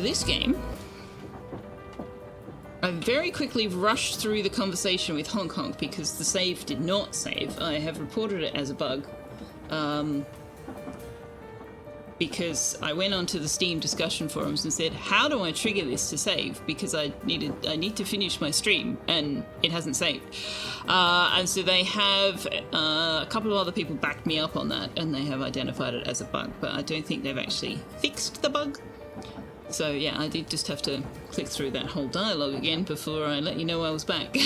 this game, I very quickly rushed through the conversation with Honk Honk because the save did not save. I have reported it as a bug. Because I went onto the Steam discussion forums and said, how do I trigger this to save? Because I need to finish my stream, and it hasn't saved. And so they have, a couple of other people backed me up on that, and they have identified it as a bug, but I don't think they've actually fixed the bug. So yeah, I did just have to click through that whole dialogue again before I let you know I was back.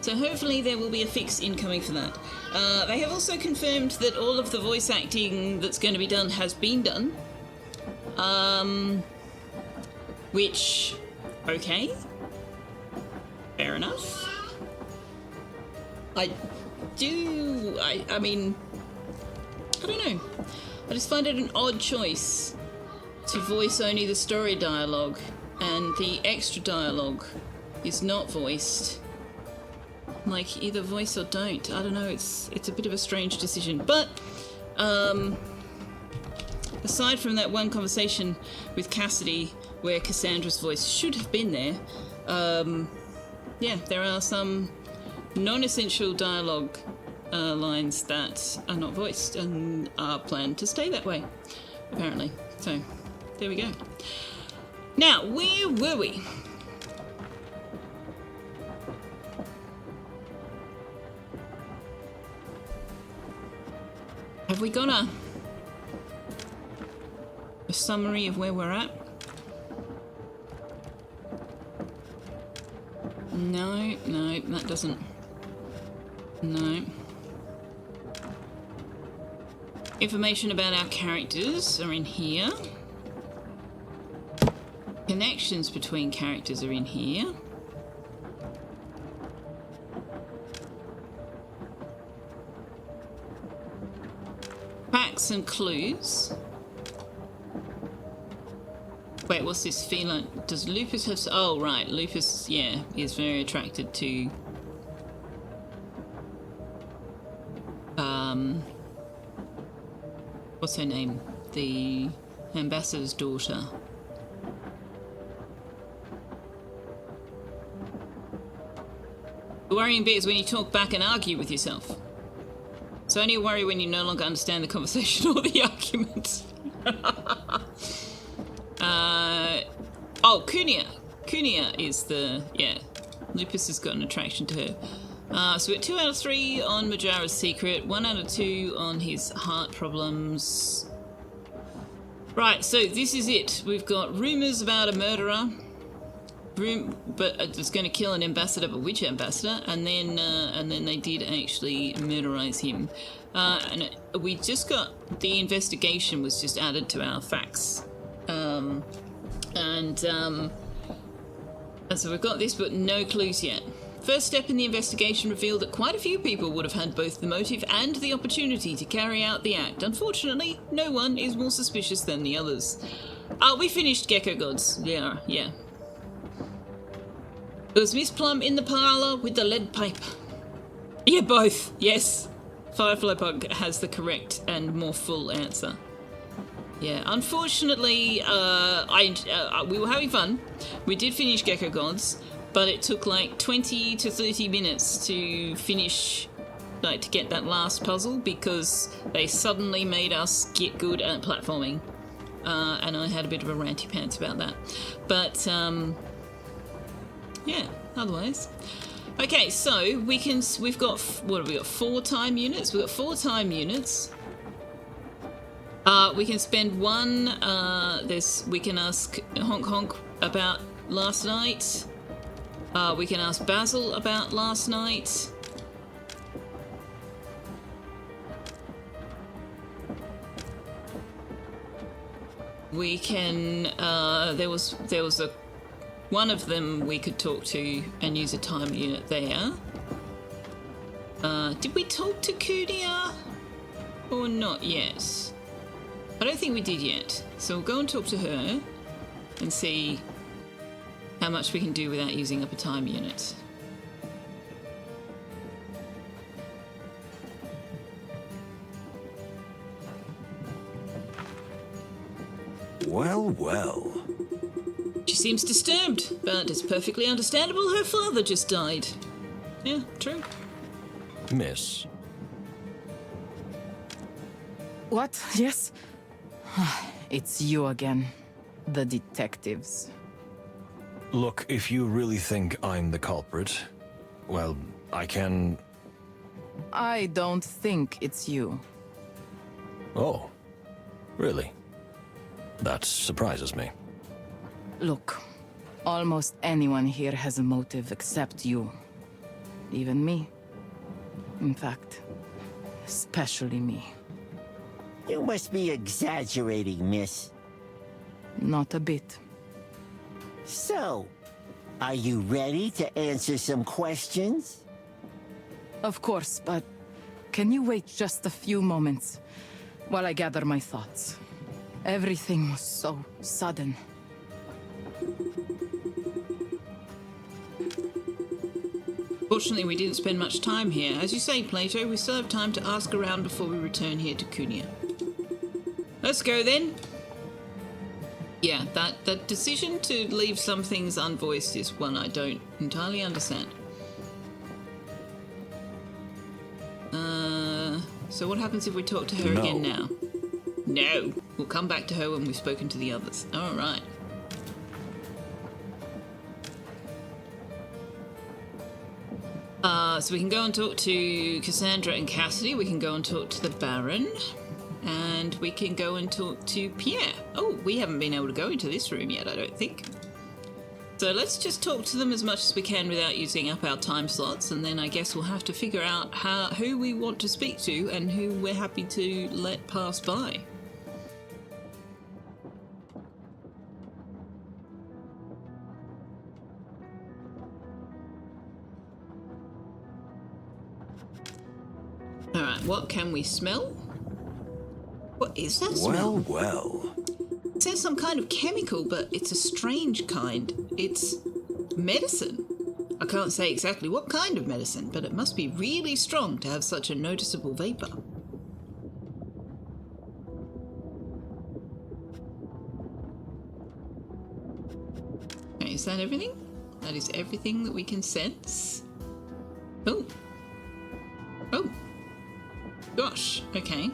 So hopefully there will be a fix incoming for that. They have also confirmed that all of the voice acting that's going to be done has been done. Which, okay, fair enough. I mean, I don't know. I just find it an odd choice to voice only the story dialogue, and the extra dialogue is not voiced. Like, either voice or don't. I don't know, it's a bit of a strange decision. But, aside from that one conversation with Cassidy where Cassandra's voice should have been there, yeah, there are some non-essential dialogue lines that are not voiced and are planned to stay that way, apparently. So, there we go. Now, where were we? Have we got a summary of where we're at? No, that doesn't. No. Information about our characters are in here. Connections between characters are in here. Facts and clues. Wait, what's this feline? Does Lupus have... Oh, right. Lupus, yeah, is very attracted to... What's her name? The ambassador's daughter. The worrying bit is when you talk back and argue with yourself. So only worry when you no longer understand the conversation or the argument. Oh, Kunia. Kunia is the... Yeah. Lupus has got an attraction to her. So we're 2 out of 3 on Majara's secret, 1 out of 2 on his heart problems. Right, so this is it. We've got rumours about a murderer. But it's going to kill an ambassador, but which ambassador? And then they did actually murderize him. And we just got the investigation was just added to our facts, and so we've got this, but no clues yet. First step in the investigation revealed that quite a few people would have had both the motive and the opportunity to carry out the act. Unfortunately, no one is more suspicious than the others. We finished Gecko Gods. Yeah. It was Miss Plum in the parlour with the lead pipe. Yeah, both. Yes. Firefly Pug has the correct and more full answer. Yeah, unfortunately, we were having fun. We did finish Gecko Gods, but it took like 20 to 30 minutes to finish, like to get that last puzzle, because they suddenly made us get good at platforming. And I had a bit of a ranty pants about that. But, yeah, otherwise. Okay, so we've got, what have we got, 4 time units? We've got 4 time units. We can spend 1, we can ask Honk Honk about last night. We can ask Basil about last night. We can, there was a one of them we could talk to and use a time unit there. Did we talk to Kunia? Or not yet? I don't think we did yet. So we'll go and talk to her and see how much we can do without using up a time unit. Well, well. She seems disturbed, but it's perfectly understandable. Her father just died. Yeah, true. Miss. What? Yes? It's you again. The detectives. Look, if you really think I'm the culprit, well, I can... I don't think it's you. Oh, really? That surprises me. Look, almost anyone here has a motive except you. Even me. In fact, especially me. You must be exaggerating, miss. Not a bit. So, are you ready to answer some questions? Of course, but can you wait just a few moments while I gather my thoughts? Everything was so sudden. Fortunately, we didn't spend much time here. As you say, Plato, we still have time to ask around before we return here to Cunia. Let's go then. Yeah, that decision to leave some things unvoiced is one I don't entirely understand. So what happens if we talk to her again now? No. We'll come back to her when we've spoken to the others. All right. So we can go and talk to Cassandra and Cassidy. We can go and talk to the Baron. And we can go and talk to Pierre. Oh, we haven't been able to go into this room yet, I don't think. So let's just talk to them as much as we can without using up our time slots, and then I guess we'll have to figure out who we want to speak to and who we're happy to let pass by. Alright, what can we smell? What is that smell? Well, well. It says some kind of chemical, but it's a strange kind. It's medicine. I can't say exactly what kind of medicine, but it must be really strong to have such a noticeable vapor. Okay, is that everything? That is everything that we can sense. Oh. Oh. Gosh, okay.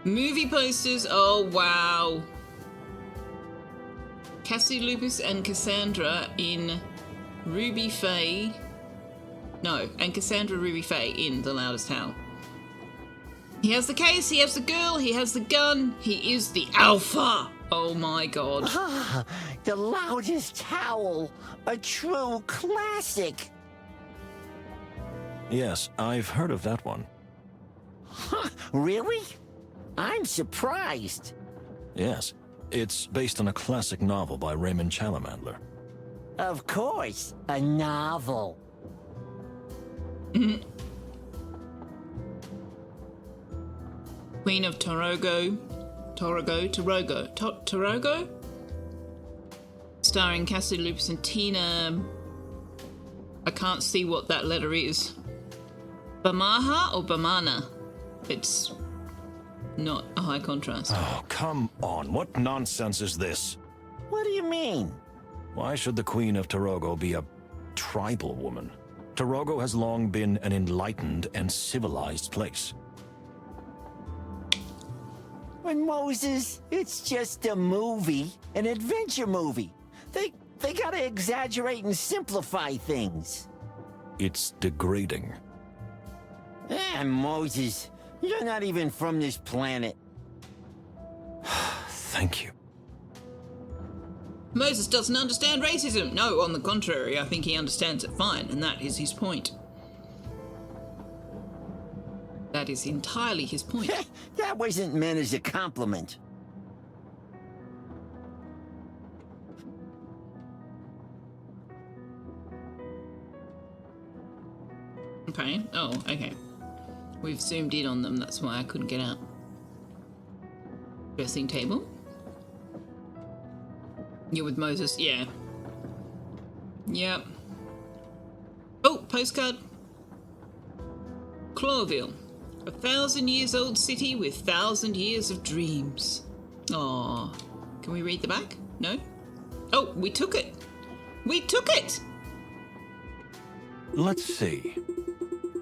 Movie posters, oh wow. Cassie Lupus and Cassandra in Ruby Faye. No, and Cassandra Ruby Faye in The Loudest Howl. He has the case, he has the girl, he has the gun, he is the alpha. Oh my god. Ah, The Loudest Howl, a true classic. Yes, I've heard of that one. Huh, really? I'm surprised. Yes, it's based on a classic novel by Raymond Challamandler. Of course, a novel. Queen of Torogo. Starring Cassie Lupus and Tina. I can't see what that letter is. Bamaha or Bamana? It's not a high contrast. Oh, come on. What nonsense is this? What do you mean? Why should the Queen of Torogo be a tribal woman? Torogo has long been an enlightened and civilized place. When Moses, it's just a movie, an adventure movie. They gotta exaggerate and simplify things. It's degrading. Moses, you're not even from this planet. Thank you. Moses doesn't understand racism. No, on the contrary, I think he understands it fine, and that is his point. That is entirely his point. That wasn't meant as a compliment. Okay. Oh, okay. We've zoomed in on them, that's why I couldn't get out. Dressing table. You're with Moses, yeah. Yep. Oh, postcard. Clawville. A 1,000-years-old city with 1,000 years of dreams. Aww. Can we read the back? No? Oh, we took it. We took it! Let's see.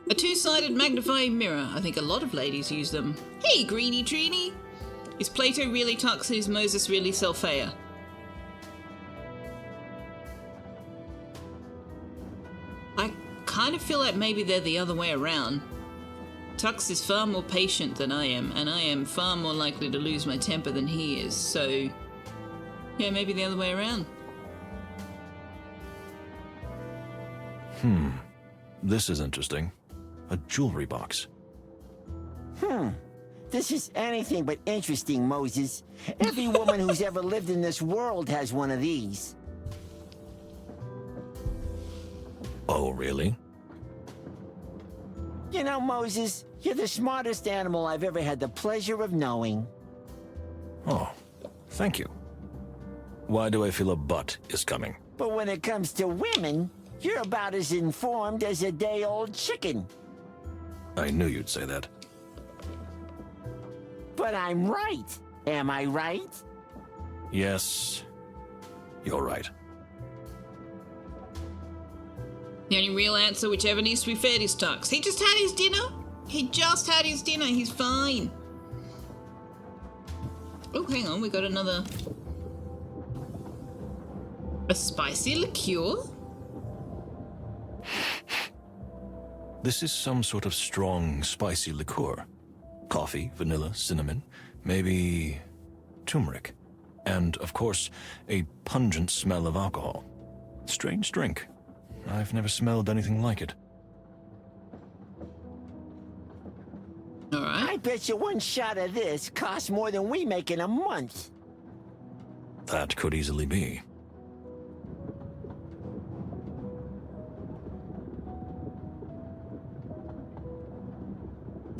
A two-sided magnifying mirror. I think a lot of ladies use them. Hey, Greenie Treenie! Is Plato really Tux and is Moses really Selfeya? I kind of feel like maybe they're the other way around. Tux is far more patient than I am, and I am far more likely to lose my temper than he is, so... yeah, maybe the other way around. This is interesting. A jewelry box. This is anything but interesting, Moses. Every woman who's ever lived in this world has one of these. Oh, really? You know, Moses, you're the smartest animal I've ever had the pleasure of knowing. Oh, thank you. Why do I feel a butt is coming? But when it comes to women, you're about as informed as a day-old chicken. I knew you'd say that. But I'm right. Am I right? Yes, you're right. The only real answer, whichever needs to be fed, is Tux. He just had his dinner. He just had his dinner. He's fine. Oh, hang on. We got another... a spicy liqueur? This is some sort of strong, spicy liqueur. Coffee, vanilla, cinnamon, maybe turmeric. And, of course, a pungent smell of alcohol. Strange drink. I've never smelled anything like it. All right. I bet you one shot of this costs more than we make in a month. That could easily be.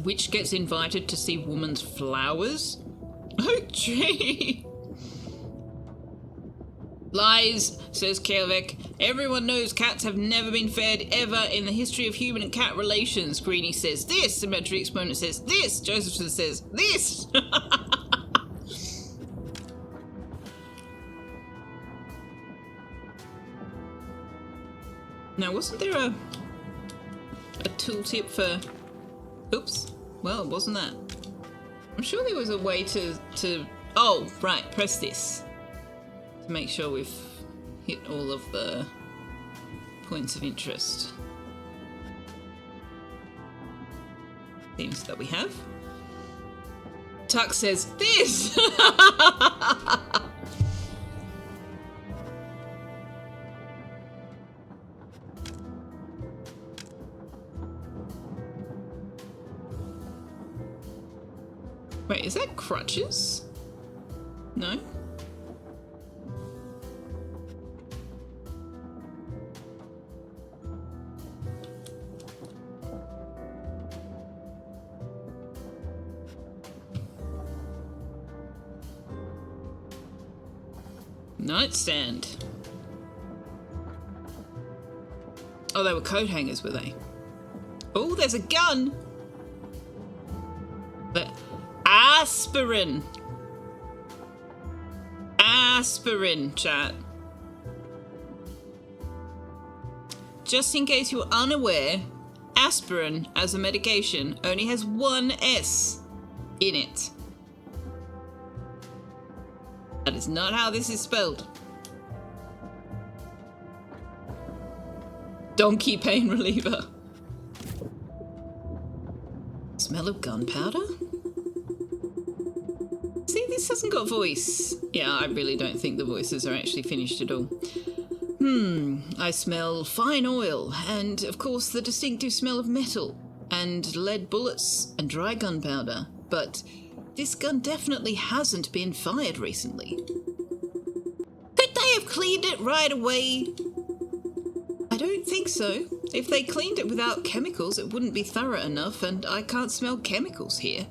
Witch gets invited to see woman's flowers? Oh, gee. Lies, says Kelvek. Everyone knows cats have never been fed ever in the history of human and cat relations. Greenie says this. Symmetry Exponent says this. Josephson says this. Now, wasn't there a tooltip for... Oops. Well, it wasn't that. I'm sure there was a way to... Oh, right. Press this. To make sure we've hit all of the points of interest. Seems that we have. Tuck says this! Wait, is that crutches? No? Nightstand. Oh, they were coat hangers, were they? Oh, there's a gun! But aspirin! Aspirin, chat. Just in case you're unaware, aspirin as a medication only has one S in it. That is not how this is spelled. Donkey pain reliever. Smell of gunpowder? See, this hasn't got voice. Yeah, I really don't think the voices are actually finished at all. I smell fine oil, and of course the distinctive smell of metal, and lead bullets, and dry gunpowder, but this gun definitely hasn't been fired recently. Could they have cleaned it right away? I don't think so. If they cleaned it without chemicals, it wouldn't be thorough enough, and I can't smell chemicals here.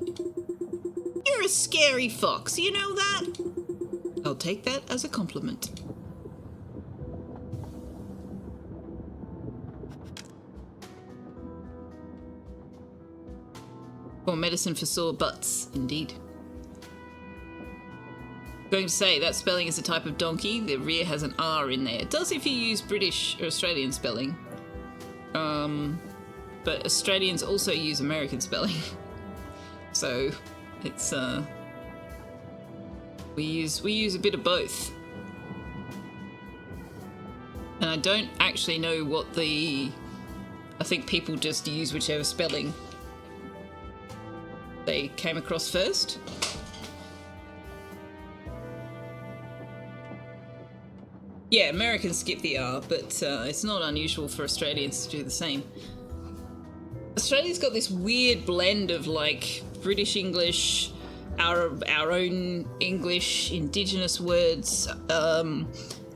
You're a scary fox, you know that? I'll take that as a compliment. Or medicine for sore butts, indeed. Going to say that spelling is a type of donkey. The rear has an R in there. It does if you use British or Australian spelling. But Australians also use American spelling. So it's we use a bit of both. And I don't actually know what I think people just use whichever spelling they came across first. Yeah, Americans skip the R, but it's not unusual for Australians to do the same. Australia's got this weird blend of like British English, our own English, indigenous words, and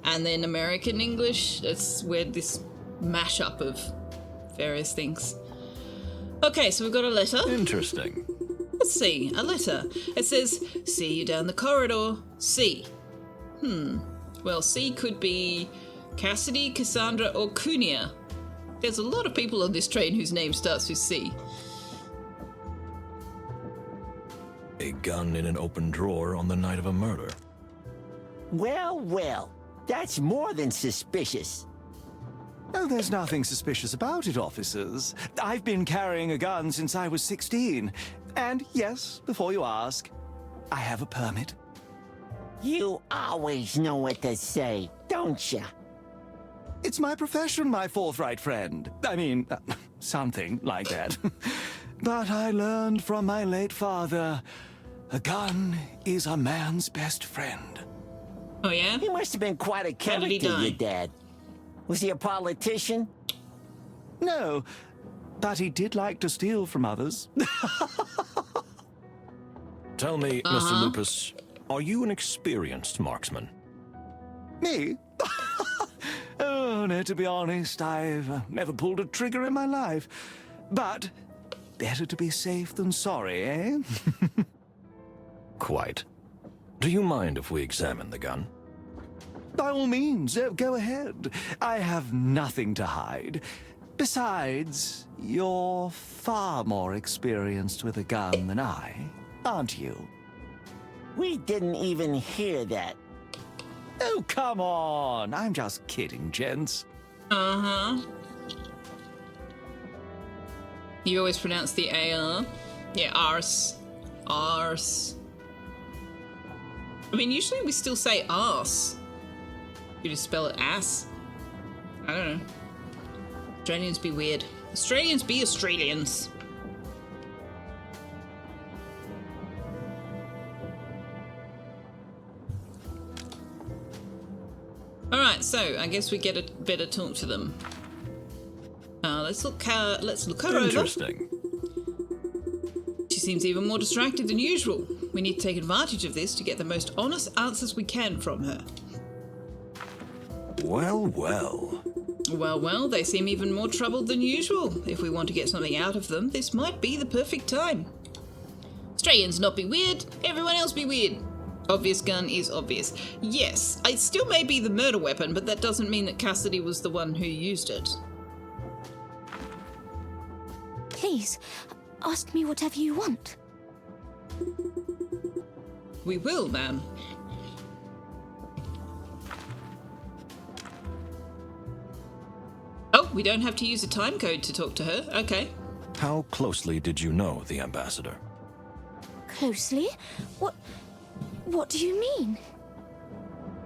then American English. It's where this mashup of various things. Okay, so we've got a letter. Interesting. Let's see, a letter. It says, "See you down the corridor, C." Well, C could be Cassidy, Cassandra, or Cunia. There's a lot of people on this train whose name starts with C. A gun in an open drawer on the night of a murder. Well, well, that's more than suspicious. Oh, there's nothing suspicious about it, officers. I've been carrying a gun since I was 16. And yes, before you ask, I have a permit. You always know what to say, don't ya? It's my profession, my forthright friend. I mean, something like that. But I learned from my late father, a gun is a man's best friend. Oh, yeah? He must have been quite a How did he character, die? your dad. Was he a politician? No, but he did like to steal from others. Tell me, Mr. Lupus, are you an experienced marksman? Me? Oh, no, to be honest, I've never pulled a trigger in my life. But better to be safe than sorry, eh? Quite. Do you mind if we examine the gun? By all means, go ahead. I have nothing to hide. Besides, you're far more experienced with a gun than I, aren't you? We didn't even hear that. Oh, come on. I'm just kidding, gents. Uh-huh. You always pronounce the AR? Yeah, arse. Arse. I mean, usually we still say arse. You just spell it ass. I don't know. Australians be weird. Australians be Australians. Alright, so I guess we get a better talk to them. Let's look her over. Interesting. She seems even more distracted than usual. We need to take advantage of this to get the most honest answers we can from her. Well, well. Well, well, they seem even more troubled than usual. If we want to get something out of them, this might be the perfect time. Australians not be weird, everyone else be weird. Obvious gun is obvious. Yes, it still may be the murder weapon, but that doesn't mean that Cassidy was the one who used it. Please, ask me whatever you want. We will, ma'am. Oh, we don't have to use a time code to talk to her. Okay. How closely did you know the ambassador? Closely? What do you mean?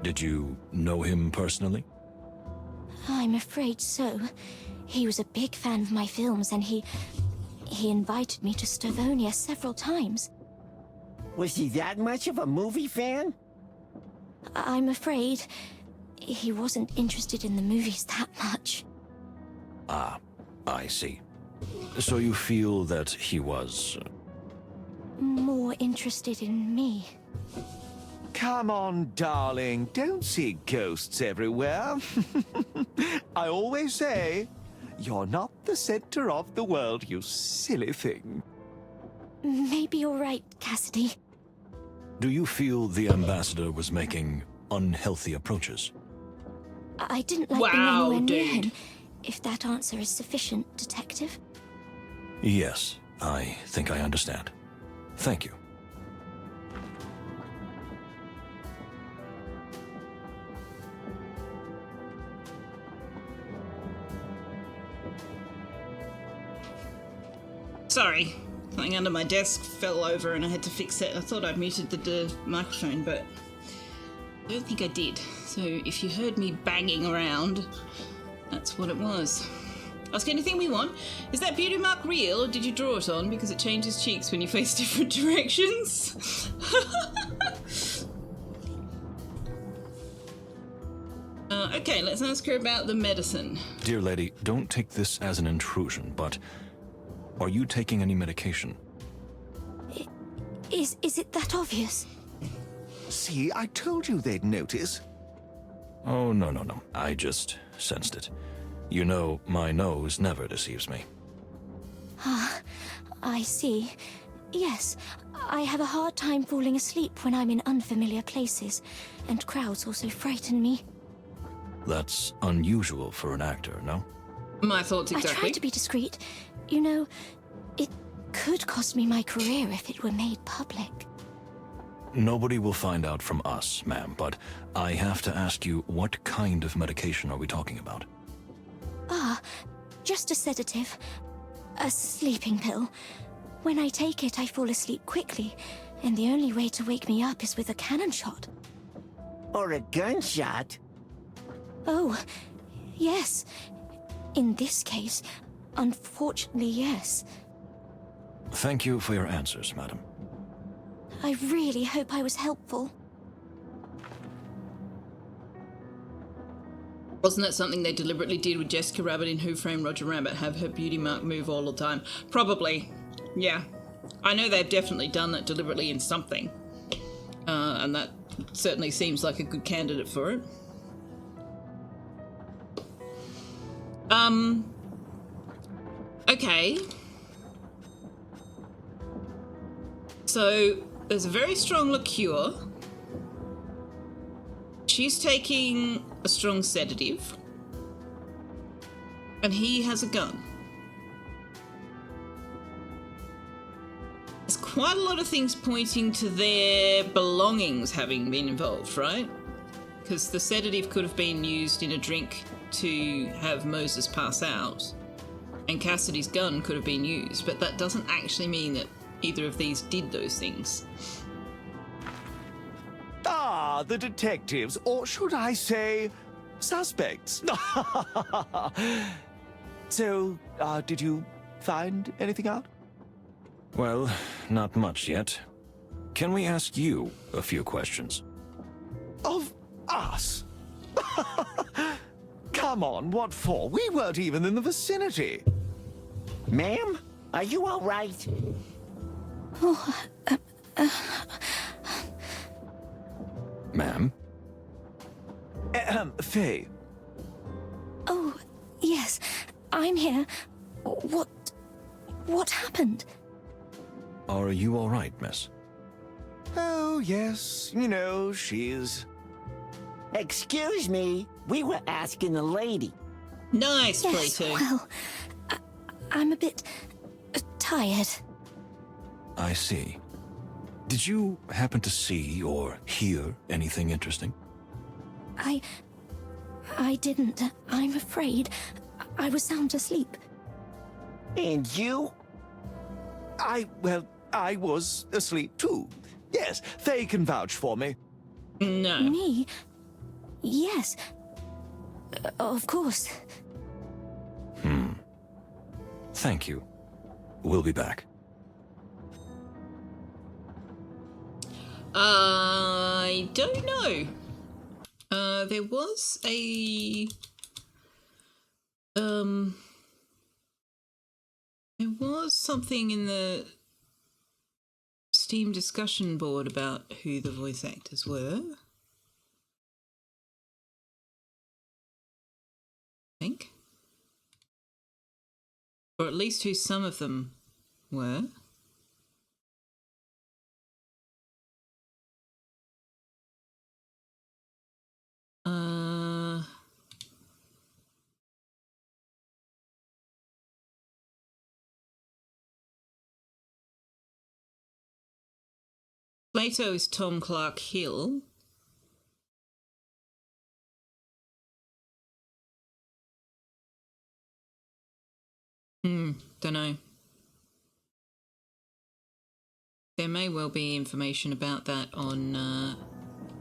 Did you know him personally? I'm afraid so. He was a big fan of my films, and he invited me to Stavonia several times. Was he that much of a movie fan? I'm afraid he wasn't interested in the movies that much. Ah, I see. So you feel that he was... More interested in me. Come on, darling. Don't see ghosts everywhere. I always say, you're not the center of the world, you silly thing. Maybe you're right, Cassidy. Do you feel the ambassador was making unhealthy approaches? I didn't like being anywhere near him. If that answer is sufficient, Detective. Yes, I think I understand. Thank you. Sorry, something under my desk fell over and I had to fix it. I thought I'd muted the microphone, but I don't think I did. So if you heard me banging around, that's what it was. Ask anything we want. Is that beauty mark real, or did you draw it on because it changes cheeks when you face different directions? Okay, let's ask her about the medicine. Dear lady, don't take this as an intrusion, but are you taking any medication? Is it that obvious? See, I told you they'd notice. Oh, no. I just sensed it. You know, my nose never deceives me. Ah, I see. Yes, I have a hard time falling asleep when I'm in unfamiliar places, and crowds also frighten me. That's unusual for an actor, no? My thoughts I exactly. try to be discreet. You know, it could cost me my career if it were made public. Nobody will find out from us, ma'am, but I have to ask you, what kind of medication are we talking about? Ah, just a sedative. A sleeping pill. When I take it, I fall asleep quickly, and the only way to wake me up is with a cannon shot. Or a gunshot. Oh, yes. In this case, unfortunately, yes. Thank you for your answers, madam. I really hope I was helpful. Wasn't that something they deliberately did with Jessica Rabbit in Who Framed Roger Rabbit? Have her beauty mark move all the time? Probably. Yeah. I know they've definitely done that deliberately in something. And that certainly seems like a good candidate for it. Okay. So, there's a very strong liqueur. She's taking a strong sedative. And he has a gun. There's quite a lot of things pointing to their belongings having been involved, right? Because the sedative could have been used in a drink to have Moses pass out, and Cassidy's gun could have been used, but that doesn't actually mean that either of these did those things. Ah, the detectives, or should I say, suspects. So, did you find anything out? Well, not much yet. Can we ask you a few questions? Of us? Come on, what for? We weren't even in the vicinity. Ma'am, are you all right? Ma'am? Faye. Oh, yes, I'm here. What happened? Are you all right, miss? Oh, yes, you know, she's... Excuse me, we were asking the lady. Nice, Yes, Plato. well, I'm a bit tired. I see. Did you happen to see or hear anything interesting? I didn't. I'm afraid. I was sound asleep. And you? I was asleep too. Yes, Faye can vouch for me. No. Me? Yes. Of course. Thank you. We'll be back. I don't know. There was something in the Steam discussion board about who the voice actors were. I think. Or at least who some of them were. Plato is Tom Clark Hill. Don't know. There may well be information about that on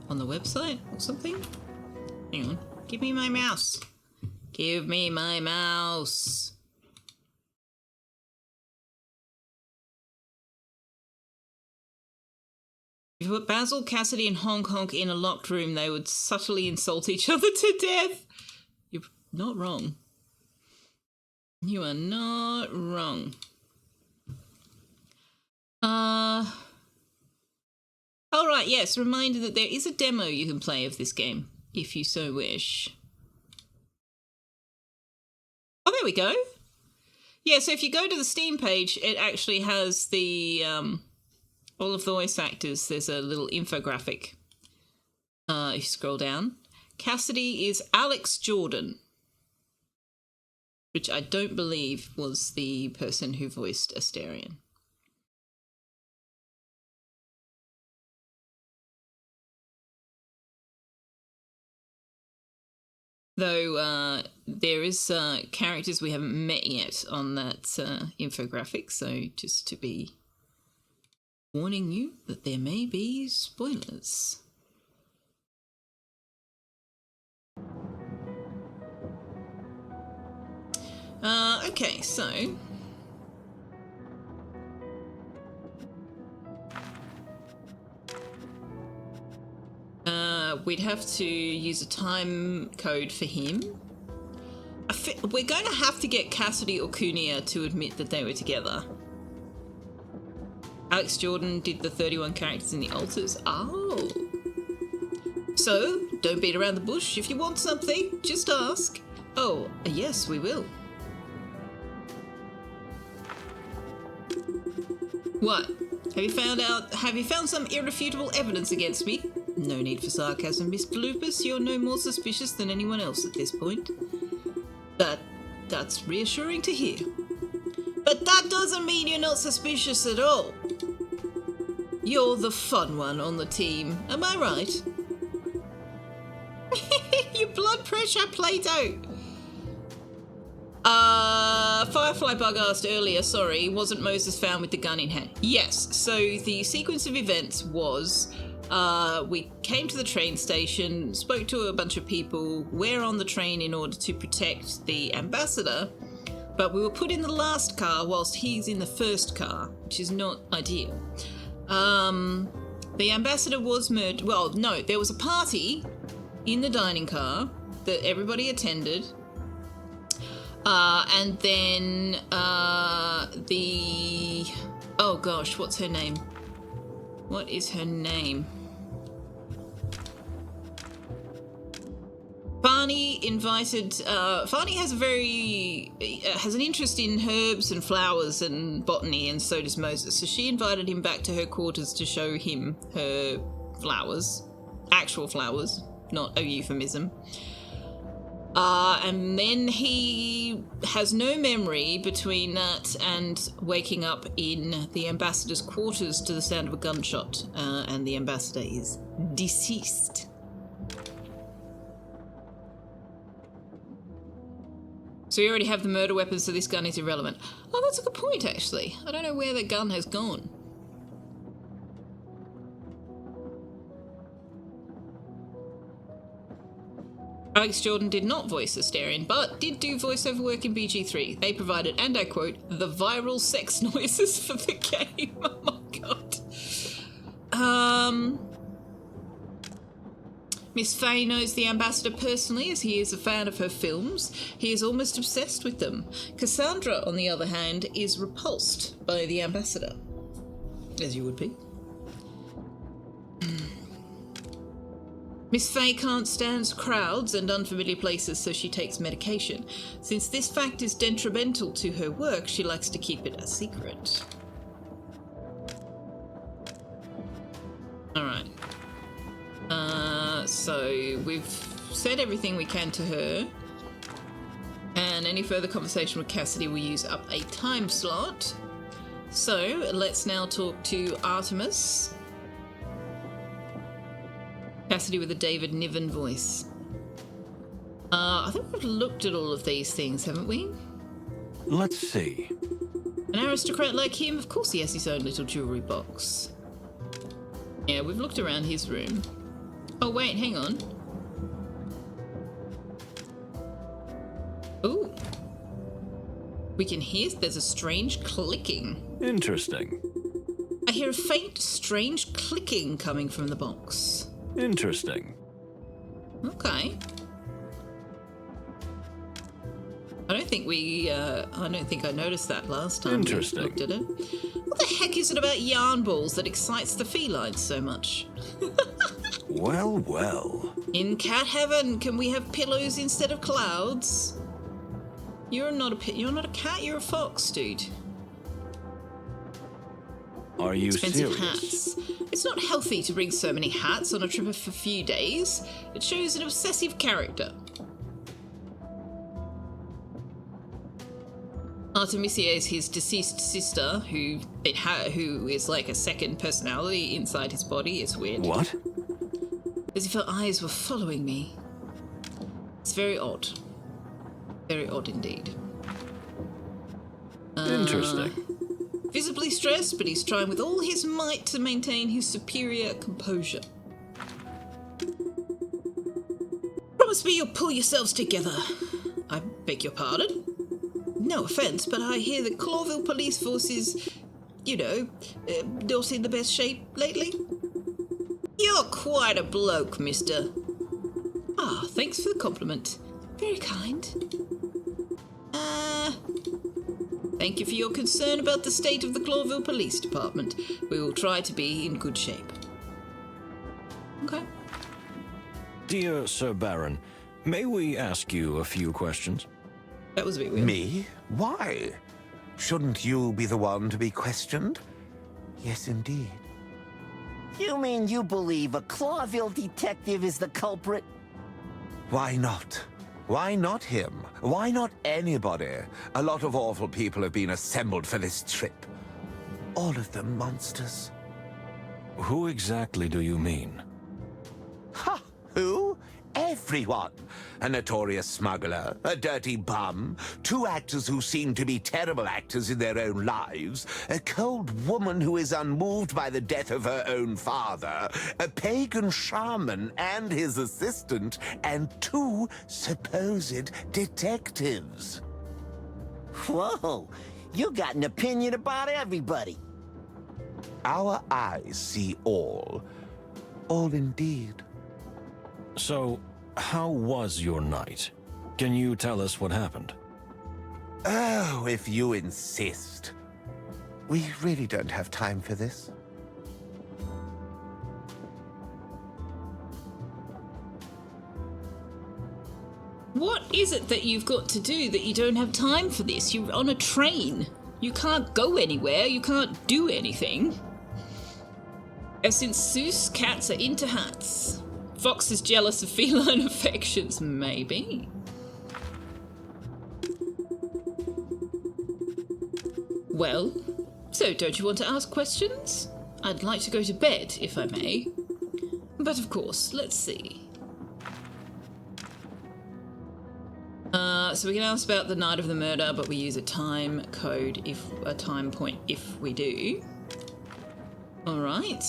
the website or something. Hang on. Give me my mouse. Give me my mouse. If you put Basil, Cassidy, and Honk Honk in a locked room, they would subtly insult each other to death. You're not wrong. You are not wrong. Alright, yes, reminder that there is a demo you can play of this game, if you so wish. Oh, there we go. Yeah, so if you go to the Steam page, it actually has the, all of the voice actors. There's a little infographic, if you scroll down. Cassidy is Alex Jordan, which I don't believe was the person who voiced Asterion. Though there is characters we haven't met yet on that infographic, so just to be warning you that there may be spoilers. Okay, so we'd have to use a time code for him. We're going to have to get Cassidy or Cunha to admit that they were together. Alex Jordan did the 31 characters in the altars. Oh. So, don't beat around the bush. If you want something, just ask. Oh, yes, we will. What? Have you found some irrefutable evidence against me? No need for sarcasm, Mr. Lupus. You're no more suspicious than anyone else at this point. That's reassuring to hear. But that doesn't mean you're not suspicious at all. You're the fun one on the team, am I right? Your blood pressure, Plato! Firefly Bug asked earlier, sorry, wasn't Moses found with the gun in hand? Yes, so the sequence of events was, we came to the train station, spoke to a bunch of people, we're on the train in order to protect the ambassador, but we were put in the last car whilst he's in the first car, which is not ideal. The ambassador was murdered. Well, no, there was a party in the dining car that everybody attended. And then oh gosh, what's her name? What is her name? Barney invited, Barney has has an interest in herbs and flowers and botany, and so does Moses. So she invited him back to her quarters to show him her flowers. Actual flowers, not a euphemism. And then he has no memory between that and waking up in the ambassador's quarters to the sound of a gunshot, and the ambassador is deceased. So we already have the murder weapon, so this gun is irrelevant. Oh, that's a good point, actually. I don't know where the gun has gone. Alex Jordan did not voice Asterion, but did do voiceover work in BG3. They provided, and I quote, the viral sex noises for the game. Oh my god. Miss Faye knows the ambassador personally, as he is a fan of her films. He is almost obsessed with them. Cassandra, on the other hand, is repulsed by the ambassador. As you would be. Miss Faye can't stand crowds and unfamiliar places, so she takes medication. Since this fact is detrimental to her work, she likes to keep it a secret. Alright. So we've said everything we can to her. And any further conversation with Cassidy will use up a time slot. So let's now talk to Artemis. Cassidy with a David Niven voice. I think we've looked at all of these things, haven't we? Let's see. An aristocrat like him, of course he has his own little jewellery box. Yeah, we've looked around his room. Oh wait, hang on. Ooh. We can hear there's a strange clicking. Interesting. I hear a faint, strange clicking coming from the box. Interesting. Okay. I don't think I noticed that last time we looked at it. What the heck is it about yarn balls that excites the felines so much? Well, well. In cat heaven, can we have pillows instead of clouds? You're not a cat, you're a fox, dude. Are you Expensive serious? hats. It's not healthy to bring so many hats on a trip of a few days. It shows an obsessive character. Artemisia is his deceased sister, who is like a second personality inside his body. It's weird. What? As if her eyes were following me. It's very odd. Very odd indeed. Interesting. Visibly stressed, but he's trying with all his might to maintain his superior composure. Promise me you'll pull yourselves together. I beg your pardon? No offence, but I hear the Clawville police force is, not in the best shape lately. You're quite a bloke, mister. Ah, thanks for the compliment. Very kind. Thank you for your concern about the state of the Clawville Police Department. We will try to be in good shape. Okay. Dear Sir Baron, may we ask you a few questions? That was a bit weird. Me? Why? Shouldn't you be the one to be questioned? Yes, indeed. You mean you believe a Clawville detective is the culprit? Why not? Why not him? Why not anybody? A lot of awful people have been assembled for this trip. All of them monsters. Who exactly do you mean? Ha! Who? Everyone. A notorious smuggler, a dirty bum, two actors who seem to be terrible actors in their own lives, a cold woman who is unmoved by the death of her own father, a pagan shaman and his assistant, and two supposed detectives. Whoa, you got an opinion about everybody. Our eyes see all. All indeed. So, how was your night? Can you tell us what happened? Oh, if you insist. We really don't have time for this. What is it that you've got to do that you don't have time for this? You're on a train. You can't go anywhere. You can't do anything. And since Seuss, cats are into hats. Fox is jealous of feline affections, maybe. Well, so don't you want to ask questions? I'd like to go to bed, if I may. But of course, let's see. So we can ask about the night of the murder, but we use a time code, a time point if we do. All right.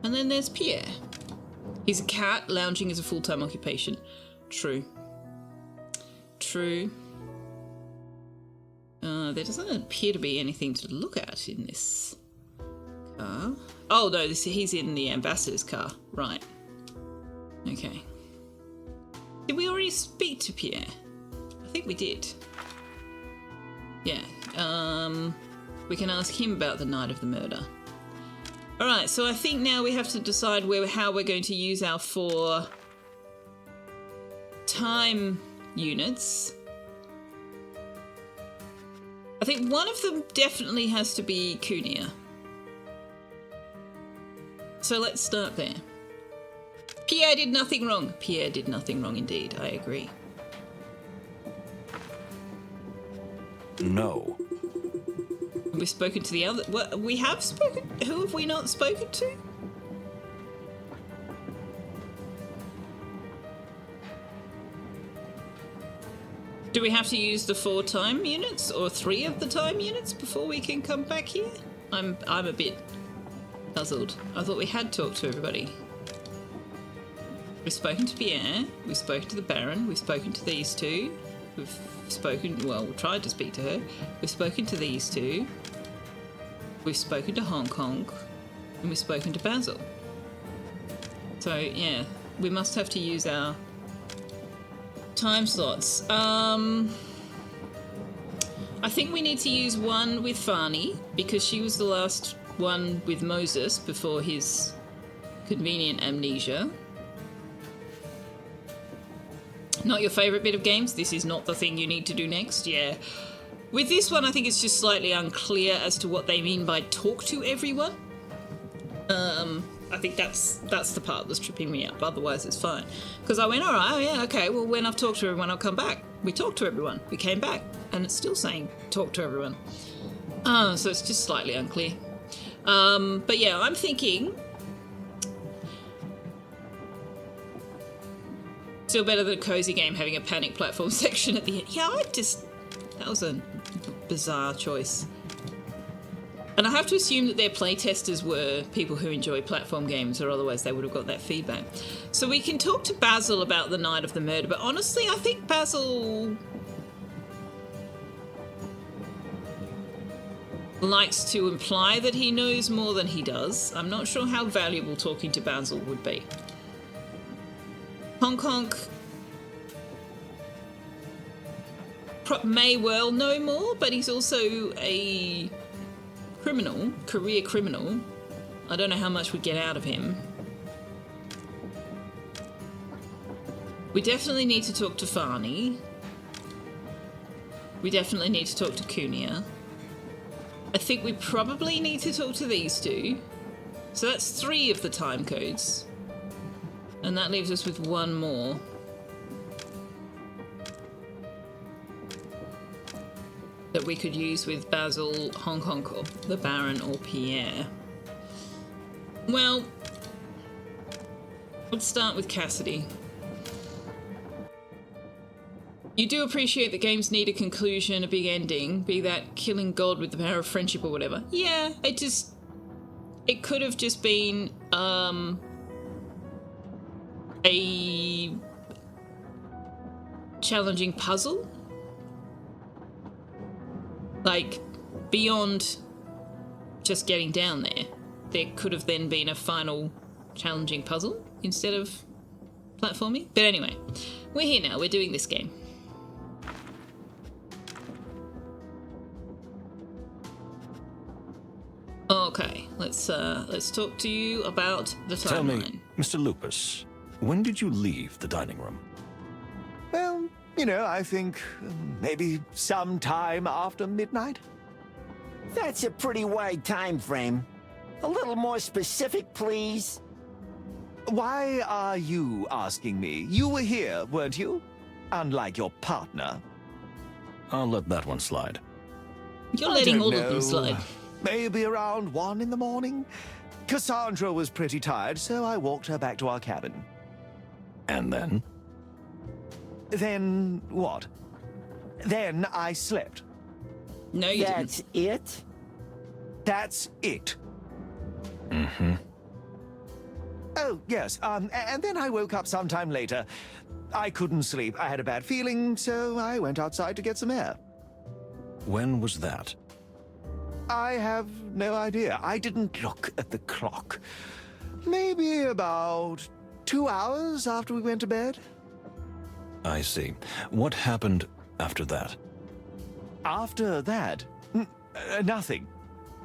And then there's Pierre. He's a cat, lounging is a full-time occupation. True. True. There doesn't appear to be anything to look at in this car. Oh, no, he's in the ambassador's car. Right. Okay. Did we already speak to Pierre? I think we did. Yeah. We can ask him about the night of the murder. Alright, so I think now we have to decide how we're going to use our 4 time units. I think one of them definitely has to be Cunia. So let's start there. Pierre did nothing wrong. Pierre did nothing wrong indeed, I agree. No. We've spoken to the other... Well, we have spoken... Who have we not spoken to? Do we have to use the 4 time units or 3 of the time units before we can come back here? I'm a bit puzzled. I thought we had talked to everybody. We've spoken to Pierre, we've spoken to the Baron, we've spoken to these 2. We've spoken, well, tried to speak to her. We've spoken to these 2. We've spoken to Hong Kong. And we've spoken to Basil. So, yeah, we must have to use our time slots. I think we need to use one with Farney, because she was the last one with Moses before his convenient amnesia. Not your favourite bit of games? This is not the thing you need to do next? Yeah. With this one, I think it's just slightly unclear as to what they mean by talk to everyone. I think that's the part that's tripping me up. Otherwise, it's fine. Because I went, all right, oh yeah, okay, well, when I've talked to everyone, I'll come back. We talked to everyone. We came back. And it's still saying talk to everyone. So it's just slightly unclear. But yeah, I'm thinking... Still better than a cozy game having a panic platform section at the end. Yeah, that was a bizarre choice. And I have to assume that their playtesters were people who enjoy platform games, or otherwise they would have got that feedback. So we can talk to Basil about the night of the murder, but honestly, I think Basil likes to imply that he knows more than he does. I'm not sure how valuable talking to Basil would be. Hong Kong may well know more, but he's also a criminal, career criminal. I don't know how much we get out of him. We definitely need to talk to Farney. We definitely need to talk to Cunha. I think we probably need to talk to these 2. So that's 3 of the time codes. And that leaves us with 1 more. That we could use with Basil, Hong Kong, or the Baron, or Pierre. Well, let's start with Cassidy. You do appreciate that games need a conclusion, a big ending, be that killing God with the power of friendship or whatever. Yeah, it could have just been, a challenging puzzle. Like, beyond just getting down there, there could have then been a final challenging puzzle instead of platforming. But anyway, we're here now. We're doing this game. Okay, let's talk to you about the timeline. Tell me, Mr. Lupus, when did you leave the dining room? Well, I think maybe sometime after midnight. That's a pretty wide time frame. A little more specific, please. Why are you asking me? You were here, weren't you? Unlike your partner. I'll let that one slide. You're letting all of them slide. Maybe around 1 in the morning. Cassandra was pretty tired, so I walked her back to our cabin. And then? Then what? Then I slept. No, you That's it? That's it. Mm-hmm. Oh, yes, and then I woke up sometime later. I couldn't sleep. I had a bad feeling, so I went outside to get some air. When was that? I have no idea. I didn't look at the clock. Maybe about 2 hours after we went to bed. I see. What happened after that? After that, nothing.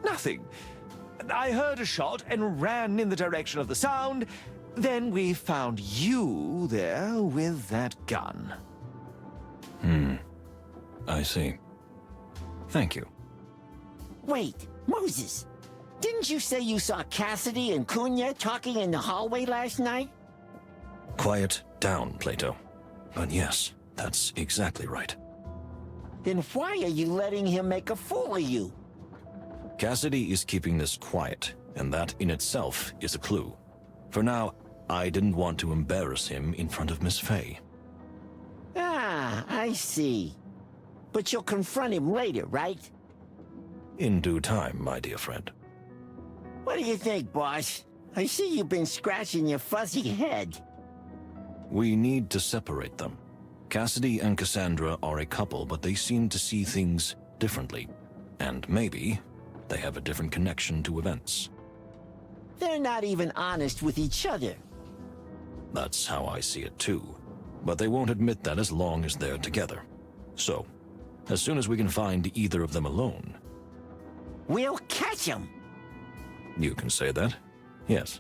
Nothing. I heard a shot and ran in the direction of the sound. Then we found you there with that gun. I see. Thank you. Wait, Moses. Didn't you say you saw Cassidy and Cunha talking in the hallway last night? Quiet down, Plato. But yes, that's exactly right. Then why are you letting him make a fool of you? Cassidy is keeping this quiet, and that in itself is a clue. For now, I didn't want to embarrass him in front of Miss Fey. Ah, Ah, I see. But you'll confront him later, right? In due time, my dear friend. What do you think, boss? I see you've been scratching your fuzzy head. We need to separate them. Cassidy and Cassandra are a couple, but they seem to see things differently. And maybe they have a different connection to events. They're not even honest with each other. That's how I see it too. But they won't admit that as long as they're together. So, as soon as we can find either of them alone... We'll catch him! You can say that? Yes.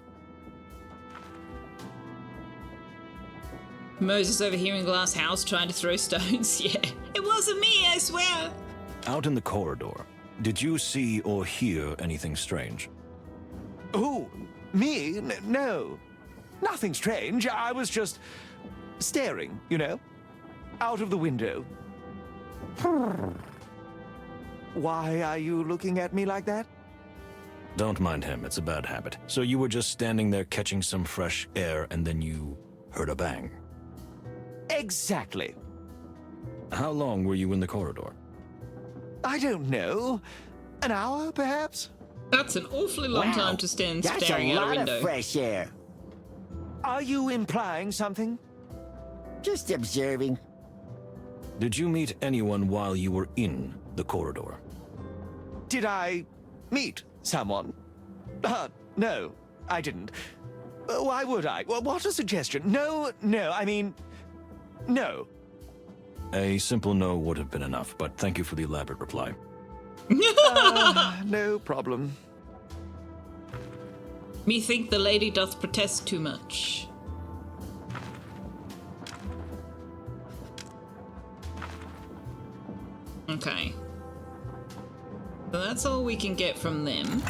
Moses over here in Glass House trying to throw stones. Yeah, it wasn't me, I swear. Out in the corridor, did you see or hear anything strange? Who? Me? No. Nothing strange. I was just staring, you know? Out of the window. Why are you looking at me like that? Don't mind him, it's a bad habit. So you were just standing there catching some fresh air and then you heard a bang. Exactly. How long were you in the corridor? I don't know. An hour, perhaps? That's an awfully long Wow, time to stand that's staring a out a lot window. of fresh air. Are you implying something? Just observing. Did you meet anyone while you were in the corridor? Did I meet someone? No, I didn't. Why would I? What a suggestion. No, I mean, no. A simple no would have been enough, but thank you for the elaborate reply. No problem. Methink the lady doth protest too much. Okay. So that's all we can get from them.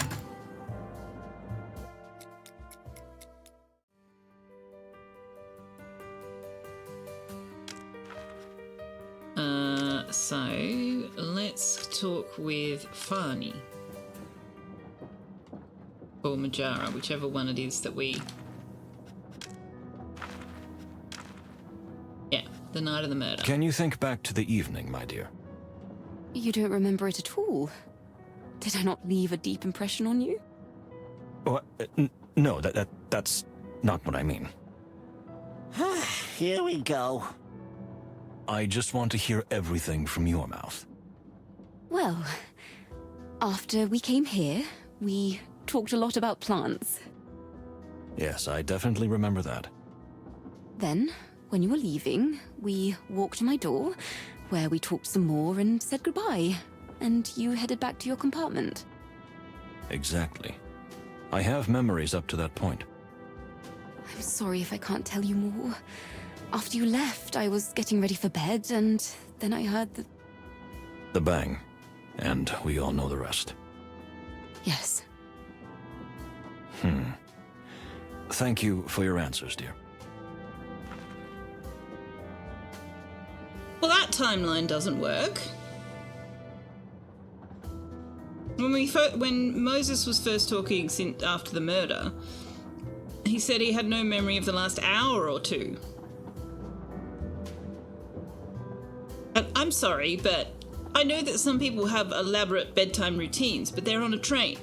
So let's talk with Fani. Or Majara, whichever one it is that we... Yeah, the night of the murder. Can you think back to the evening, my dear? You don't remember it at all? Did I not leave a deep impression on you? What? No, that's not what I mean. Here we go. I just want to hear everything from your mouth. Well, after we came here, we talked a lot about plants. Yes, I definitely remember that. Then, when you were leaving, we walked to my door, where we talked some more and said goodbye, and you headed back to your compartment. Exactly. I have memories up to that point. I'm sorry if I can't tell you more. After you left, I was getting ready for bed, and then I heard The bang. And we all know the rest. Yes. Thank you for your answers, dear. Well, that timeline doesn't work. When Moses was first talking after the murder, he said he had no memory of the last hour or two. And I'm sorry, but I know that some people have elaborate bedtime routines, but they're on a train.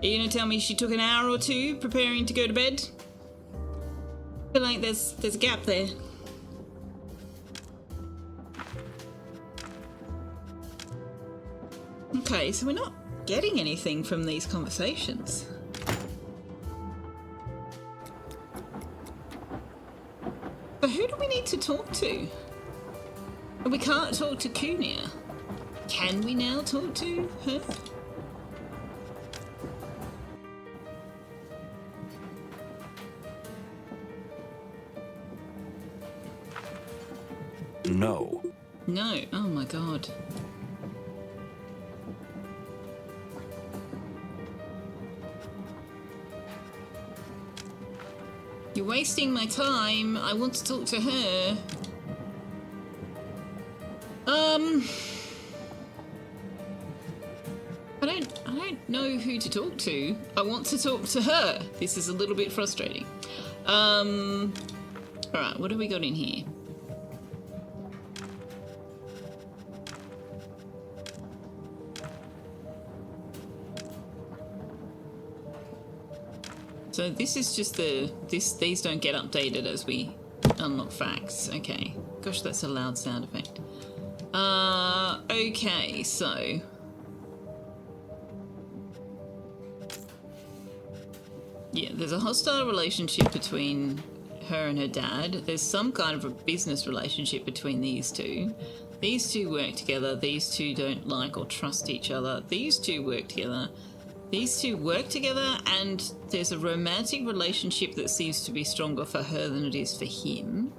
Are you gonna tell me she took an hour or two preparing to go to bed? I feel like there's a gap there. Okay, so we're not getting anything from these conversations. So who do we need to talk to? We can't talk to Kunia. Can we now talk to her? No. No. Oh my god. You're wasting my time. I want to talk to her. I don't know who to talk to. I want to talk to her. This is a little bit frustrating. Alright, what have we got in here? So this is just these don't get updated as we unlock facts. Okay. Gosh, that's a loud sound effect. Okay, so yeah, there's a hostile relationship between her and her dad. There's some kind of a business relationship between these two. These two work together. These two don't like or trust each other. These two work together. These two work together, and there's a romantic relationship that seems to be stronger for her than it is for him.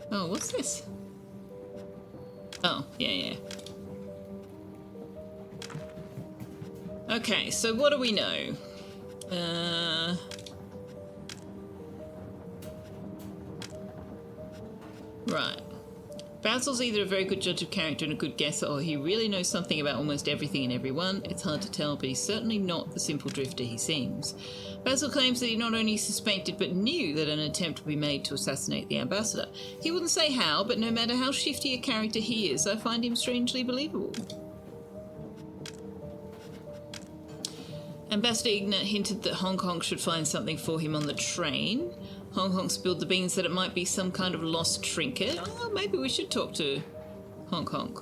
Oh, what's this? Oh, yeah. Okay, so what do we know? Right. Basil's either a very good judge of character and a good guesser, or he really knows something about almost everything and everyone. It's hard to tell, but he's certainly not the simple drifter he seems. Basil claims that he not only suspected but knew that an attempt would be made to assassinate the ambassador. He wouldn't say how, but no matter how shifty a character he is, I find him strangely believable. Ambassador Ignat hinted that Hong Kong should find something for him on the train. Hong Kong spilled the beans that it might be some kind of lost trinket. Oh, maybe we should talk to Hong Kong.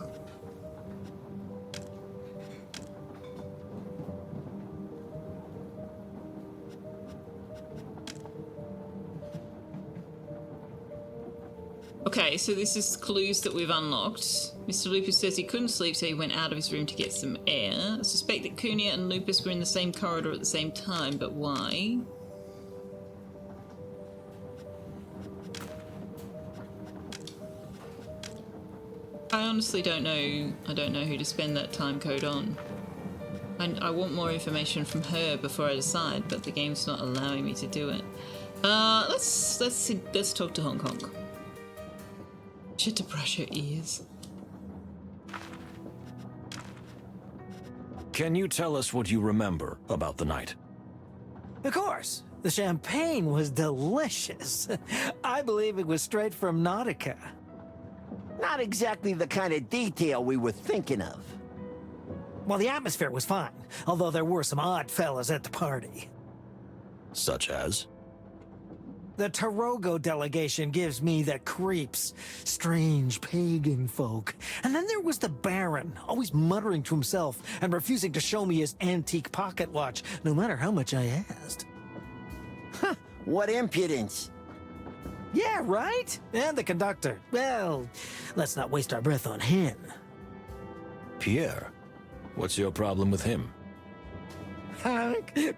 Okay, so this is clues that we've unlocked. Mr. Lupus says he couldn't sleep, so he went out of his room to get some air. I suspect that Cunha and Lupus were in the same corridor at the same time, but why? I honestly don't know. I don't know who to spend that time code on. I want more information from her before I decide, but the game's not allowing me to do it. Let's talk to Hong Kong. Shit to brush her ears. Can you tell us what you remember about the night? Of course. The champagne was delicious. I believe it was straight from Nautica. Not exactly the kind of detail we were thinking of. Well, the atmosphere was fine, although there were some odd fellas at the party. Such as? The Tarogo delegation gives me the creeps. Strange pagan folk. And then there was the Baron, always muttering to himself and refusing to show me his antique pocket watch, no matter how much I asked. Huh, what impudence. Yeah, right? And the conductor. Well, let's not waste our breath on him. Pierre. What's your problem with him?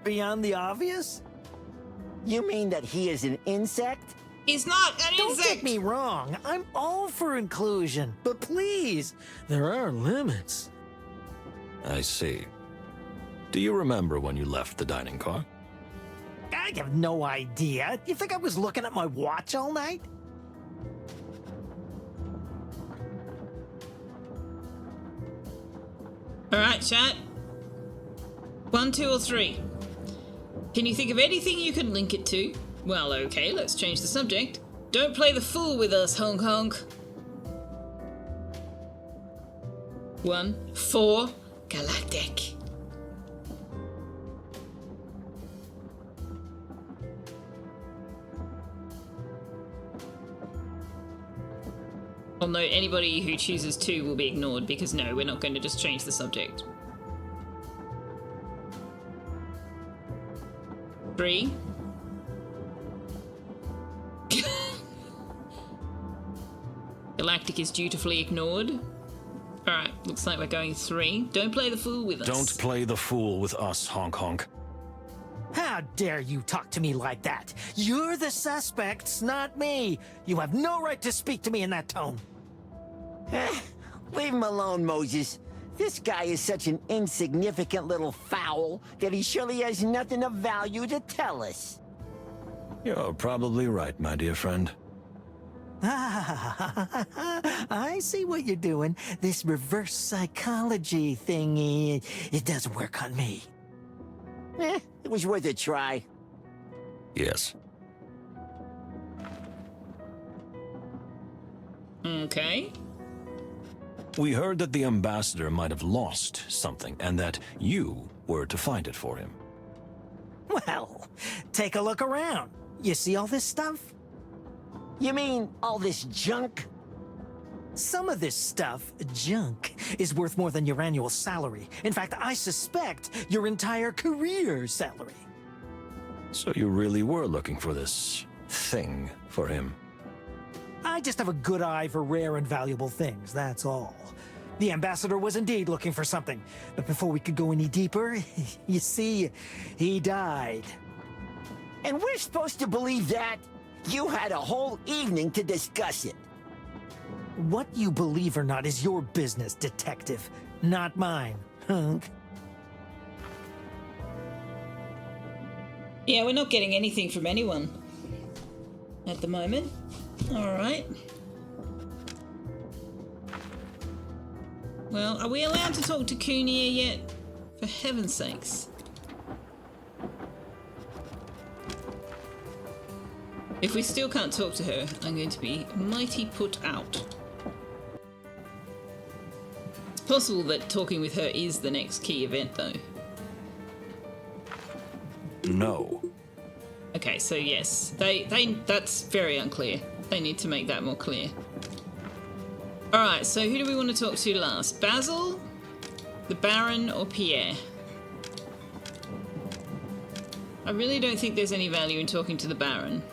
Beyond the obvious? You mean that he is an insect? He's not an Don't insect! get me wrong. I'm all for inclusion. But please, there are limits. I see. Do you remember when you left the dining car? I have no idea. You think I was looking at my watch all night? Alright, chat. 1, 2, or 3. Can you think of anything you could link it to? Well, okay, let's change the subject. Don't play the fool with us, Hong Kong. 1, 4, galactic. Well, no, anybody who chooses 2 will be ignored because no, we're not going to just change the subject. 3. Galactic is dutifully ignored. Alright, looks like we're going 3. Don't play the fool with us. Don't play the fool with us, Hong Kong. How dare you talk to me like that? You're the suspects, not me. You have no right to speak to me in that tone. Leave him alone, Moses. This guy is such an insignificant little fowl that he surely has nothing of value to tell us. You're probably right, my dear friend. I see what you're doing. This reverse psychology thingy, it doesn't work on me. It was worth a try. Yes. Okay. We heard that the ambassador might have lost something, and that you were to find it for him. Well, take a look around. You see all this stuff? You mean all this junk? Some of this stuff, junk, is worth more than your annual salary. In fact, I suspect your entire career salary. So you really were looking for this thing for him? I just have a good eye for rare and valuable things, that's all. The ambassador was indeed looking for something, but before we could go any deeper, you see, he died. And we're supposed to believe that? You had a whole evening to discuss it. What you believe or not is your business, detective, not mine, hunk. Yeah, we're not getting anything from anyone at the moment. Alright. Well, are we allowed to talk to Cunia yet? For heaven's sakes. If we still can't talk to her, I'm going to be mighty put out. It's possible that talking with her is the next key event, though. No. Okay, so yes, that's very unclear. They need to make that more clear. Alright, so who do we want to talk to last? Basil, the Baron, or Pierre? I really don't think there's any value in talking to the Baron.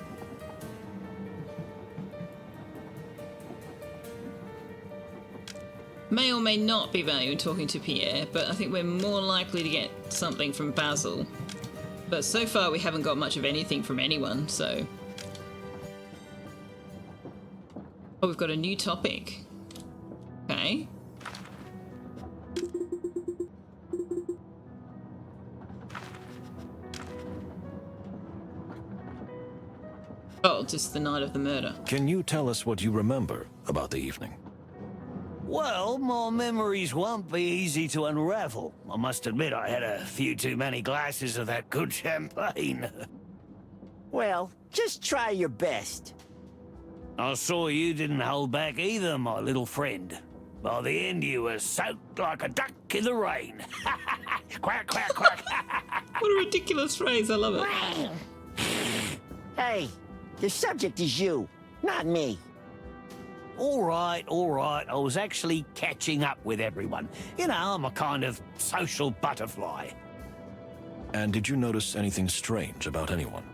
May or may not be value in talking to Pierre, but I think we're more likely to get something from Basil. But so far we haven't got much of anything from anyone, so... Oh, we've got a new topic. Okay. Oh, just the night of the murder. Can you tell us what you remember about the evening? Well, my memories won't be easy to unravel. I must admit I had a few too many glasses of that good champagne. Well, just try your best. I saw you didn't hold back either, my little friend. By the end, you were soaked like a duck in the rain. Quack, quack, quack. What a ridiculous phrase, I love it. Hey, the subject is you, not me. All right. I was actually catching up with everyone. You know, I'm a kind of social butterfly. And did you notice anything strange about anyone?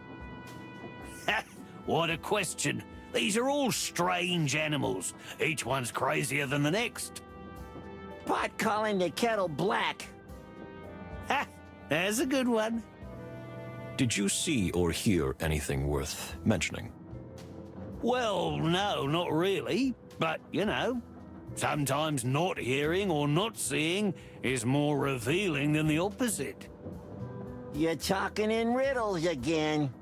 What a question. These are all strange animals. Each one's crazier than the next. Pot calling the kettle black. Ha! There's a good one. Did you see or hear anything worth mentioning? Well, no, not really. But, you know, sometimes not hearing or not seeing is more revealing than the opposite. You're talking in riddles again.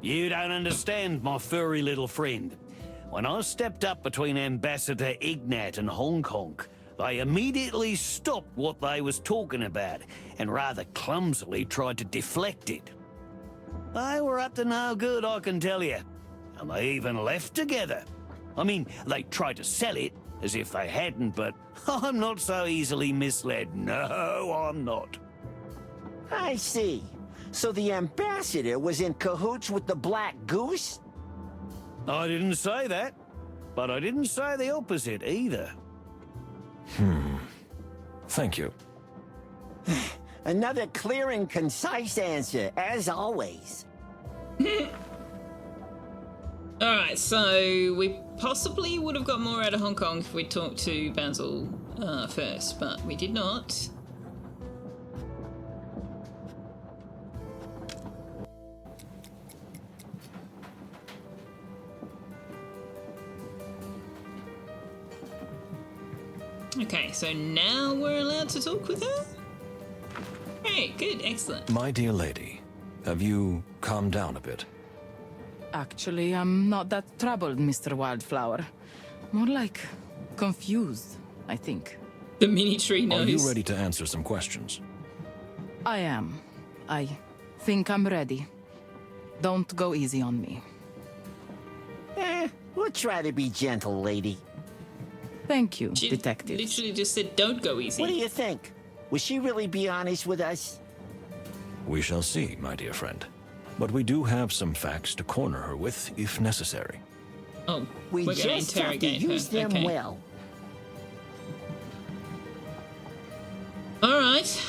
You don't understand, my furry little friend. When I stepped up between Ambassador Ignat and Hong Kong, they immediately stopped what they was talking about and rather clumsily tried to deflect it. They were up to no good, I can tell you. And they even left together. I mean, they tried to sell it as if they hadn't, but I'm not so easily misled. No, I'm not. I see. So the ambassador was in cahoots with the Black Goose? I didn't say that, but I didn't say the opposite either. Thank you. Another clear and concise answer, as always. Alright, so we possibly would have got more out of Hong Kong if we talked to Basil first, but we did not. Okay, so now we're allowed to talk with her? Hey, good, excellent. My dear lady, have you calmed down a bit? Actually, I'm not that troubled, Mr. Wildflower. More like confused, I think. The mini tree knows. Are you ready to answer some questions? I am. I think I'm ready. Don't go easy on me. We'll try to be gentle, lady. Thank you, She detective. literally just said, "Don't go easy." What do you think? Will she really be honest with us? We shall see, my dear friend. But we do have some facts to corner her with, if necessary. Oh, We we're going to just have to interrogate her. use them Okay. well. All right.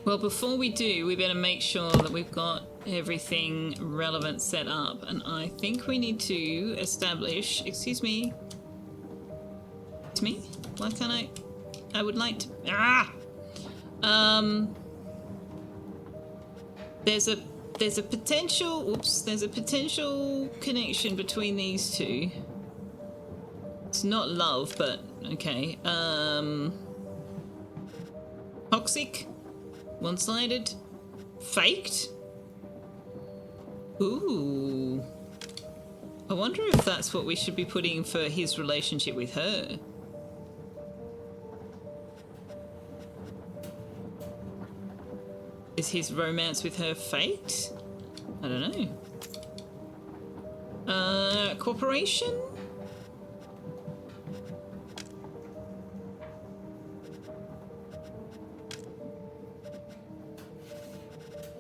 Well, before we do, we better make sure that we've got everything relevant set up, and I think we need to establish. Excuse me. It's me. Why can't I? I would like to. There's a potential. Oops. There's a potential connection between these two. It's not love, but okay. Toxic. One-sided? Faked? Ooh. I wonder if that's what we should be putting for his relationship with her. Is his romance with her faked? I don't know. Cooperation?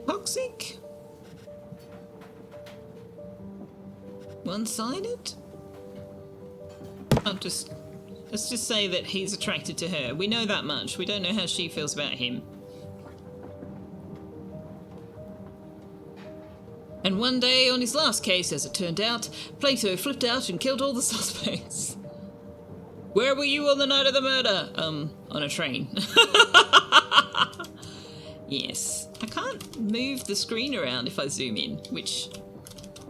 Toxic? One-sided? Let's just say that he's attracted to her. We know that much. We don't know how she feels about him. And one day, on his last case, as it turned out, Plato flipped out and killed all the suspects. Where were you on the night of the murder? On a train. Yes. I can't move the screen around if I zoom in, which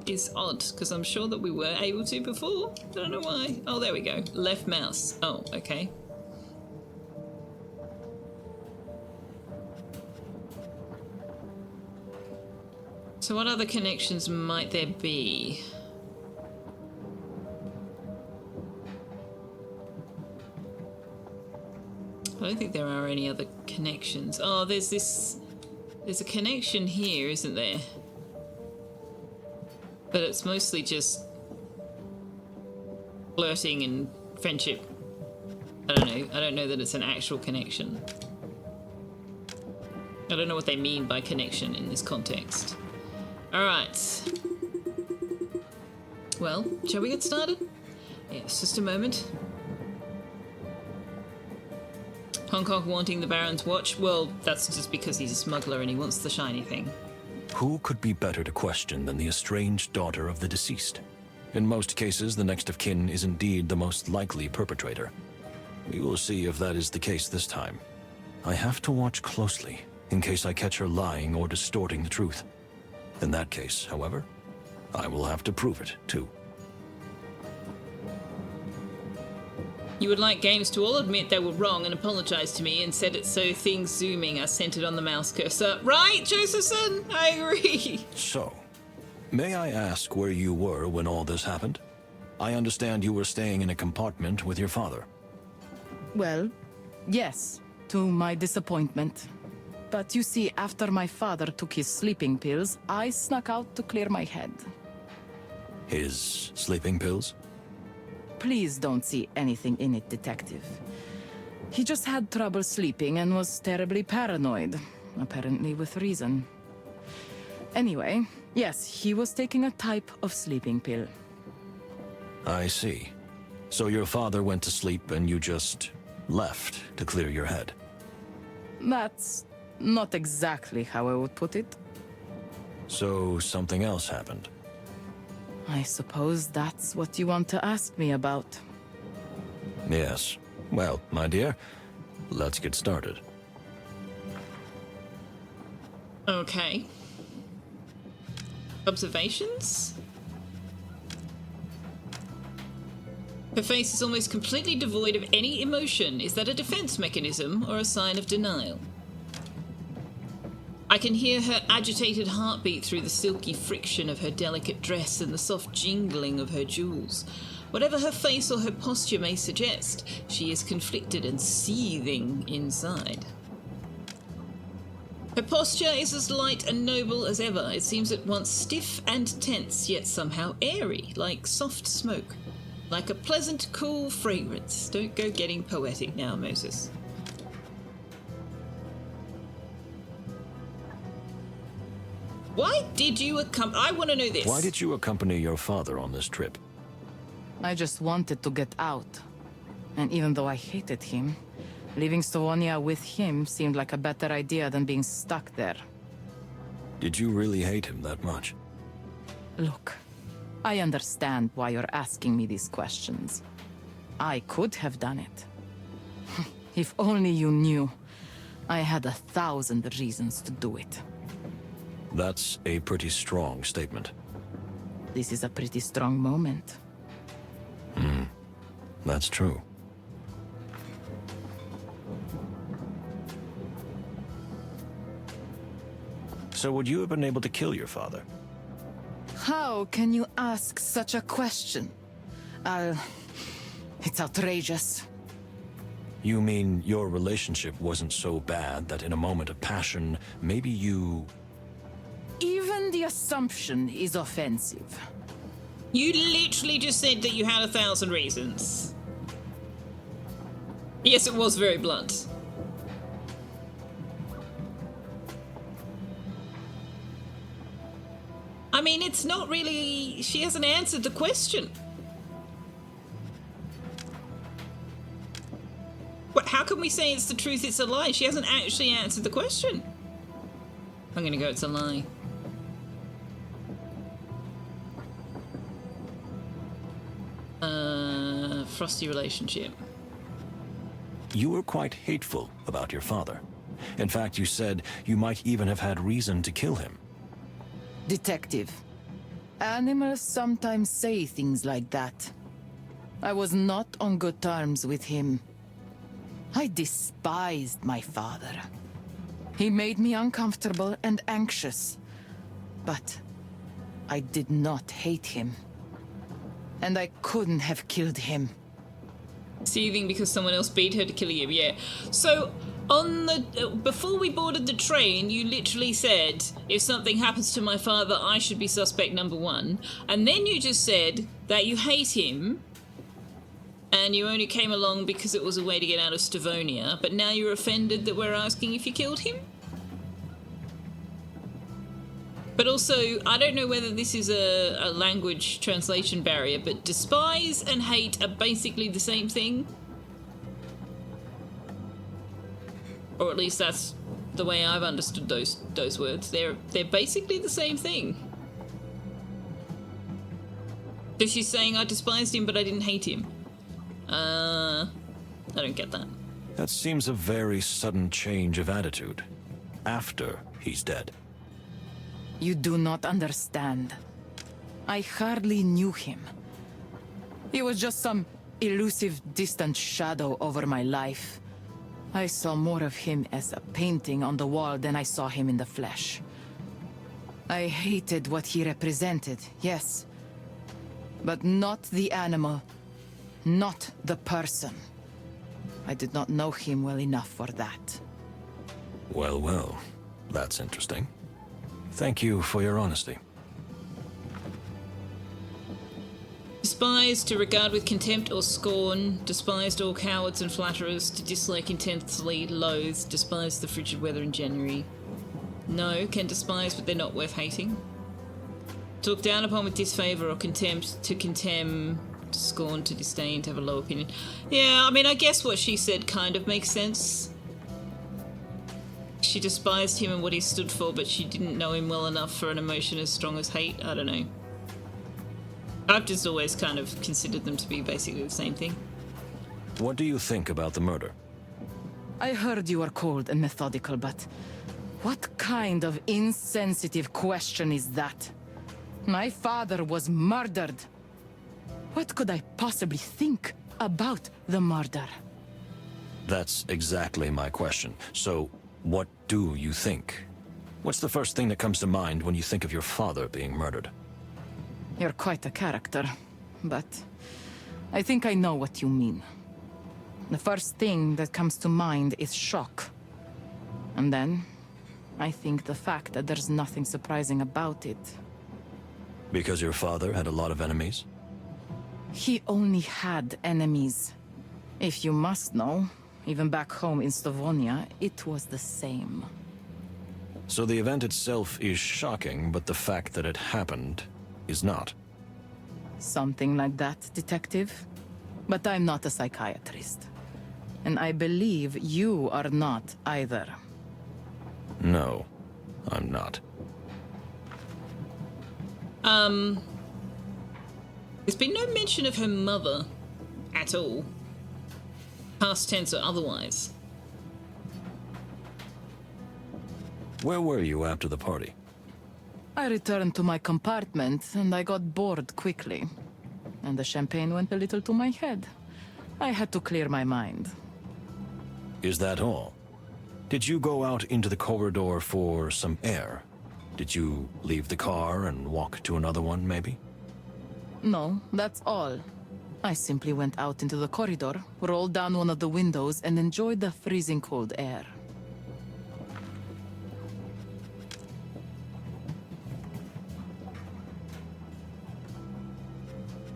is odd, because I'm sure that we were able to before. I don't know why. Oh, there we go. Left mouse. Oh, okay. So what other connections might there be? I don't think there are any other connections. Oh, there's a connection here, isn't there? But it's mostly just flirting and friendship. I don't know. I don't know that it's an actual connection. I don't know what they mean by connection in this context. All right. Well, shall we get started? Yes, just a moment. Hong Kong wanting the Baron's watch? Well, that's just because he's a smuggler and he wants the shiny thing. Who could be better to question than the estranged daughter of the deceased? In most cases, the next of kin is indeed the most likely perpetrator. We will see if that is the case this time. I have to watch closely, in case I catch her lying or distorting the truth. In that case, however, I will have to prove it, too. You would like games to all admit they were wrong and apologize to me and said it so things zooming are centered on the mouse cursor. Right, Josephson? I agree. So, may I ask where you were when all this happened? I understand you were staying in a compartment with your father. Well, yes, to my disappointment. But you see, after my father took his sleeping pills, I snuck out to clear my head. His sleeping pills? Please don't see anything in it, detective. He just had trouble sleeping and was terribly paranoid, apparently with reason. Anyway, yes, he was taking a type of sleeping pill. I see. So your father went to sleep and you just left to clear your head. That's not exactly how I would put it. So something else happened. I suppose that's what you want to ask me about. Yes. Well, my dear, let's get started. Okay. Observations? Her face is almost completely devoid of any emotion. Is that a defense mechanism or a sign of denial? I can hear her agitated heartbeat through the silky friction of her delicate dress and the soft jingling of her jewels. Whatever her face or her posture may suggest, she is conflicted and seething inside. Her posture is as light and noble as ever. It seems at once stiff and tense, yet somehow airy, like soft smoke. Like a pleasant, cool fragrance. Don't go getting poetic now, Moses. Why did you I want to know this. Why did you accompany your father on this trip? I just wanted to get out. And even though I hated him, leaving Stavonia with him seemed like a better idea than being stuck there. Did you really hate him that much? Look, I understand why you're asking me these questions. I could have done it. If only you knew. I had 1,000 reasons to do it. That's a pretty strong statement. This is a pretty strong moment. That's true. So would you have been able to kill your father? How can you ask such a question? It's outrageous. You mean your relationship wasn't so bad that in a moment of passion, maybe you... Even the assumption is offensive. You literally just said that you had 1,000 reasons. Yes, it was very blunt. I mean, it's not really... She hasn't answered the question. What, how can we say it's the truth, it's a lie? She hasn't actually answered the question. I'm gonna go, it's a lie. Frosty relationship. You were quite hateful about your father. In fact, you said you might even have had reason to kill him. Detective. Animals sometimes say things like that. I was not on good terms with him. I despised my father. He made me uncomfortable and anxious. But I did not hate him. And I couldn't have killed him. Seething because someone else beat her to kill you, yeah. So, on the... before we boarded the train, you literally said, if something happens to my father, I should be suspect number 1. And then you just said that you hate him, and you only came along because it was a way to get out of Stavonia, but now you're offended that we're asking if you killed him? But also, I don't know whether this is a language translation barrier, but despise and hate are basically the same thing. Or at least that's the way I've understood those words. They're basically the same thing. So she's saying I despised him, but I didn't hate him. I don't get that. That seems a very sudden change of attitude. After he's dead. You do not understand. I hardly knew him. He was just some elusive, distant shadow over my life. I saw more of him as a painting on the wall than I saw him in the flesh. I hated what he represented, yes. But not the animal. Not the person. I did not know him well enough for that. Well, well. That's interesting. Thank you for your honesty. Despise, to regard with contempt or scorn. Despised all cowards and flatterers. To dislike intensely. Loathe. Despise the frigid weather in January. No, can despise, but they're not worth hating. To look down upon with disfavour or contempt. To contemn. To scorn. To disdain. To have a low opinion. Yeah, I mean, I guess what she said kind of makes sense. She despised him and what he stood for, but she didn't know him well enough for an emotion as strong as hate. I don't know. I've just always kind of considered them to be basically the same thing. What do you think about the murder? I heard you were cold and methodical, but what kind of insensitive question is that? My father was murdered. What could I possibly think about the murder? That's exactly my question. So, what do you think? What's the first thing that comes to mind when you think of your father being murdered? You're quite a character, but I think I know what you mean. The first thing that comes to mind is shock. And then, I think the fact that there's nothing surprising about it. Because your father had a lot of enemies? He only had enemies. If you must know, even back home in Stavonia, it was the same. So the event itself is shocking, but the fact that it happened is not. Something like that, Detective. But I'm not a psychiatrist. And I believe you are not either. No, I'm not. There's been no mention of her mother at all. Past tense or otherwise. Where were you after the party? I returned to my compartment, and I got bored quickly. And the champagne went a little to my head. I had to clear my mind. Is that all? Did you go out into the corridor for some air? Did you leave the car and walk to another one, maybe? No, that's all. I simply went out into the corridor, rolled down one of the windows, and enjoyed the freezing cold air.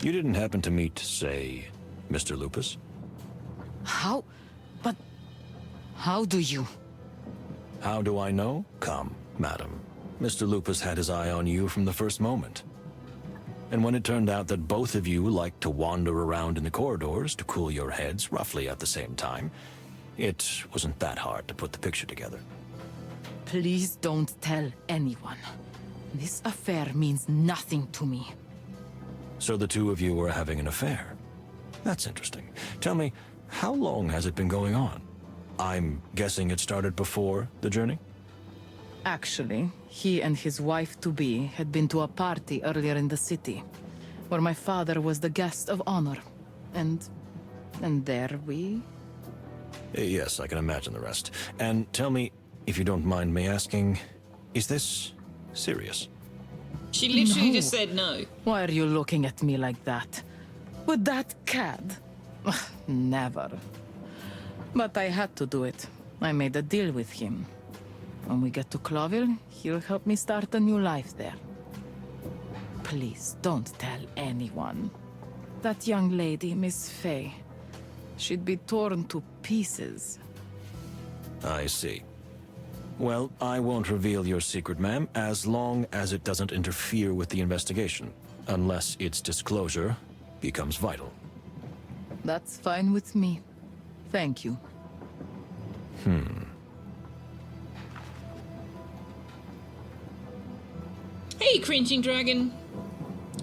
You didn't happen to meet, say, Mr. Lupus? How? But... how do you? How do I know? Come, madam. Mr. Lupus had his eye on you from the first moment. And when it turned out that both of you liked to wander around in the corridors to cool your heads roughly at the same time, it wasn't that hard to put the picture together. Please don't tell anyone. This affair means nothing to me. So the two of you were having an affair. That's interesting. Tell me, how long has it been going on? I'm guessing it started before the journey? Actually, he and his wife-to-be had been to a party earlier in the city, where my father was the guest of honor. And there we... Yes, I can imagine the rest. And tell me, if you don't mind me asking, is this serious? She literally No. just said no. Why are you looking at me like that? With that cad? Ugh, never. But I had to do it. I made a deal with him. When we get to Clawville, he'll help me start a new life there. Please, don't tell anyone. That young lady, Miss Fay, she'd be torn to pieces. I see. Well, I won't reveal your secret, ma'am, as long as it doesn't interfere with the investigation, unless its disclosure becomes vital. That's fine with me. Thank you. Hey, cringing dragon.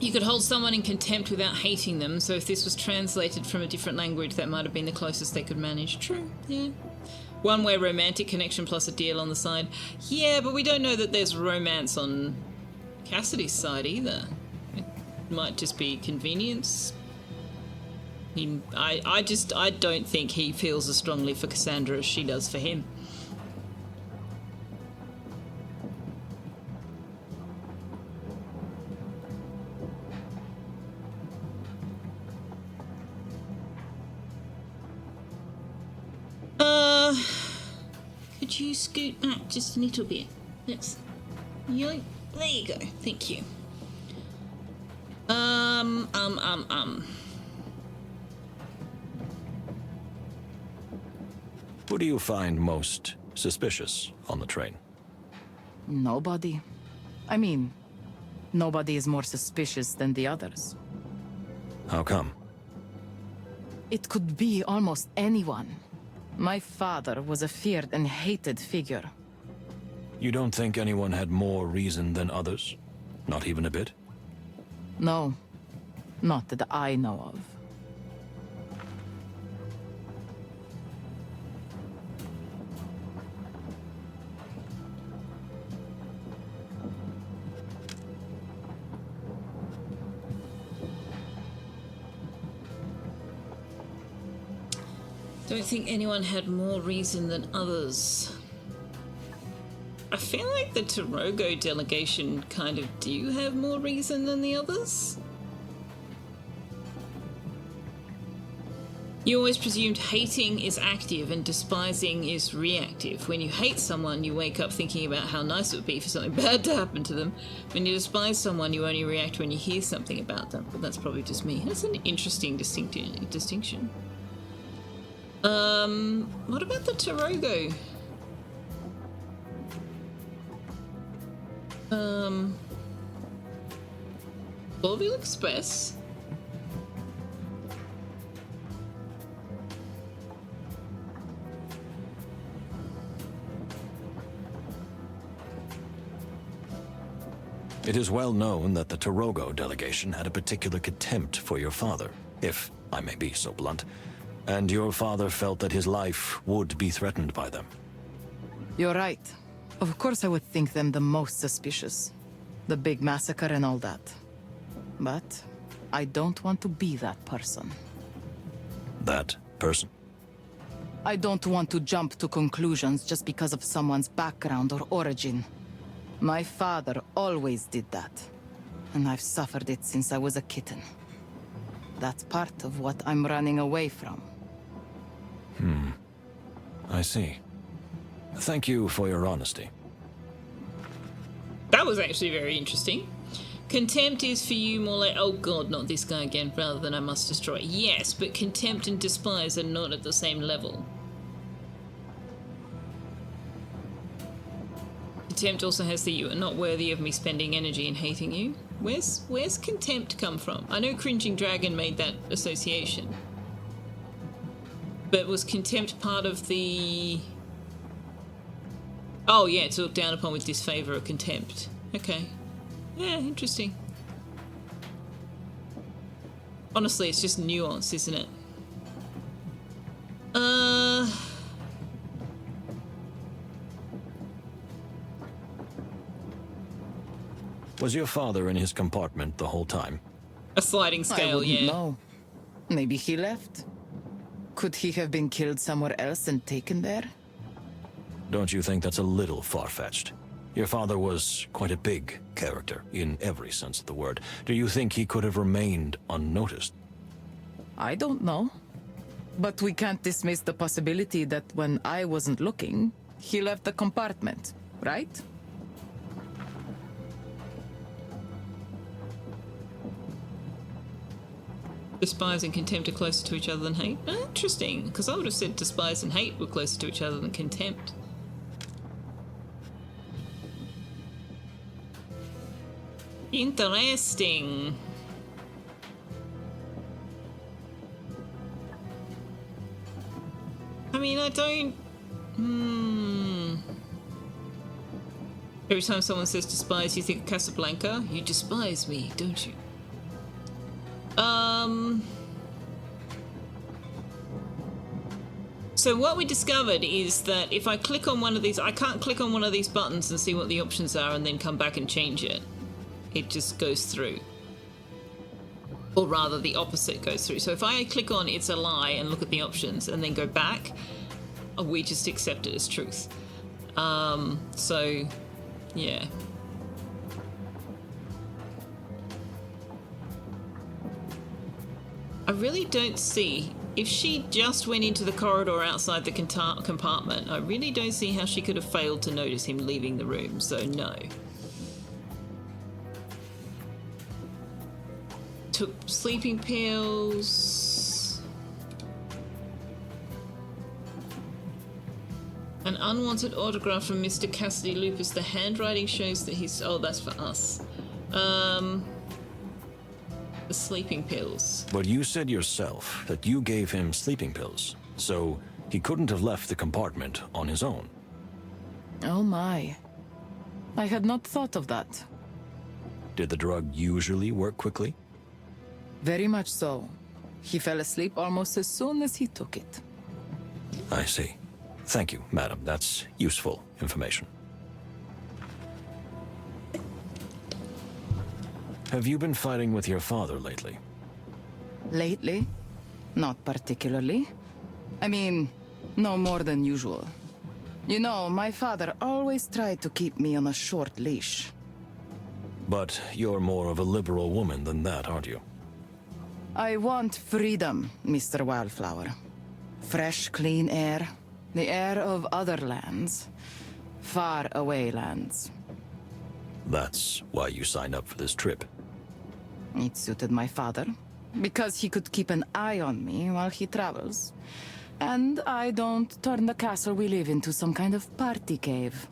You could hold someone in contempt without hating them, so if this was translated from a different language, that might have been the closest they could manage. True, yeah. One-way romantic connection plus a deal on the side. Yeah, but we don't know that there's romance on Cassidy's side either. It might just be convenience. I don't think he feels as strongly for Cassandra as she does for him. Could you scoot back just a little bit? Let's... Yoink. There you go. Thank you. Who do you find most suspicious on the train? Nobody. I mean, nobody is more suspicious than the others. How come? It could be almost anyone. My father was a feared and hated figure. You don't think anyone had more reason than others? Not even a bit? No, not that I know of. Don't think anyone had more reason than others. I feel like the Tarogo delegation kind of do have more reason than the others. You always presumed hating is active and despising is reactive. When you hate someone, you wake up thinking about how nice it would be for something bad to happen to them. When you despise someone, you only react when you hear something about them. But that's probably just me. That's an interesting distinction. What about the Tarogo? Clawville Express? It is well known that the Tarogo delegation had a particular contempt for your father, if I may be so blunt, and your father felt that his life would be threatened by them. You're right. Of course I would think them the most suspicious. The big massacre and all that. But I don't want to be that person. That person? I don't want to jump to conclusions just because of someone's background or origin. My father always did that. And I've suffered it since I was a kitten. That's part of what I'm running away from. I see. Thank you for your honesty. That was actually very interesting. Contempt is for you more like, oh god, not this guy again, rather than I must destroy. Yes, but contempt and despise are not at the same level. Contempt also has the you are not worthy of me spending energy in hating you. Where's contempt come from? I know Cringing Dragon made that association. But was contempt part of the... Oh yeah, to look down upon with disfavor or contempt. Okay. Yeah, interesting. Honestly, it's just nuance, isn't it? Was your father in his compartment the whole time? A sliding I scale, wouldn't yeah. know. Maybe he left? Could he have been killed somewhere else and taken there? Don't you think that's a little far-fetched? Your father was quite a big character, in every sense of the word. Do you think he could have remained unnoticed? I don't know. But we can't dismiss the possibility that when I wasn't looking, he left the compartment, right? Despise and contempt are closer to each other than hate. Interesting, because I would have said despise and hate were closer to each other than contempt. Interesting. I mean, I don't... Every time someone says despise, you think of Casablanca. You despise me, don't you? So what we discovered is that if I click on one of these, I can't click on one of these buttons and see what the options are and then come back and change it. It just goes through. Or rather, the opposite goes through. So if I click on it's a lie and look at the options and then go back, we just accept it as truth. So, yeah. I really don't see... If she just went into the corridor outside the compartment, I really don't see how she could have failed to notice him leaving the room, so no. Took sleeping pills. An unwanted autograph from Mr. Cassidy Lupus. The handwriting shows that he's... Oh, that's for us. The sleeping pills. But you said yourself that you gave him sleeping pills, so he couldn't have left the compartment on his own. Oh my. I had not thought of that. Did the drug usually work quickly? Very much so. He fell asleep almost as soon as he took it. I see. Thank you, madam. That's useful information. Have you been fighting with your father lately? Lately? Not particularly. I mean, no more than usual. You know, my father always tried to keep me on a short leash. But you're more of a liberal woman than that, aren't you? I want freedom, Mr. Wildflower. Fresh, clean air. The air of other lands. Far away lands. That's why you signed up for this trip. It suited my father, because he could keep an eye on me while he travels. And I don't turn the castle we live into some kind of party cave.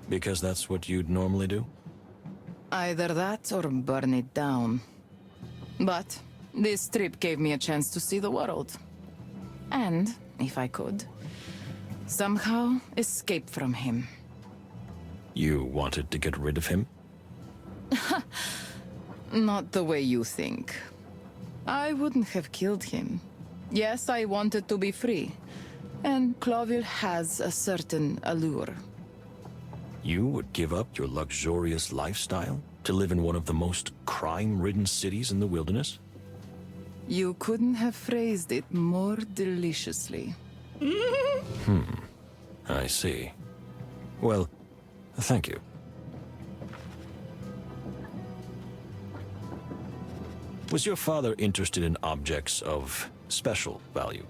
Because that's what you'd normally do? Either that or burn it down. But this trip gave me a chance to see the world. And, if I could, somehow escape from him. You wanted to get rid of him? Not the way you think. I wouldn't have killed him. Yes, I wanted to be free. And Clawville has a certain allure. You would give up your luxurious lifestyle to live in one of the most crime-ridden cities in the wilderness? You couldn't have phrased it more deliciously. I see. Well, thank you. Was your father interested in objects of special value?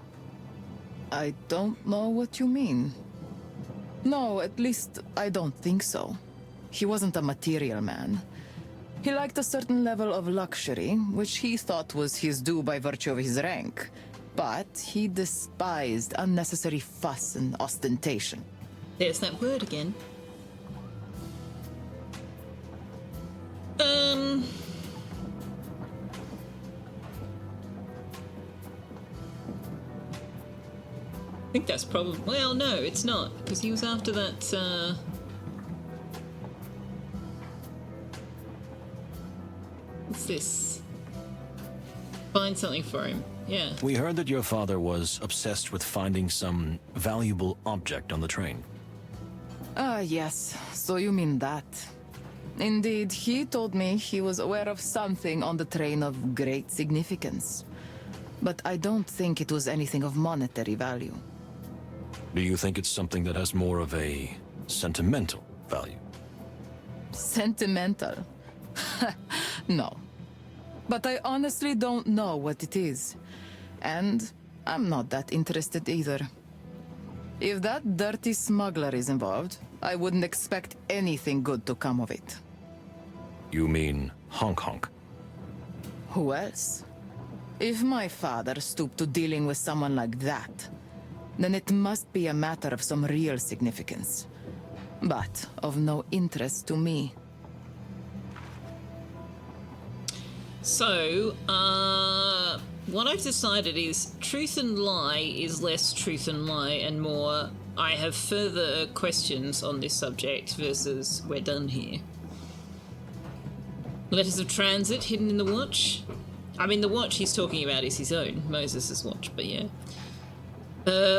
I don't know what you mean. No, at least I don't think so. He wasn't a material man. He liked a certain level of luxury, which he thought was his due by virtue of his rank. But he despised unnecessary fuss and ostentation. There's that word again. I think that's probably... Well, no, it's not, because he was after that, What's this? Find something for him. Yeah. We heard that your father was obsessed with finding some valuable object on the train. Yes. So you mean that. Indeed, he told me he was aware of something on the train of great significance. But I don't think it was anything of monetary value. Do you think it's something that has more of a sentimental value? Sentimental? No. But I honestly don't know what it is. And I'm not that interested either. If that dirty smuggler is involved, I wouldn't expect anything good to come of it. You mean Honk Honk? Who else? If my father stooped to dealing with someone like that, then it must be a matter of some real significance. But of no interest to me. So, what I've decided is truth and lie is less truth and lie and more I have further questions on this subject versus we're done here. Letters of transit hidden in the watch. I mean, the watch he's talking about is his own, Moses' watch, but yeah.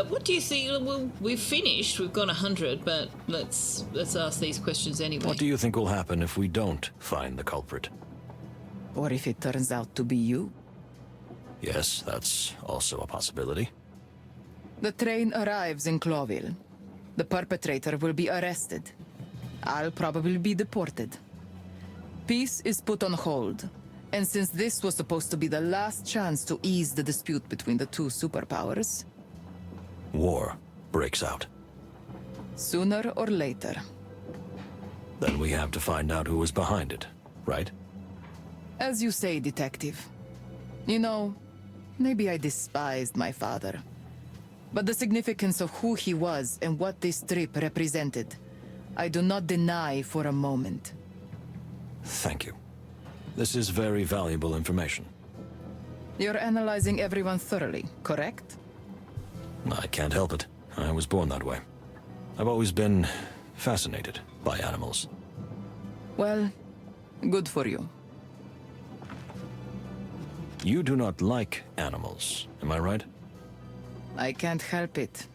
What do you think? Well, we've finished. We've got 100, but let's ask these questions anyway. What do you think will happen if we don't find the culprit? Or if it turns out to be you. Yes, that's also a possibility. The train arrives in Clawville. The perpetrator will be arrested. I'll probably be deported. Peace is put on hold. And since this was supposed to be the last chance to ease the dispute between the two superpowers... War breaks out. Sooner or later. Then we have to find out who was behind it, right? As you say, Detective. You know, maybe I despised my father. But the significance of who he was and what this trip represented, I do not deny for a moment. Thank you. This is very valuable information. You're analyzing everyone thoroughly, correct? I can't help it. I was born that way. I've always been fascinated by animals. Well, good for you. You do not like animals, am I right? I can't help it.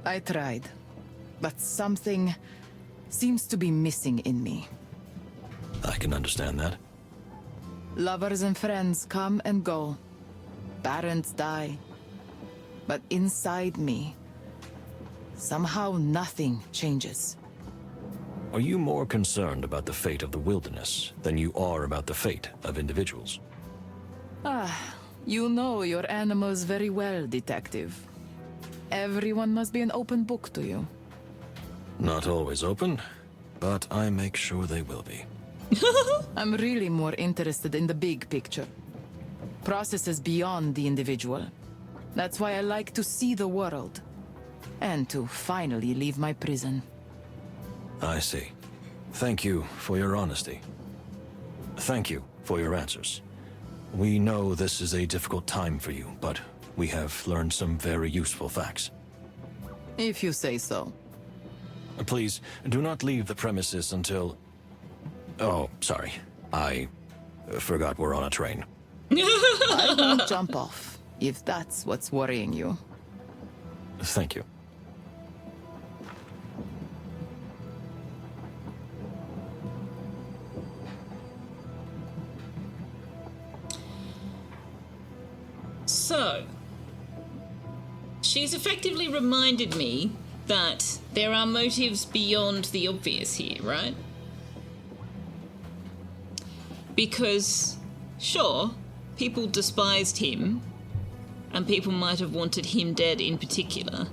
I tried. But something seems to be missing in me. I can understand that. Lovers and friends come and go. Parents die. But inside me, somehow nothing changes. Are you more concerned about the fate of the wilderness than you are about the fate of individuals? You know your animals very well, Detective. Everyone must be an open book to you. Not always open, but I make sure they will be. I'm really more interested in the big picture. Processes beyond the individual. That's why I like to see the world. And to finally leave my prison. I see. Thank you for your honesty. Thank you for your answers. We know this is a difficult time for you, but we have learned some very useful facts. If you say so. Please, do not leave the premises until... Oh, sorry. I forgot we're on a train. I won't jump off, if that's what's worrying you. Thank you. So, she's effectively reminded me that there are motives beyond the obvious here, right? Because, sure, people despised him, and people might have wanted him dead in particular.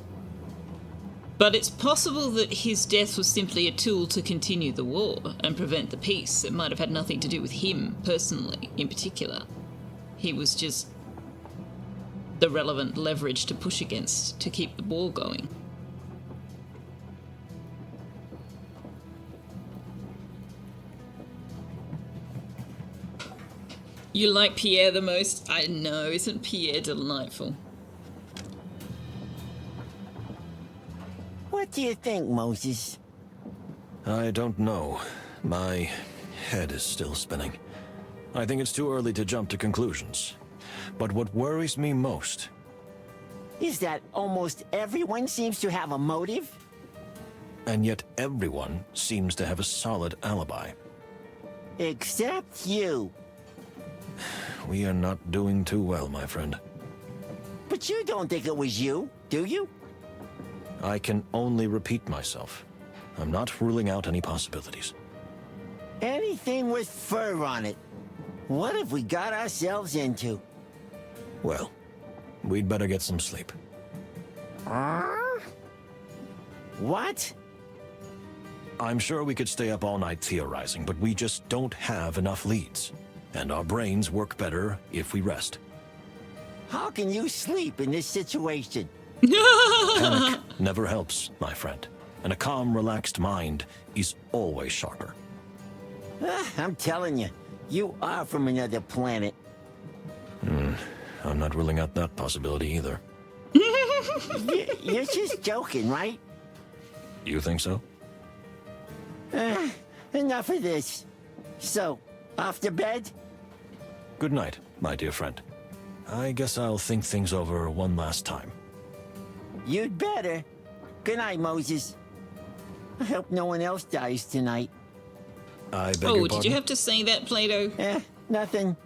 But it's possible that his death was simply a tool to continue the war and prevent the peace. It might have had nothing to do with him personally, in particular. He was just the relevant leverage to push against to keep the war going. You like Pierre the most? I know, isn't Pierre delightful? What do you think, Moses? I don't know. My head is still spinning. I think it's too early to jump to conclusions. But what worries me most... Is that almost everyone seems to have a motive? And yet everyone seems to have a solid alibi. Except you. We are not doing too well, my friend. But you don't think it was you, do you? I can only repeat myself. I'm not ruling out any possibilities. Anything with fur on it. What have we got ourselves into? Well, we'd better get some sleep. What? I'm sure we could stay up all night theorizing, but we just don't have enough leads. And our brains work better if we rest. How can you sleep in this situation? Panic never helps, my friend. And a calm, relaxed mind is always sharper. I'm telling you, you are from another planet. I'm not ruling out that possibility either. You're just joking, right? You think so? Enough of this. So, off to bed? Good night, my dear friend. I guess I'll think things over one last time. You'd better. Good night, Moses. I hope no one else dies tonight. I beg your Oh, pardon? did you have to say that, Plato? Nothing.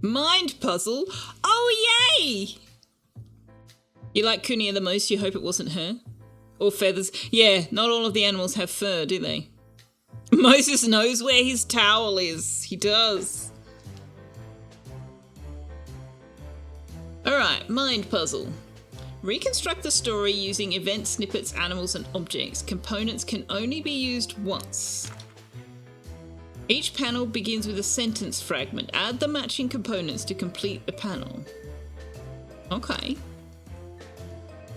Mind puzzle? Oh, yay! You like Kunia the most, you hope it wasn't her? Or feathers? Yeah, not all of the animals have fur, do they? Moses knows where his towel is. He does. Alright, mind puzzle. Reconstruct the story using event snippets, animals, and objects. Components can only be used once. Each panel begins with a sentence fragment. Add the matching components to complete the panel. Okay.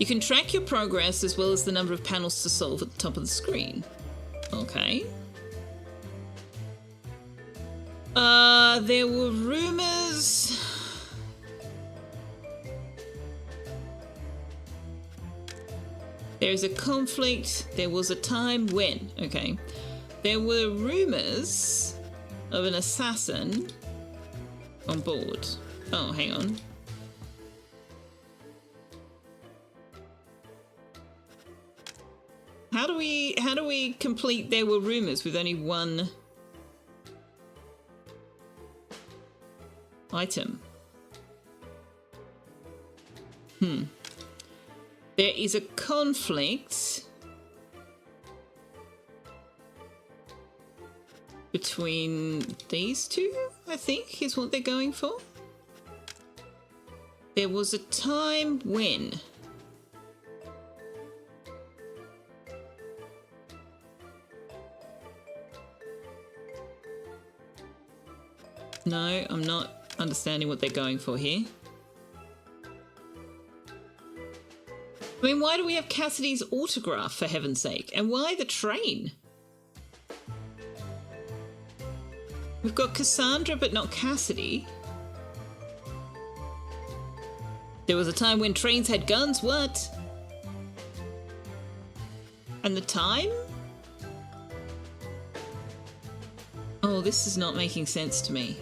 You can track your progress as well as the number of panels to solve at the top of the screen. Okay. There were rumors. There's a conflict. There was a time when. Okay. There were rumors of an assassin on board. Oh, hang on. How do we complete there were rumors with only one item? There is a conflict between these two, I think, is what they're going for. There was a time when... No, I'm not understanding what they're going for here. I mean, why do we have Cassidy's autograph, for heaven's sake? And why the train? We've got Cassandra, but not Cassidy. There was a time when trains had guns, what? And the time? Oh, this is not making sense to me.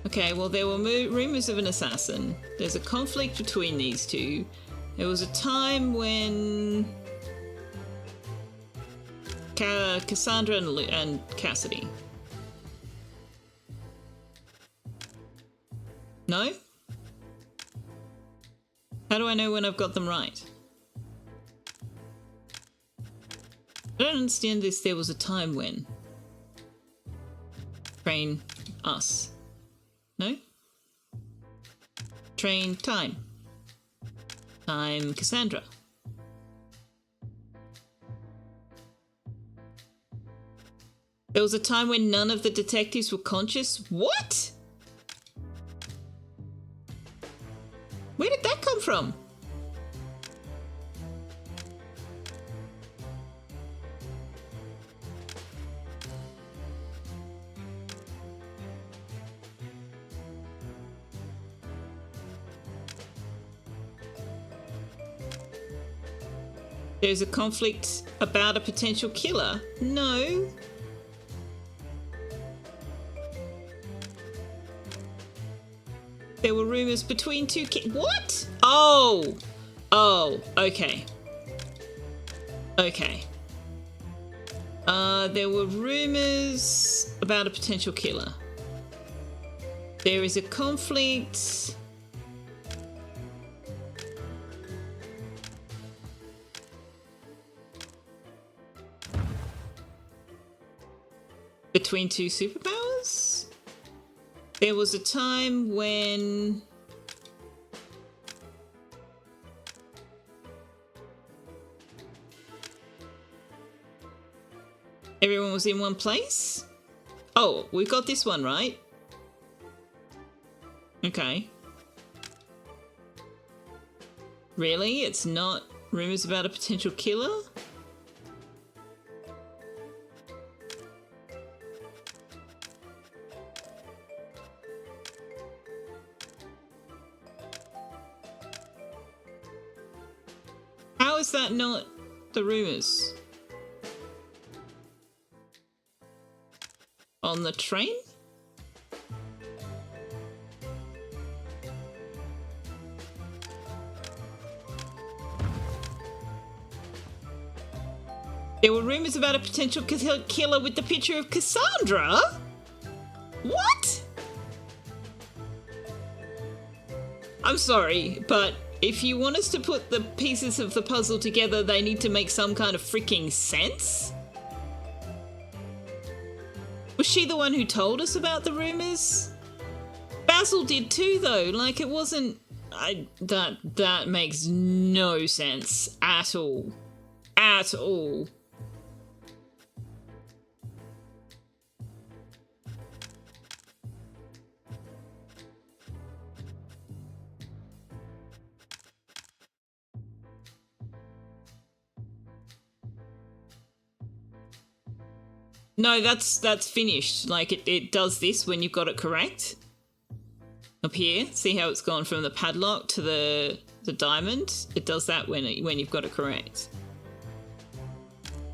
Okay, well, there were rumors of an assassin. There's a conflict between these two. There was a time when Cassandra and Cassidy. No? How do I know when I've got them right? I don't understand this. There was a time when. Train us. No? Train time. Time Cassandra. There was a time when none of the detectives were conscious. What? Where did that come from? There's a conflict about a potential killer. No. There were rumors between two what? Oh. Oh, okay. Okay. There were rumors about a potential killer. There is a conflict between two superpowers? There was a time when everyone was in one place? Oh, we got this one right. Okay. Really? It's not rumors about a potential killer? How is that not the rumors? On the train? There were rumors about a potential killer with the picture of Cassandra? What? I'm sorry, but if you want us to put the pieces of the puzzle together, they need to make some kind of freaking sense? Was she the one who told us about the rumors? Basil did too, though. Like, it wasn't... That makes no sense at all. At all. No, that's finished. Like, it does this when you've got it correct. Up here, see how it's gone from the padlock to the diamond? It does that when you've got it correct.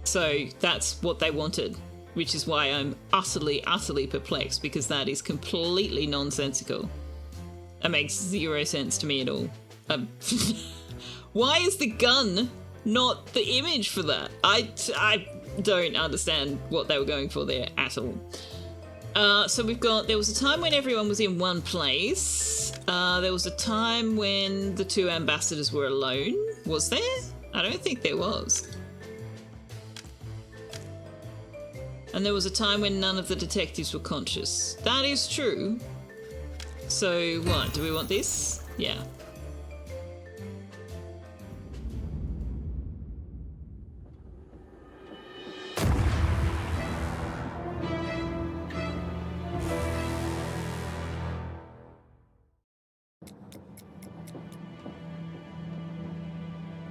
So that's what they wanted, which is why I'm utterly perplexed, because that is completely nonsensical. That makes zero sense to me at all. Why is the gun not the image for that? I don't understand what they were going for there at all. So we've got, there was a time when everyone was in one place. There was a time when the two ambassadors were alone. Was there? I don't think there was. And there was a time when none of the detectives were conscious. That is true. So what? Do we want this? Yeah.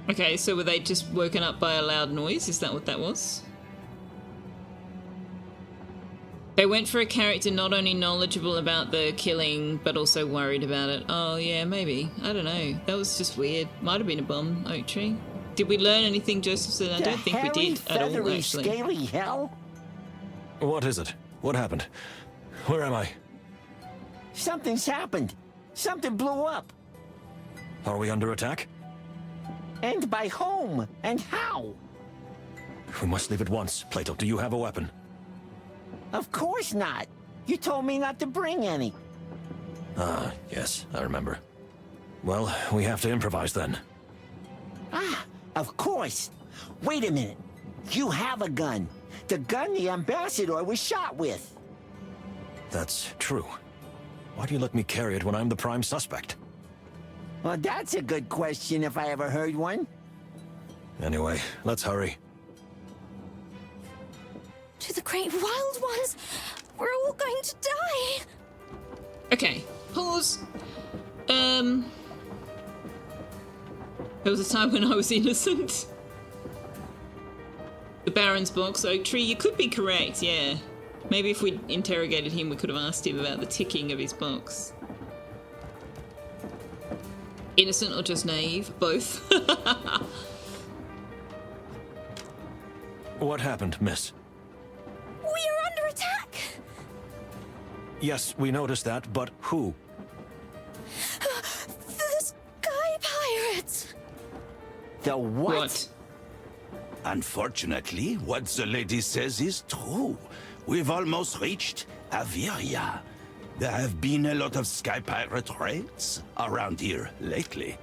Okay, so were they just woken up by a loud noise? Is that what that was? They went for a character not only knowledgeable about the killing, but also worried about it. Oh, yeah, maybe. I don't know. That was just weird. Might have been a bum, Oak Tree. Did we learn anything, Josephson? I don't think we did at all, actually. Scaly hell? What is it? What happened? Where am I? Something's happened. Something blew up. Are we under attack? And by whom? And how? We must leave at once. Plato, do you have a weapon? Of course not. You told me not to bring any. Ah, yes, I remember. Well, we have to improvise then. Ah, of course. Wait a minute. You have a gun. The gun the ambassador was shot with. That's true. Why do you let me carry it when I'm the prime suspect? Well, that's a good question if I ever heard one. Anyway, let's hurry. To the great wild ones! We're all going to die! Okay, pause. There was a time when I was innocent. The Baron's box, Oak Tree, you could be correct, yeah. Maybe if we'd interrogated him, we could have asked him about the ticking of his box. Innocent or just naive? Both. What happened, miss? We are under attack! Yes, we noticed that, but who? The Sky Pirates! The what? What? Unfortunately, what the lady says is true. We've almost reached Averia. There have been a lot of sky pirate raids around here lately.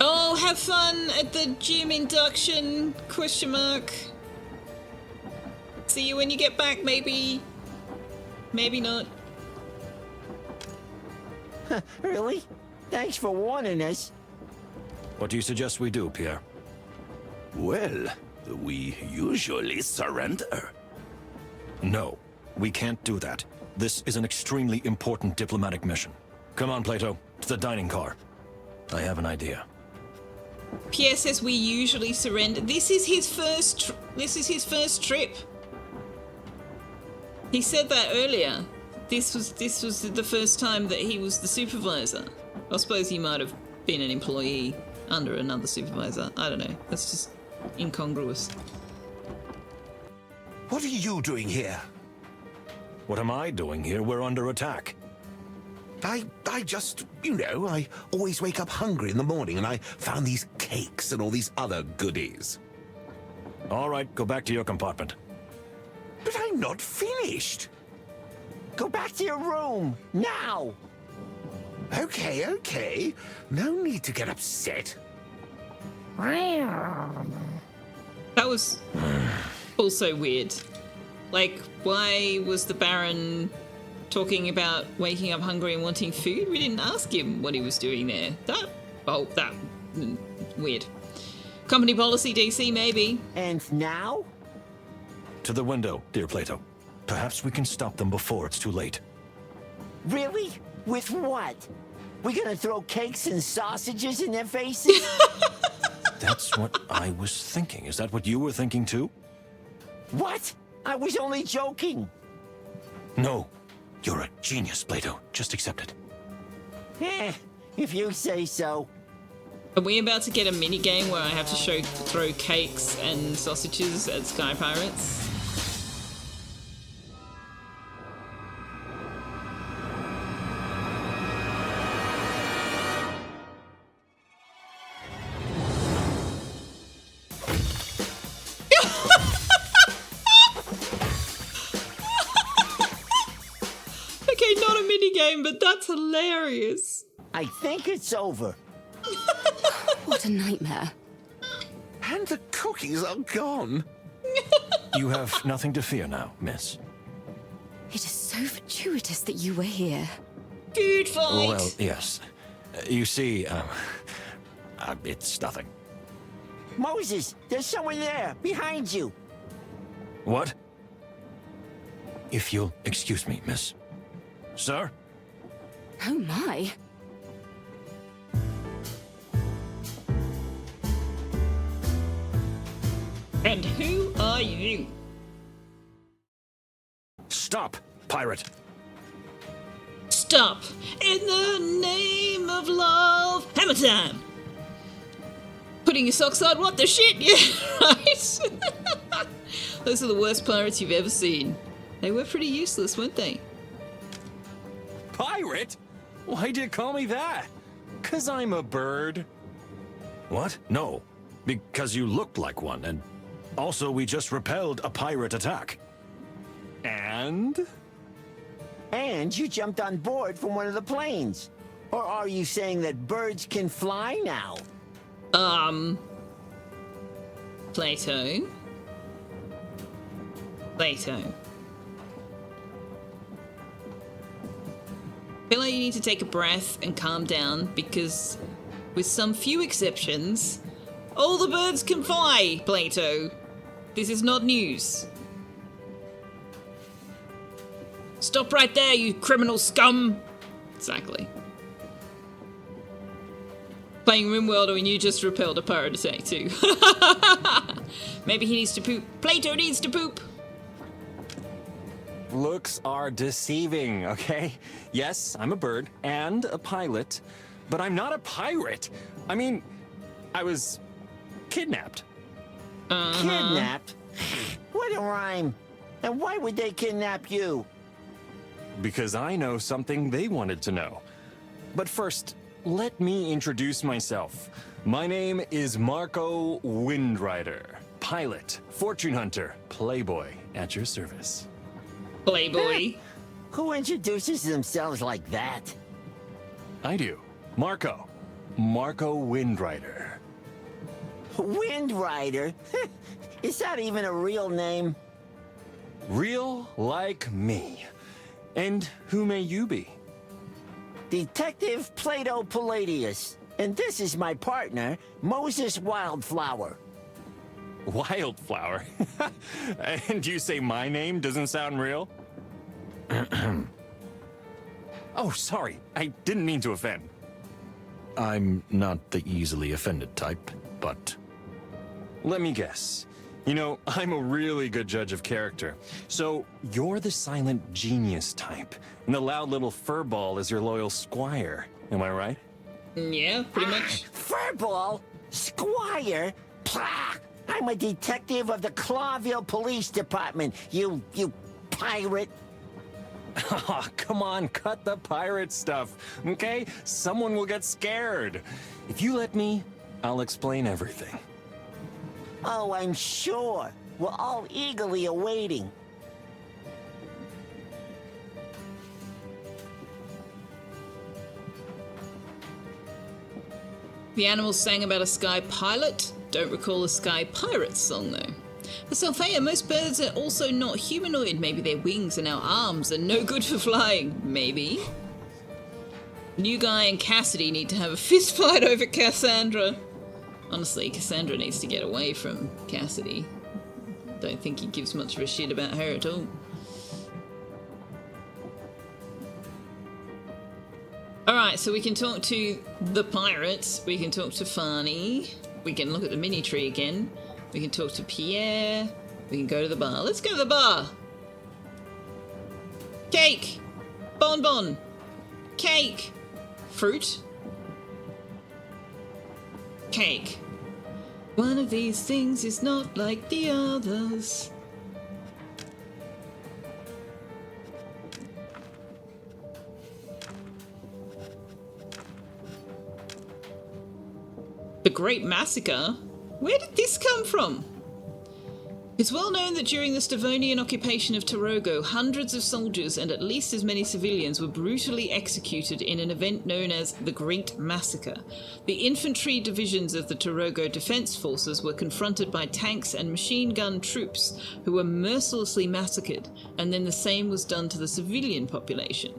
Oh, have fun at the gym induction? Question mark. See you when you get back, maybe. Maybe not. Really? Thanks for warning us. What do you suggest we do, Pierre? Well, we usually surrender. No, we can't do that. This is an extremely important diplomatic mission. Come on, Plato, to the dining car. I have an idea. Pierre says we usually surrender. This is his first. This is his first trip. He said that earlier. This was the first time that he was the supervisor. I suppose he might have been an employee under another supervisor. I don't know. That's just incongruous. What are you doing here? What am I doing here? We're under attack. I just, I always wake up hungry in the morning and I found these cakes and all these other goodies. All right, go back to your compartment. But I'm not finished. Go back to your room, now! Okay. No need to get upset. That was also weird. Like, why was the Baron talking about waking up hungry and wanting food? We didn't ask him what he was doing there. Weird. Company policy, DC, maybe. And now? To the window, dear Plato. Perhaps we can stop them before it's too late. Really? With what? We gonna throw cakes and sausages in their faces? That's what I was thinking. Is that what you were thinking too? What? I was only joking. No. You're a genius, Plato. Just accept it. If you say so. Are we about to get a mini game where I have to throw cakes and sausages at Sky Pirates? Okay, not a mini game, but that's hilarious. I think it's over. What a nightmare. And the cookies are gone. You have nothing to fear now, miss. It is so fortuitous that you were here. Food fight. Well, yes. You see, it's nothing. Moses, there's someone there, behind you. What? If you'll excuse me, miss. Sir? Oh my. And who are you? Stop, pirate. Stop! In the name of love! Hammer time! Putting your socks on? What the shit? Yeah, right? Those are the worst pirates you've ever seen. They were pretty useless, weren't they? Pirate? Why'd you call me that? 'Cause I'm a bird. What? No. Because you looked like one, and also we just repelled a pirate attack. And? And you jumped on board from one of the planes. Or are you saying that birds can fly now? Plato. I feel like you need to take a breath and calm down because, with some few exceptions, all the birds can fly, Plato. This is not news. Stop right there, you criminal scum! Exactly. Playing RimWorld when you just repelled a pirate attack too. Maybe he needs to poop. Plato needs to poop! Looks are deceiving, okay? Yes, I'm a bird and a pilot, but I'm not a pirate. I mean, I was kidnapped. Kidnapped? What a rhyme. And why would they kidnap you? Because I know something they wanted to know. But first, let me introduce myself. My name is Marco Windrider, pilot, fortune hunter, playboy at your service. Playboy. Who introduces themselves like that? I do. Marco Windrider. Windrider? Is that even a real name? Real like me. And who may you be? Detective Plato Palladius. And this is my partner, Moses Wildflower. Wildflower? And you say my name doesn't sound real? Oh, sorry. I didn't mean to offend. I'm not the easily offended type, but... Let me guess. You know, I'm a really good judge of character. So, you're the silent genius type, and the loud little furball is your loyal squire. Am I right? Yeah, pretty much. Furball? Squire? Plah! I'm a detective of the Clawville Police Department, you pirate. Oh, come on, cut the pirate stuff, okay? Someone will get scared. If you let me, I'll explain everything. Oh, I'm sure. We're all eagerly awaiting. The animals sang about a sky pilot. Don't recall a sky pirates song though. For Selfeya, most birds are also not humanoid. Maybe their wings and our arms are no good for flying. Maybe. New Guy and Cassidy need to have a fist fight over Cassandra. Honestly, Cassandra needs to get away from Cassidy. Don't think he gives much of a shit about her at all. Alright, so we can talk to the pirates. We can talk to Farney. We can look at the mini tree again. We can talk to Pierre. We can go to the bar. Let's go to the bar. Cake. Bonbon. Cake. Fruit. Cake. One of these things is not like the others. The Great Massacre? Where did this come from? It's well known that during the Stavonian occupation of Tarogo, hundreds of soldiers and at least as many civilians were brutally executed in an event known as the Great Massacre. The infantry divisions of the Tarogo Defense Forces were confronted by tanks and machine gun troops who were mercilessly massacred, and then the same was done to the civilian population.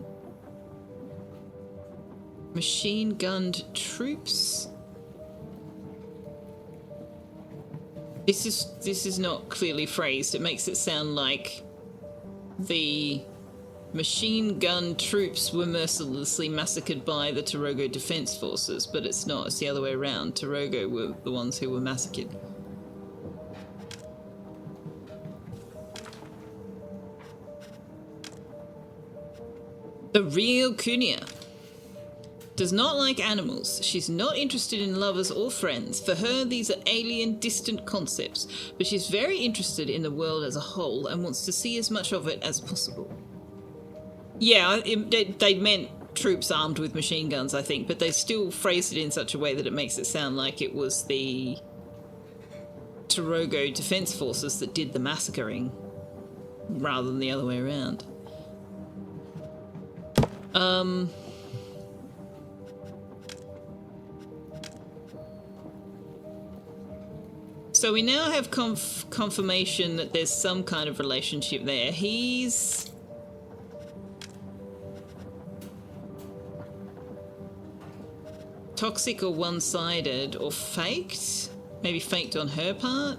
Machine-gunned troops? This is not clearly phrased. It makes it sound like the machine gun troops were mercilessly massacred by the Tarogo Defense Forces, but it's not. It's the other way around. Tarogo were the ones who were massacred. The real Kunia does not like animals. She's not interested in lovers or friends. For her, these are alien, distant concepts, but she's very interested in the world as a whole and wants to see as much of it as possible. Yeah, they meant troops armed with machine guns, I think, but they still phrased it in such a way that it makes it sound like it was the Tarogo Defense Forces that did the massacring, rather than the other way around. So we now have confirmation that there's some kind of relationship there. He's... toxic or one-sided or faked. Maybe faked on her part.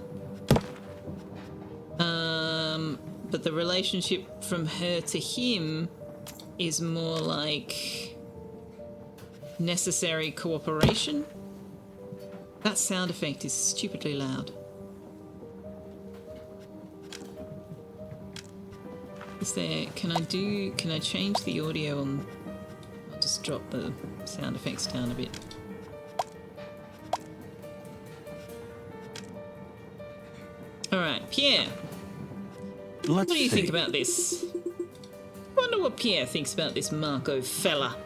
But the relationship from her to him is more like necessary cooperation. That sound effect is stupidly loud. Is there... Can I change the audio on... I'll just drop the sound effects down a bit. Alright, Pierre. What do you think about this? I wonder what Pierre thinks about this Marco fella.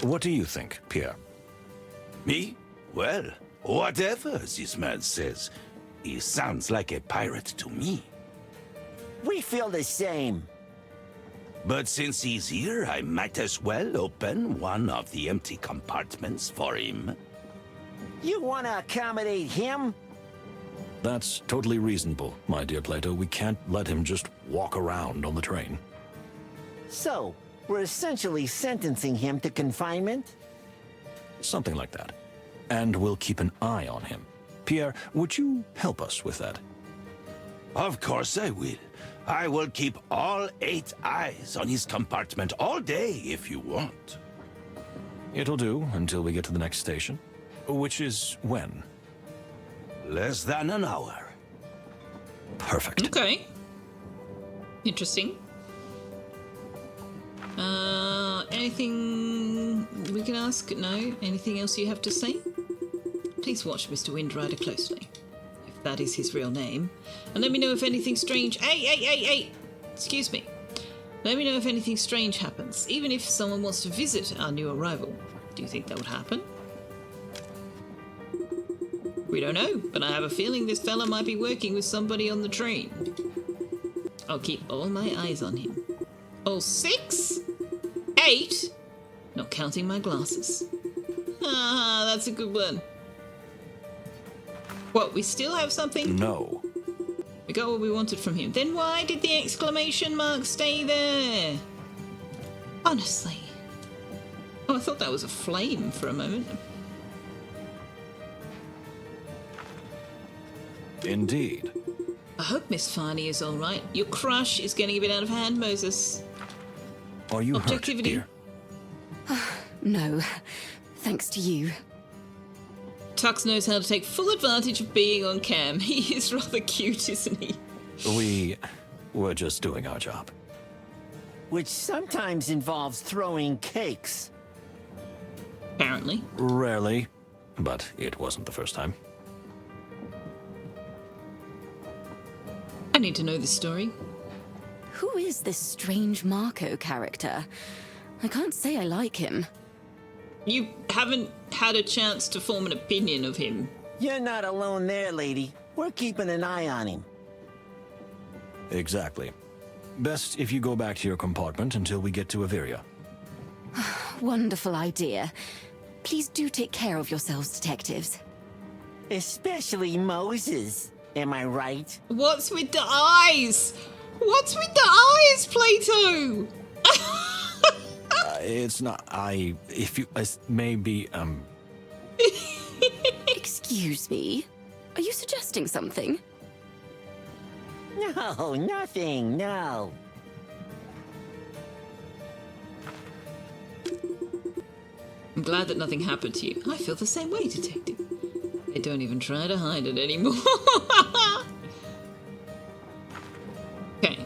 What do you think, Pierre? Me? Well, whatever this man says, he sounds like a pirate to me. We feel the same. But since he's here, I might as well open one of the empty compartments for him. You want to accommodate him? That's totally reasonable, my dear Plato. We can't let him just walk around on the train. So, we're essentially sentencing him to confinement? Something like that. And we'll keep an eye on him. Pierre, would you help us with that? Of course I will. I will keep all 8 eyes on his compartment all day if you want. It'll do until we get to the next station. Which is when? Less than an hour. Perfect. Okay. Interesting. Anything we can ask? No? Anything else you have to say? Please watch Mr. Windrider closely, if that is his real name, and let me know if anything strange... Hey! Excuse me. Let me know if anything strange happens, even if someone wants to visit our new arrival. Do you think that would happen? We don't know, but I have a feeling this fella might be working with somebody on the train. I'll keep all my eyes on him. Oh, 6? 8? Not counting my glasses. Ah, that's a good one. What, we still have something? No. We got what we wanted from him. Then why did the exclamation mark stay there? Honestly. Oh, I thought that was a flame for a moment. Indeed. I hope Miss Farney is all right. Your crush is getting a bit out of hand, Moses. Are you hurt, Objectivity. dear? No, thanks to you. Tux knows how to take full advantage of being on cam. He is rather cute, isn't he? We were just doing our job. Which sometimes involves throwing cakes. Apparently. Rarely, but it wasn't the first time. I need to know this story. Who is this strange Marco character? I can't say I like him. You haven't had a chance to form an opinion of him. You're not alone there, lady. We're keeping an eye on him. Exactly. Best if you go back to your compartment until we get to Averia. Wonderful idea. Please do take care of yourselves, detectives. Especially Moses. Am I right? What's with the eyes? What's with the eyes, Plato? It's not. If you. Maybe, Excuse me? Are you suggesting something? No, nothing, no. I'm glad that nothing happened to you. I feel the same way, Detective. They don't even try to hide it anymore. Okay.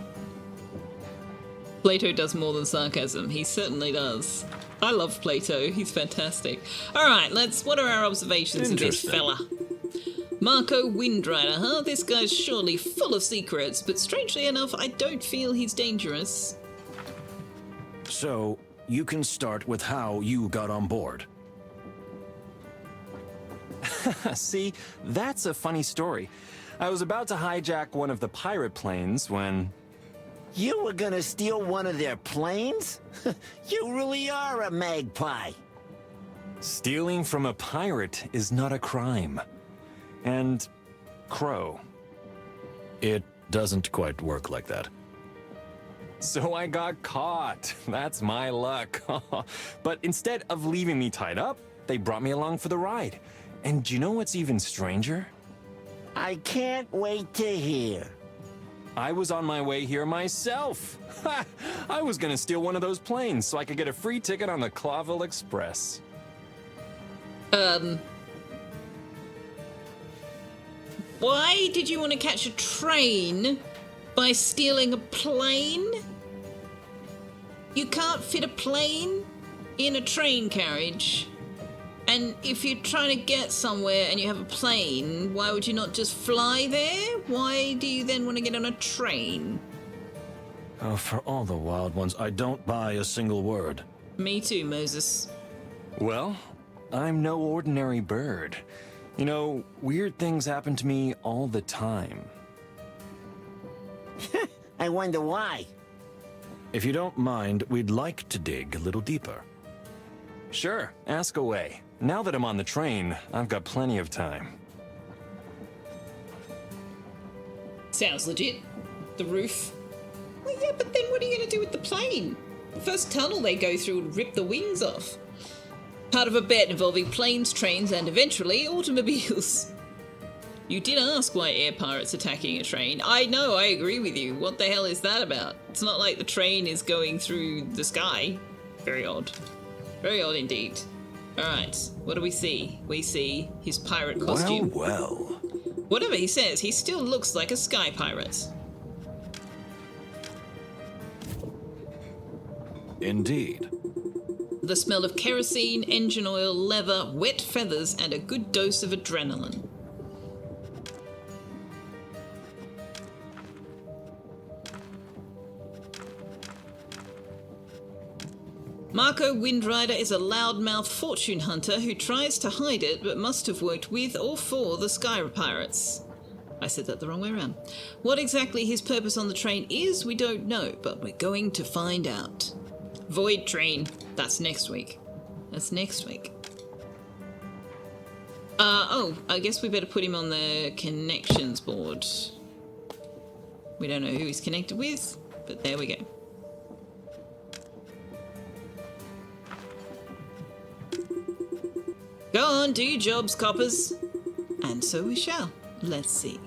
Plato does more than sarcasm. He certainly does. I love Plato. He's fantastic. Alright, what are our observations of this fella? Marco Windrider, huh? This guy's surely full of secrets, but strangely enough, I don't feel he's dangerous. so you can start with how you got on board. See, that's a funny story. I was about to hijack one of the pirate planes when... You were gonna steal one of their planes? You really are a magpie. Stealing from a pirate is not a crime. And crow. It doesn't quite work like that. So I got caught. That's my luck. But instead of leaving me tied up, they brought me along for the ride. And do you know what's even stranger? I can't wait to hear. I was on my way here myself. I was gonna steal one of those planes so I could get a free ticket on the Clawville Express. Why did you want to catch a train by stealing a plane? You can't fit a plane in a train carriage. And if you're trying to get somewhere and you have a plane, why would you not just fly there? Why do you then want to get on a train? Oh, for all the wild ones, I don't buy a single word. Me too, Moses. Well, I'm no ordinary bird. You know, weird things happen to me all the time. I wonder why. If you don't mind, we'd like to dig a little deeper. Sure, ask away. Now that I'm on the train, I've got plenty of time. Sounds legit. The roof. Well, yeah, but then what are you going to do with the plane? The first tunnel they go through would rip the wings off. Part of a bet involving planes, trains, and eventually automobiles. You did ask why air pirates attacking a train. I know, I agree with you. What the hell is that about? It's not like the train is going through the sky. Very odd. Very odd indeed. Alright, what do we see? We see his pirate costume. Well. Whatever he says, he still looks like a sky pirate. Indeed. The smell of kerosene, engine oil, leather, wet feathers, and a good dose of adrenaline. Marco Windrider is a loudmouth fortune hunter who tries to hide it but must have worked with or for the Sky Pirates. I said that the wrong way around. What exactly his purpose on the train is, we don't know, but we're going to find out. Void Train. That's next week. That's next week. I guess we better put him on the connections board. We don't know who he's connected with, but there we go. Go on, do your jobs, coppers. And so we shall. Let's see.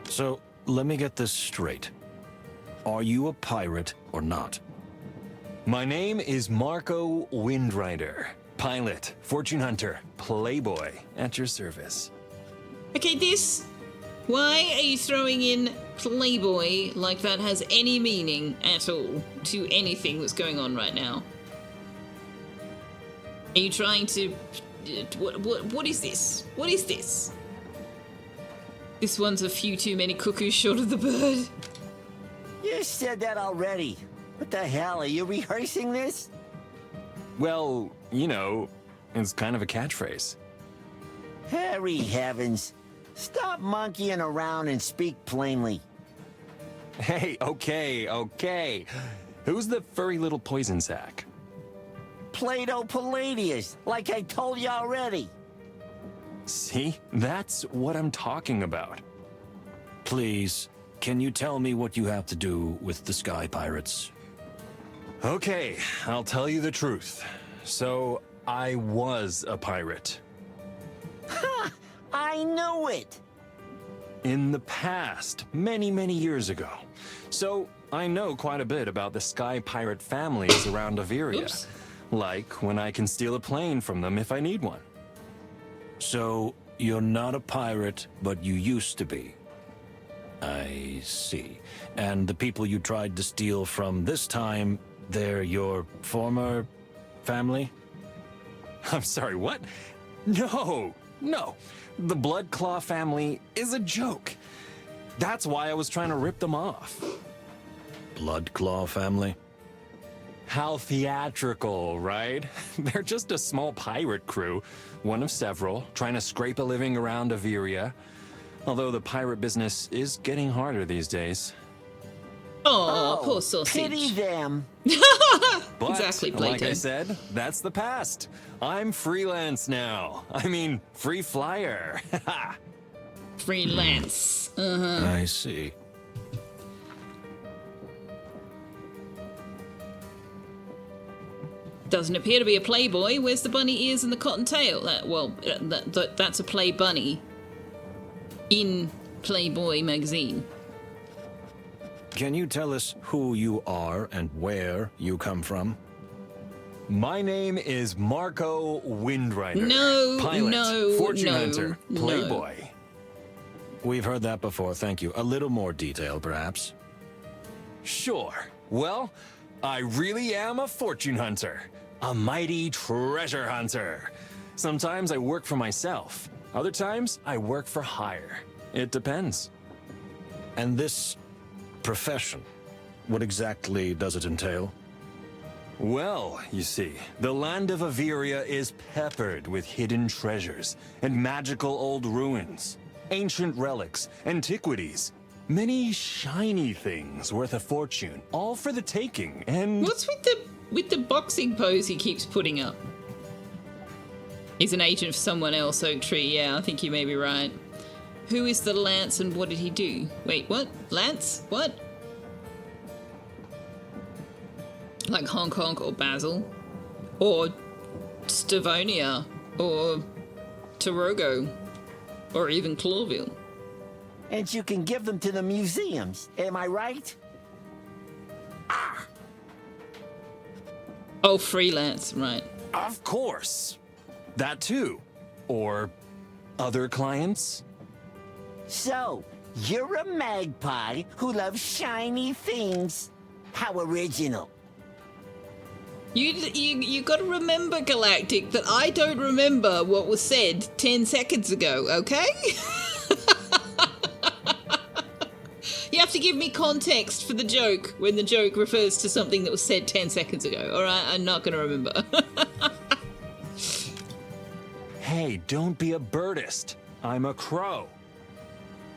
So, let me get this straight. Are you a pirate or not? My name is Marco Windrider. Pilot, fortune hunter, playboy, at your service. Okay, why are you throwing in playboy like that has any meaning at all to anything that's going on right now? Are you trying to... What is this? What is this? This one's a few too many cuckoos short of the bird. You said that already. What the hell, are you rehearsing this? Well, you know, it's kind of a catchphrase. Harry heavens. Stop monkeying around and speak plainly. Hey, okay. Who's the furry little poison sack? Plato Palladius, like I told you already. See? That's what I'm talking about. Please, can you tell me what you have to do with the Sky Pirates? Okay, I'll tell you the truth. So, I was a pirate. Ha! I knew it! In the past, many, many years ago. So, I know quite a bit about the Sky Pirate families around Averia. Oops. Like when I can steal a plane from them if I need one. So, you're not a pirate, but you used to be. I see. And the people you tried to steal from this time, they're your former family? I'm sorry, what? No. The Blood Claw family is a joke. That's why I was trying to rip them off. Blood Claw family? How theatrical, right? They're just a small pirate crew, one of several, trying to scrape a living around Averia. Although the pirate business is getting harder these days. Oh, poor sausage. Pity them. But, Exactly, like Plato. I said, that's the past. I'm freelance now. I mean, free flyer. Freelance. I see. Doesn't appear to be a playboy. Where's the bunny ears and the cotton tail? That's a play bunny in Playboy magazine. Can you tell us who you are and where you come from? My name is Marco Windrider. No, Pilot, no, fortune no, hunter, no. playboy. We've heard that before, thank you. A little more detail, perhaps. Sure. Well, I really am a fortune hunter. A mighty treasure hunter. Sometimes I work for myself. Other times, I work for hire. It depends. And this profession, what exactly does it entail? Well, you see, the land of Averia is peppered with hidden treasures and magical old ruins, ancient relics, antiquities, many shiny things worth a fortune, all for the taking, and... What's with the boxing pose he keeps putting up? He's an agent of someone else, Oak Tree. Yeah, I think you may be right. Who is the Lance and what did he do? Wait, what? Lance? What? Like Hong Kong or Basel? Or Stavonia? Or Tarogo? Or even Clawville? And you can give them to the museums, am I right? Oh, freelance, right. Of course. That too. Or other clients. So, you're a magpie who loves shiny things. How original. You got to remember, Galactic, that I don't remember what was said 10 seconds ago, okay? You have to give me context for the joke when the joke refers to something that was said 10 seconds ago, alright? I'm not going to remember. Hey, don't be a birdist. I'm a crow.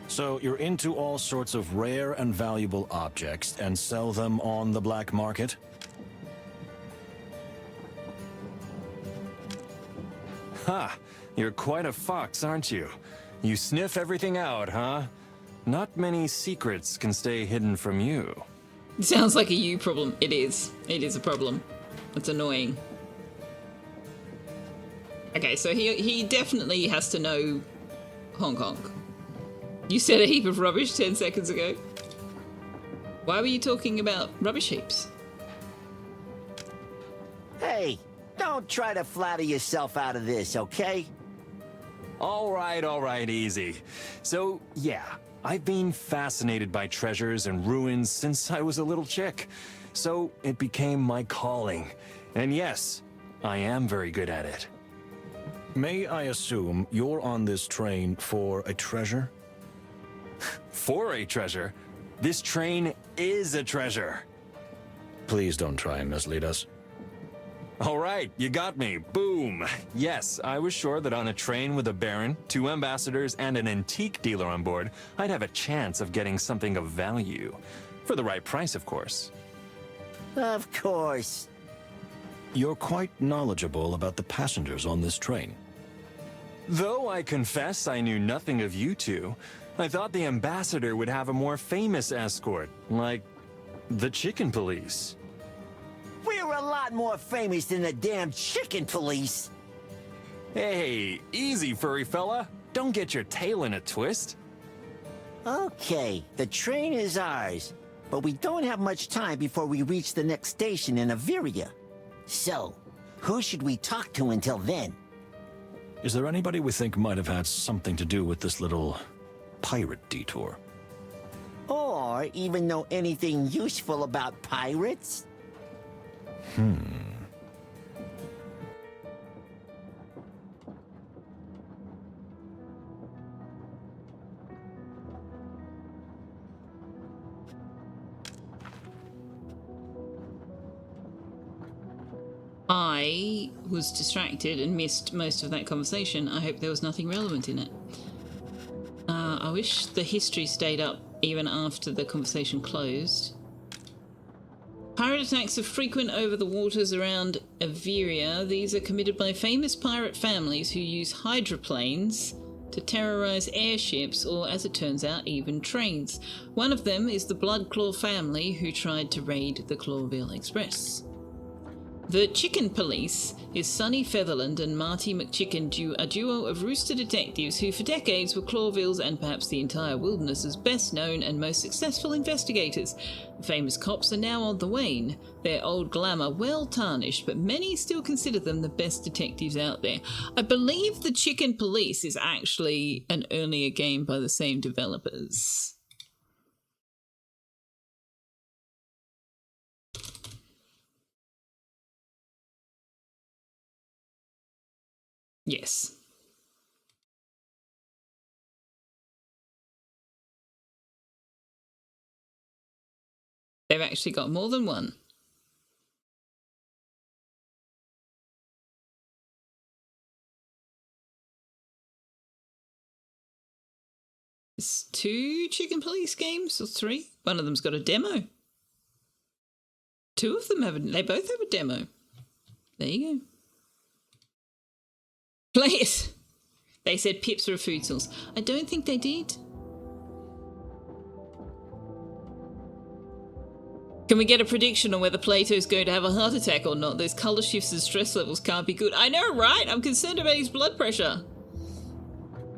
So you're into all sorts of rare and valuable objects and sell them on the black market? Ha! You're quite a fox, aren't you? You sniff everything out, huh? Not many secrets can stay hidden from you. It sounds like a you problem. It is. It is a problem. It's annoying. Okay, so he definitely has to know Hong Kong. You said a heap of rubbish 10 seconds ago. Why were you talking about rubbish heaps? Hey, don't try to flatter yourself out of this, okay? All right, easy. So, yeah, I've been fascinated by treasures and ruins since I was a little chick. So it became my calling. And yes, I am very good at it. May I assume you're on this train for a treasure? For a treasure? This train is a treasure. Please don't try and mislead us. All right, you got me. Boom. Yes, I was sure that on a train with a baron, 2 ambassadors, and an antique dealer on board, I'd have a chance of getting something of value. For the right price, of course. Of course. You're quite knowledgeable about the passengers on this train. Though I confess I knew nothing of you two, I thought the ambassador would have a more famous escort, like the chicken police. We're a lot more famous than the damn chicken police. Hey, easy, furry fella. Don't get your tail in a twist. Okay, the train is ours, but we don't have much time before we reach the next station in Averia. So, who should we talk to until then? Is there anybody we think might have had something to do with this little pirate detour? Or even know anything useful about pirates? I was distracted and missed most of that conversation. I hope there was nothing relevant in it. I wish the history stayed up even after the conversation closed. Pirate attacks are frequent over the waters around Averia. These are committed by famous pirate families who use hydroplanes to terrorize airships or, as it turns out, even trains. One of them is the Bloodclaw family who tried to raid the Clawville Express. The Chicken Police is Sonny Featherland and Marty McChicken, a duo of rooster detectives who for decades were Clawville's and perhaps the entire wilderness's best known and most successful investigators. The famous cops are now on the wane, their old glamour well tarnished, but many still consider them the best detectives out there. I believe the Chicken Police is actually an earlier game by the same developers. Yes. They've actually got more than one. It's 2 Chicken Police games or 3. One of them's got a demo. 2 of them they both have a demo. There you go. Play it! They said pips are food source. I don't think they did. Can we get a prediction on whether Plato's going to have a heart attack or not? Those colour shifts and stress levels can't be good. I know, right? I'm concerned about his blood pressure.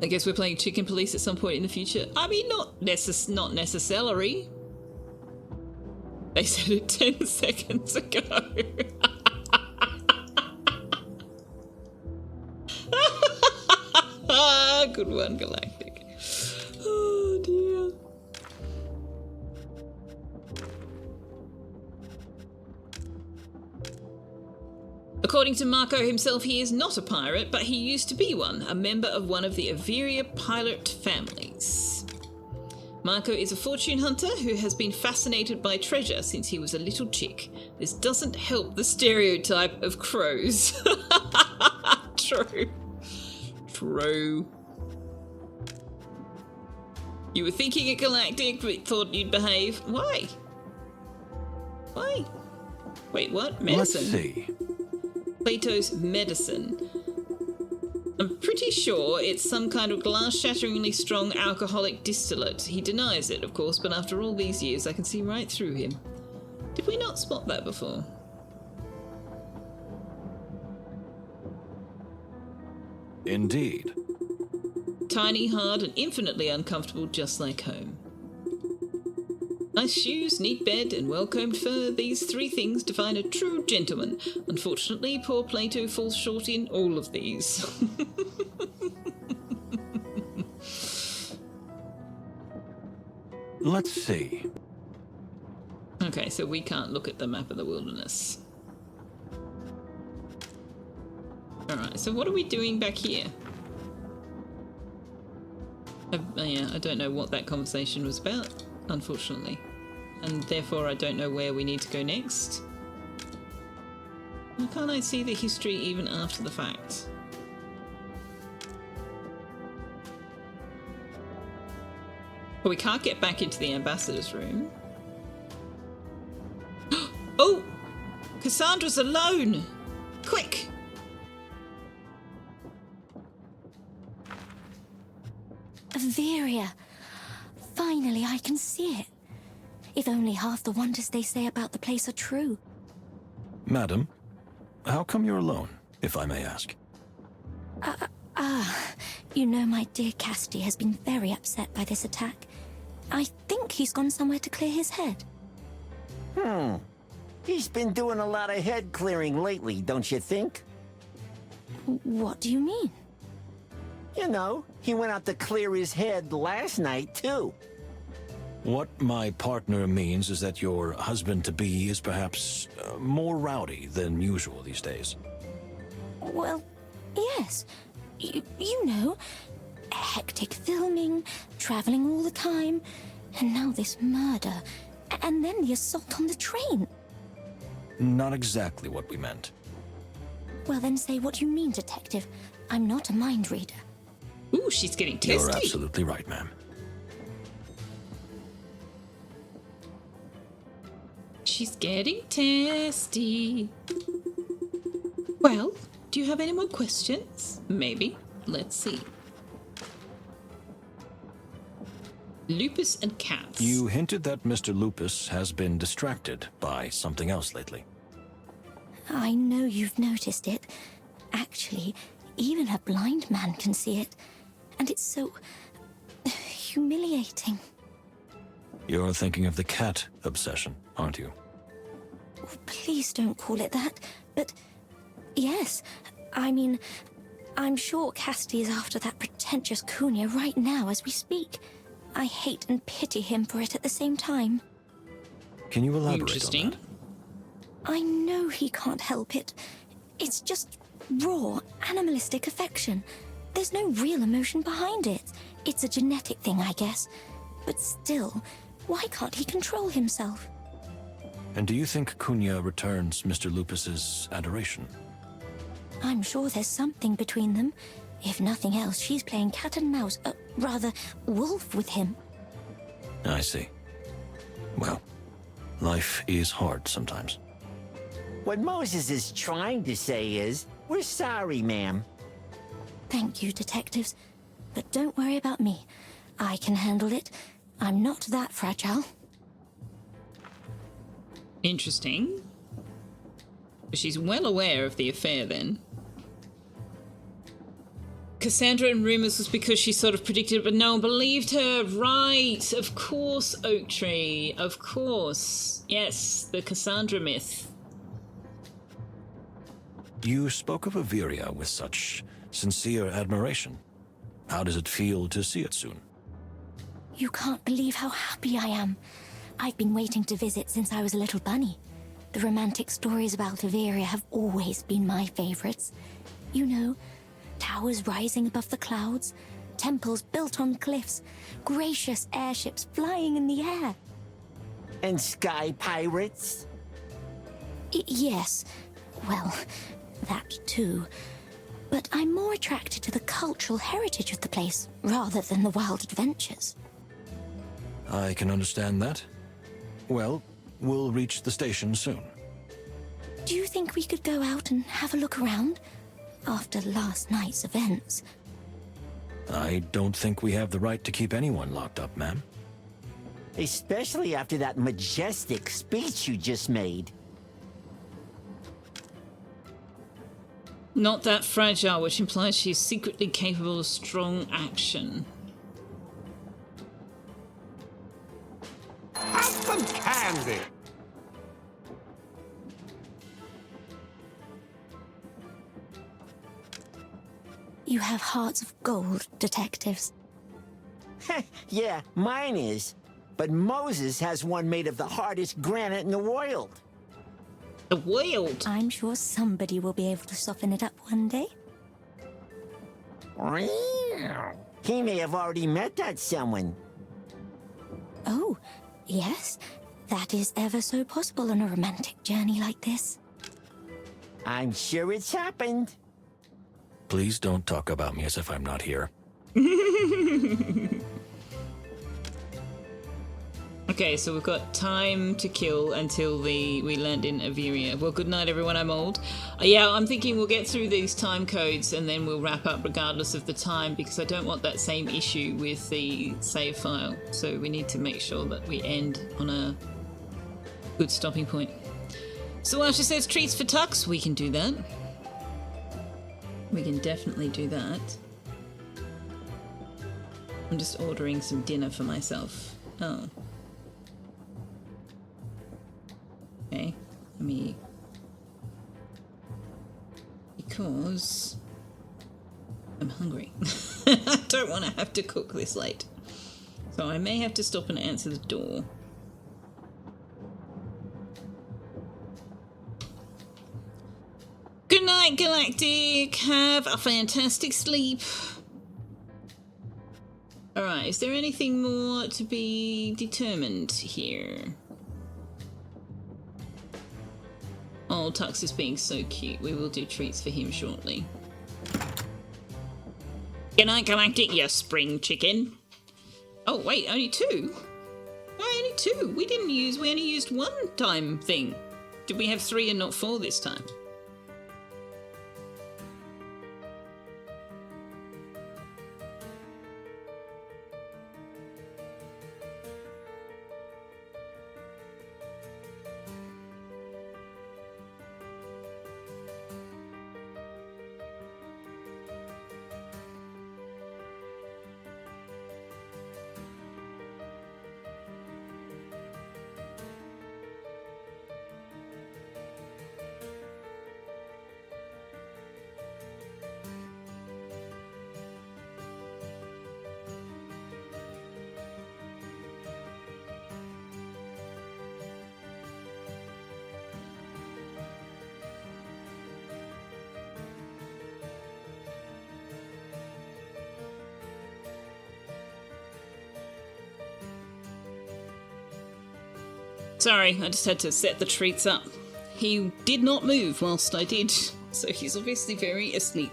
I guess we're playing Chicken Police at some point in the future. I mean, not necessarily. They said it 10 seconds ago. Good one, Galactic. Oh dear. According to Marco himself, he is not a pirate, but he used to be one, a member of one of the Averia pirate families. Marco is a fortune hunter who has been fascinated by treasure since he was a little chick. This doesn't help the stereotype of crows. True. True. You were thinking it Galactic, but thought you'd behave. Why? Why? Wait, what? Medicine? Let's see. Plato's medicine. I'm pretty sure it's some kind of glass-shatteringly strong alcoholic distillate. He denies it, of course, but after all these years, I can see right through him. Did we not spot that before? Indeed. Tiny, hard, and infinitely uncomfortable, just like home. Nice shoes, neat bed, and well-combed fur, these 3 things define a true gentleman. Unfortunately, poor Plato falls short in all of these. Let's see. Okay, so we can't look at the map of the wilderness. Alright, so what are we doing back here? Yeah, I don't know what that conversation was about, unfortunately. And therefore I don't know where we need to go next. Why can't I see the history even after the fact? But we can't get back into the ambassador's room. Oh! Cassandra's alone! Quick! Averia. Finally, I can see it. If only half the wonders they say about the place are true. Madam, how come you're alone, if I may ask? You know my dear Cassidy has been very upset by this attack. I think he's gone somewhere to clear his head. He's been doing a lot of head clearing lately, don't you think? What do you mean? You know, he went out to clear his head last night, too. What my partner means is that your husband-to-be is perhaps more rowdy than usual these days. Well, yes. You know, hectic filming, traveling all the time, and now this murder, and then the assault on the train. Not exactly what we meant. Well, then say what you mean, Detective. I'm not a mind reader. Ooh, she's getting testy. You're absolutely right, ma'am. She's getting testy. Well, do you have any more questions? Maybe. Let's see. Lupus and cats. You hinted that Mr. Lupus has been distracted by something else lately. I know you've noticed it. Actually, even a blind man can see it. And it's so humiliating. You're thinking of the cat obsession, aren't you? Oh, please don't call it that. But yes, I mean, I'm sure Cassidy is after that pretentious Cunha right now as we speak. I hate and pity him for it at the same time. Can you elaborate Interesting. on that? I know he can't help it. It's just raw, animalistic affection. There's no real emotion behind it. It's a genetic thing, I guess. But still, why can't he control himself? And do you think Cunha returns Mr. Lupus's adoration? I'm sure there's something between them. If nothing else, she's playing cat and mouse, rather, wolf with him. I see. Well, life is hard sometimes. What Moses is trying to say is, we're sorry, ma'am. Thank you, detectives. But don't worry about me. I can handle it. I'm not that fragile. Interesting. She's well aware of the affair then. Cassandra and rumors was because she sort of predicted it, but no one believed her. Right. Of course, Oak Tree. Of course. Yes, the Cassandra myth. You spoke of Averia with such sincere admiration. How does it feel to see it soon? You can't believe how happy I am. I've been waiting to visit since I was a little bunny. The romantic stories about Averia have always been my favorites. You know, towers rising above the clouds, temples built on cliffs, gracious airships flying in the air. And sky pirates? Yes, well, that too. But I'm more attracted to the cultural heritage of the place, rather than the wild adventures. I can understand that. Well, we'll reach the station soon. Do you think we could go out and have a look around? After last night's events. I don't think we have the right to keep anyone locked up, ma'am. Especially after that majestic speech you just made. Not that fragile, which implies she's secretly capable of strong action. Have some candy. You have hearts of gold, detectives. Yeah, mine is. But Moses has one made of the hardest granite in the world. The world? I'm sure somebody will be able to soften it up one day. He may have already met that someone. Oh, yes. That is ever so possible on a romantic journey like this. I'm sure it's happened. Please don't talk about me as if I'm not here. Okay, so we've got time to kill until we land in Averia. Well, good night, everyone. I'm old. Yeah, I'm thinking we'll get through these time codes and then we'll wrap up regardless of the time, because I don't want that same issue with the save file. So we need to make sure that we end on a good stopping point. So Asha says treats for Tux. We can do that. We can definitely do that. I'm just ordering some dinner for myself. Oh. Okay, let me... Because... I'm hungry. I don't want to have to cook this late. So I may have to stop and answer the door. Good night, Galactic! Have a fantastic sleep! Alright, is there anything more to be determined here? Oh, Tux is being so cute. We will do treats for him shortly. Good night, Galactic, you spring chicken. Oh, wait, only two? Why only two? We only used one time thing. Did we have 3 and not 4 this time? Sorry, I just had to set the treats up. He did not move whilst I did, so he's obviously very asleep.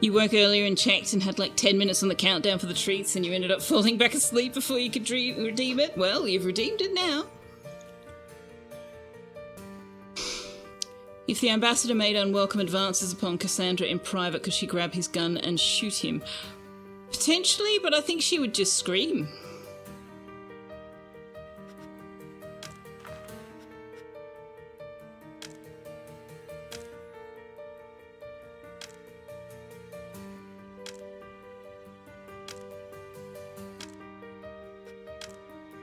You woke earlier and checked and had like 10 minutes on the countdown for the treats and you ended up falling back asleep before you could redeem it? Well, you've redeemed it now. If the ambassador made unwelcome advances upon Cassandra in private, could she grab his gun and shoot him? Potentially, but I think she would just scream.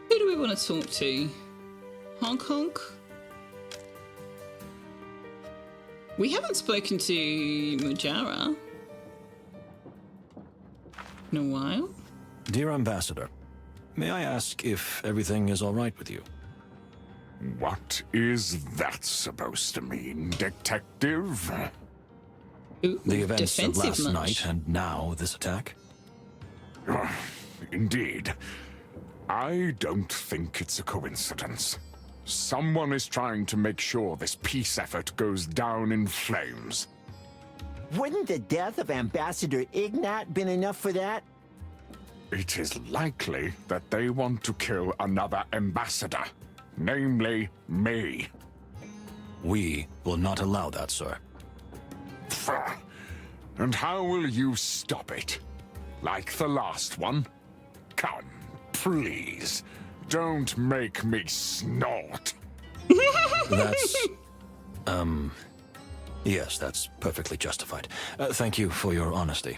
Who do we want to talk to? Honk Honk? We haven't spoken to Mujara in a while. Dear Ambassador, may I ask if everything is all right with you? What is that supposed to mean, detective? Ooh, The events of defensive last much. night and now this attack? Indeed. I don't think it's a coincidence. Someone is trying to make sure this peace effort goes down in flames. Wouldn't the death of Ambassador Ignat been enough for that? It is likely that they want to kill another ambassador, namely me. We will not allow that, sir. Pfft. And how will you stop it? Like the last one? Come, please. Don't make me snort. That's... Yes, that's perfectly justified. Thank you for your honesty.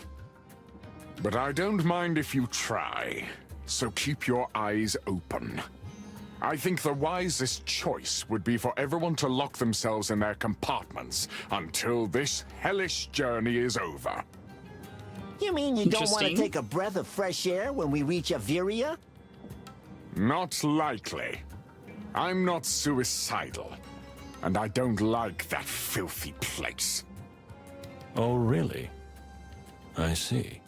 But I don't mind if you try, so keep your eyes open. I think the wisest choice would be for everyone to lock themselves in their compartments until this hellish journey is over. You mean you don't want to Interesting. take a breath of fresh air when we reach Averia? Not likely. I'm not suicidal, and I don't like that filthy place. Oh, really? I see.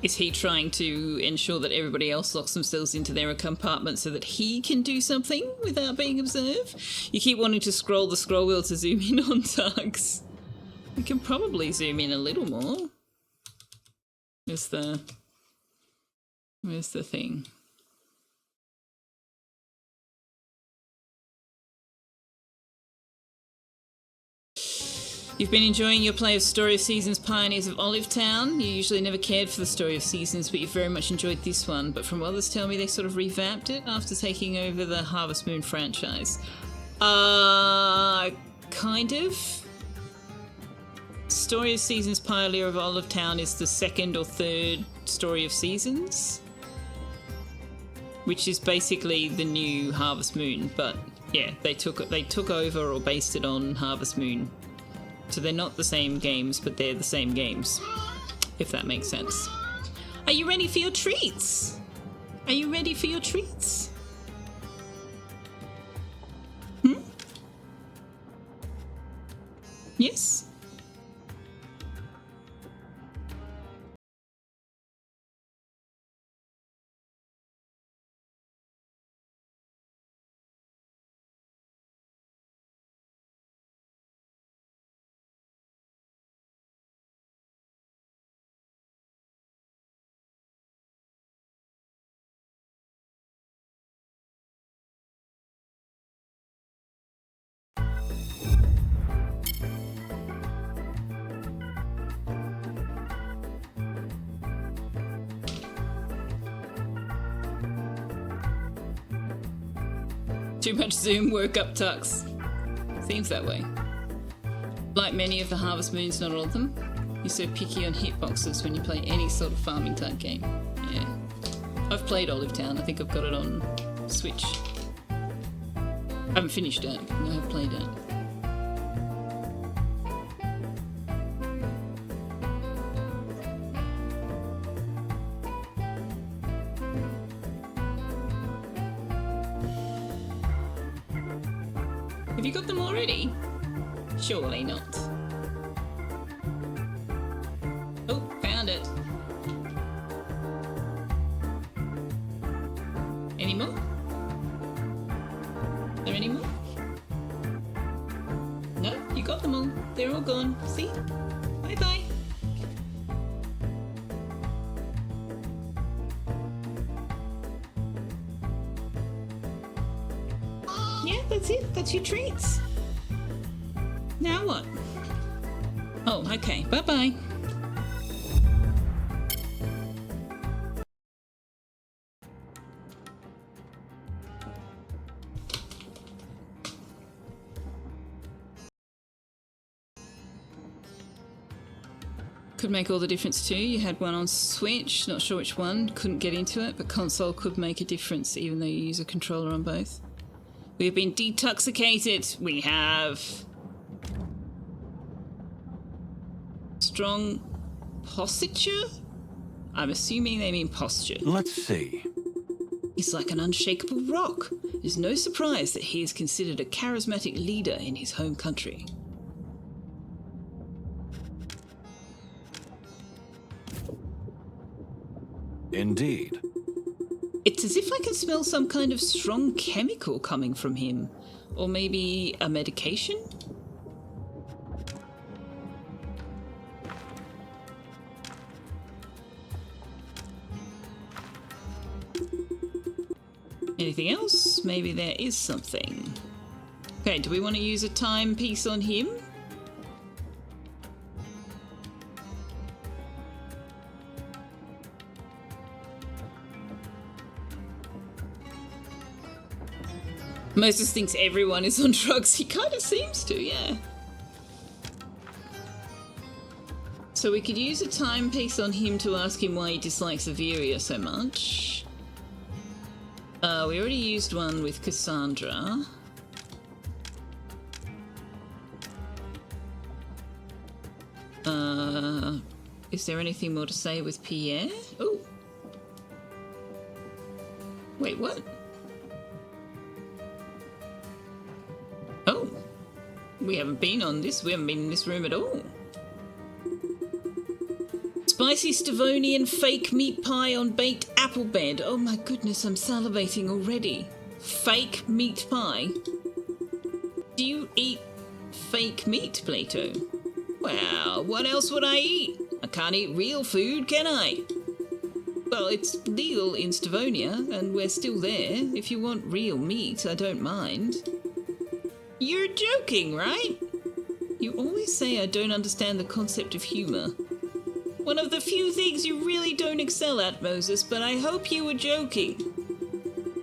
Is he trying to ensure that everybody else locks themselves into their compartment so that he can do something without being observed? You keep wanting to scroll the scroll wheel to zoom in on Tugs. We can probably zoom in a little more. Where's the thing? You've been enjoying your play of Story of Seasons Pioneers of Olivetown. You usually never cared for the Story of Seasons, but you very much enjoyed this one. But from others tell me they sort of revamped it after taking over the Harvest Moon franchise. Kind of. Story of Seasons Pioneer of Olivetown is the second or third Story of Seasons, which is basically the new Harvest Moon. But yeah, they took over or based it on Harvest Moon. So they're not the same games, but they're the same games, if that makes sense. Are you ready for your treats? Are you ready for your treats? Yes? Too much Zoom work up Tux. Seems that way. Like many of the Harvest Moons, not all of them, you're so picky on hitboxes when you play any sort of farming type game. Yeah. I've played Olivetown. I think I've got it on Switch. I haven't finished it. I have played it. Have you got them already? Surely not. Oh, found it. Any more? Are there any more? No, you got them all. They're all gone. See? Bye-bye. Yeah, that's it. That's your treats. Now what? Oh, okay. Bye-bye. Could make all the difference too. You had one on Switch, not sure which one, couldn't get into it, but console could make a difference even though you use a controller on both. We have been detoxicated. We have strong posture? I'm assuming they mean posture. Let's see. He's like an unshakable rock. It's no surprise that he is considered a charismatic leader in his home country. Indeed. It's as if I can smell some kind of strong chemical coming from him. Or maybe a medication? Anything else? Maybe there is something. Okay, do we want to use a timepiece on him? Moses thinks everyone is on drugs. He kind of seems to, yeah. So we could use a timepiece on him to ask him why he dislikes Averia so much. We already used one with Cassandra. Is there anything more to say with Pierre? Oh. Wait, what? Oh. We haven't been in this room at all. Spicy Stavonian fake meat pie on baked apple bed. Oh my goodness, I'm salivating already. Fake meat pie? Do you eat fake meat, Plato? Well, what else would I eat? I can't eat real food, can I? Well, it's legal in Stavonia, and we're still there. If you want real meat, I don't mind. You're joking, right? You always say I don't understand the concept of humour. One of the few things you really don't excel at, Moses, but I hope you were joking.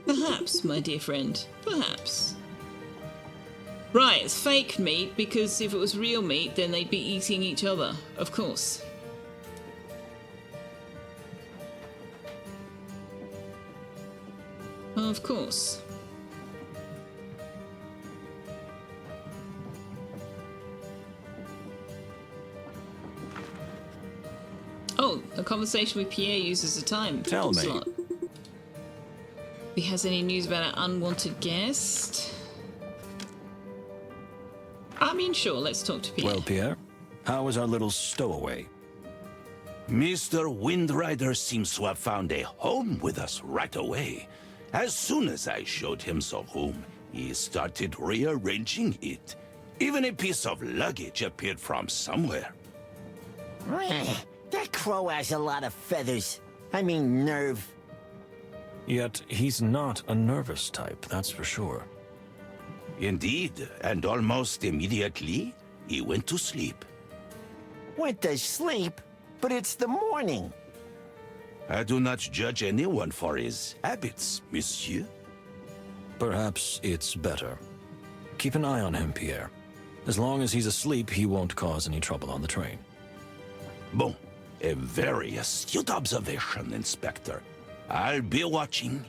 Perhaps, my dear friend, perhaps. Right, it's fake meat, because if it was real meat, then they'd be eating each other, of course. Of course. Oh, a conversation with Pierre uses a time Tell me. slot. If he has any news about an unwanted guest? I mean, sure, let's talk to Pierre. Well, Pierre, how is our little stowaway? Mr. Windrider seems to have found a home with us right away. As soon as I showed him the room, he started rearranging it. Even a piece of luggage appeared from somewhere. That crow has a lot of feathers. I mean, nerve. Yet he's not a nervous type, that's for sure. Indeed, and almost immediately, he went to sleep. Went to sleep? But it's the morning. I do not judge anyone for his habits, monsieur. Perhaps it's better. Keep an eye on him, Pierre. As long as he's asleep, he won't cause any trouble on the train. Bon, a very astute observation, Inspector. I'll be watching.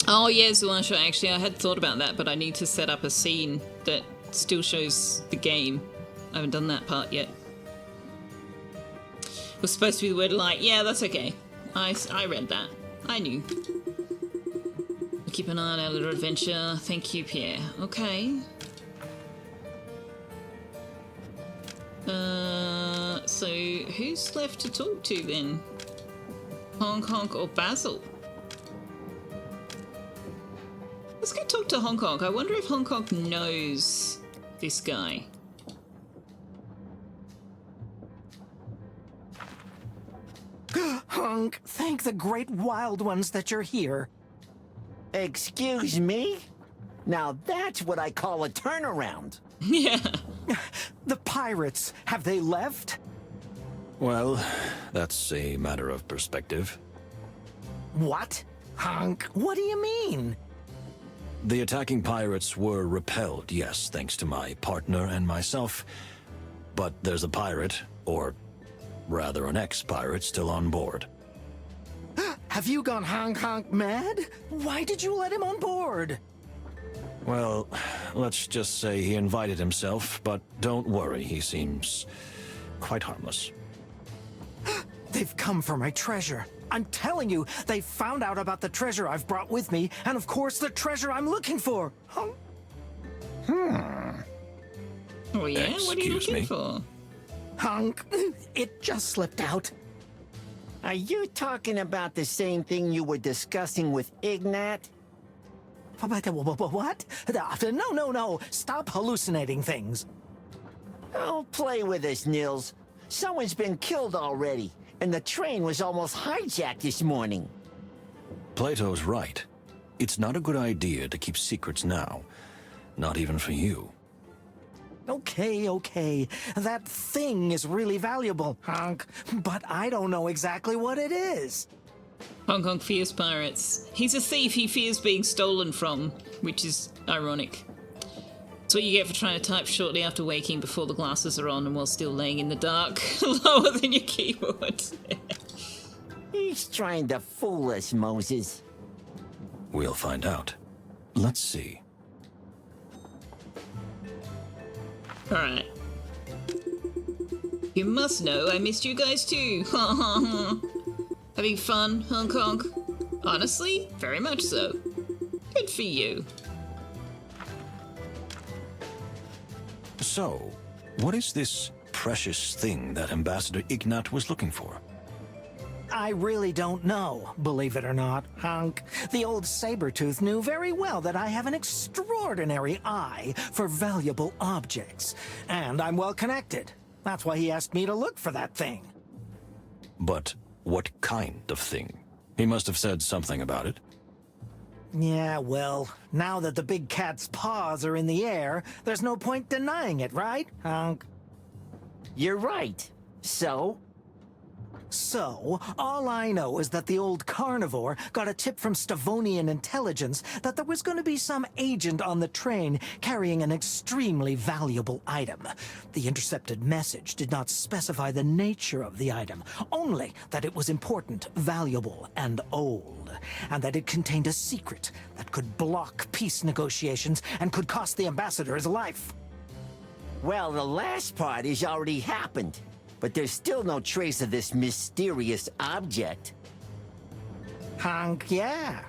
Oh, yeah, Zuasha, actually, I had thought about that, but I need to set up a scene that still shows the game. I haven't done that part yet. It was supposed to be the word light. Yeah, that's okay. I read that. I knew. Keep an eye on our little adventure. Thank you, Pierre. Okay. So who's left to talk to then? Hong Kong or Basil? Let's go talk to Hong Kong. I wonder if Hong Kong knows this guy. Hunk, thank the great wild ones that you're here. Excuse me? Now that's what I call a turnaround. Yeah. The pirates, have they left? Well, that's a matter of perspective. What? Hunk, what do you mean? The attacking pirates were repelled, yes, thanks to my partner and myself. But there's a pirate, or rather an ex-pirate, still on board. Have you gone honk mad? Why did you let him on board? Well, let's just say he invited himself, but don't worry, he seems quite harmless. They've come for my treasure. I'm telling you, they found out about the treasure I've brought with me, and of course the treasure I'm looking for. Oh yeah? What are you Excuse looking me? for? Hunk, it just slipped out. Are you talking about the same thing you were discussing with Ignat? What? No. Stop hallucinating things. Don't play with us, Nils. Someone's been killed already, and the train was almost hijacked this morning. Plato's right. It's not a good idea to keep secrets now. Not even for you. Okay. That thing is really valuable, Hunk, but I don't know exactly what it is. Hong Kong fears pirates. He's a thief he fears being stolen from, which is ironic. That's what you get for trying to type shortly after waking before the glasses are on and while still laying in the dark, lower than your keyboard. He's trying to fool us, Moses. We'll find out. Let's see. Alright. You must know I missed you guys too. Having fun, Hong Kong? Honestly, very much so. Good for you. So, what is this precious thing that Ambassador Ignat was looking for? I really don't know, believe it or not, Hunk. The old Sabretooth knew very well that I have an extraordinary eye for valuable objects. And I'm well connected. That's why he asked me to look for that thing. But what kind of thing? He must have said something about it. Yeah, well, now that the big cat's paws are in the air, there's no point denying it, right, Hunk? You're right. So? So, all I know is that the old carnivore got a tip from Stavonian intelligence that there was going to be some agent on the train carrying an extremely valuable item. The intercepted message did not specify the nature of the item, only that it was important, valuable, and old, and that it contained a secret that could block peace negotiations and could cost the ambassador his life. Well, the last part has already happened. But there's still no trace of this mysterious object. Hunk, yeah.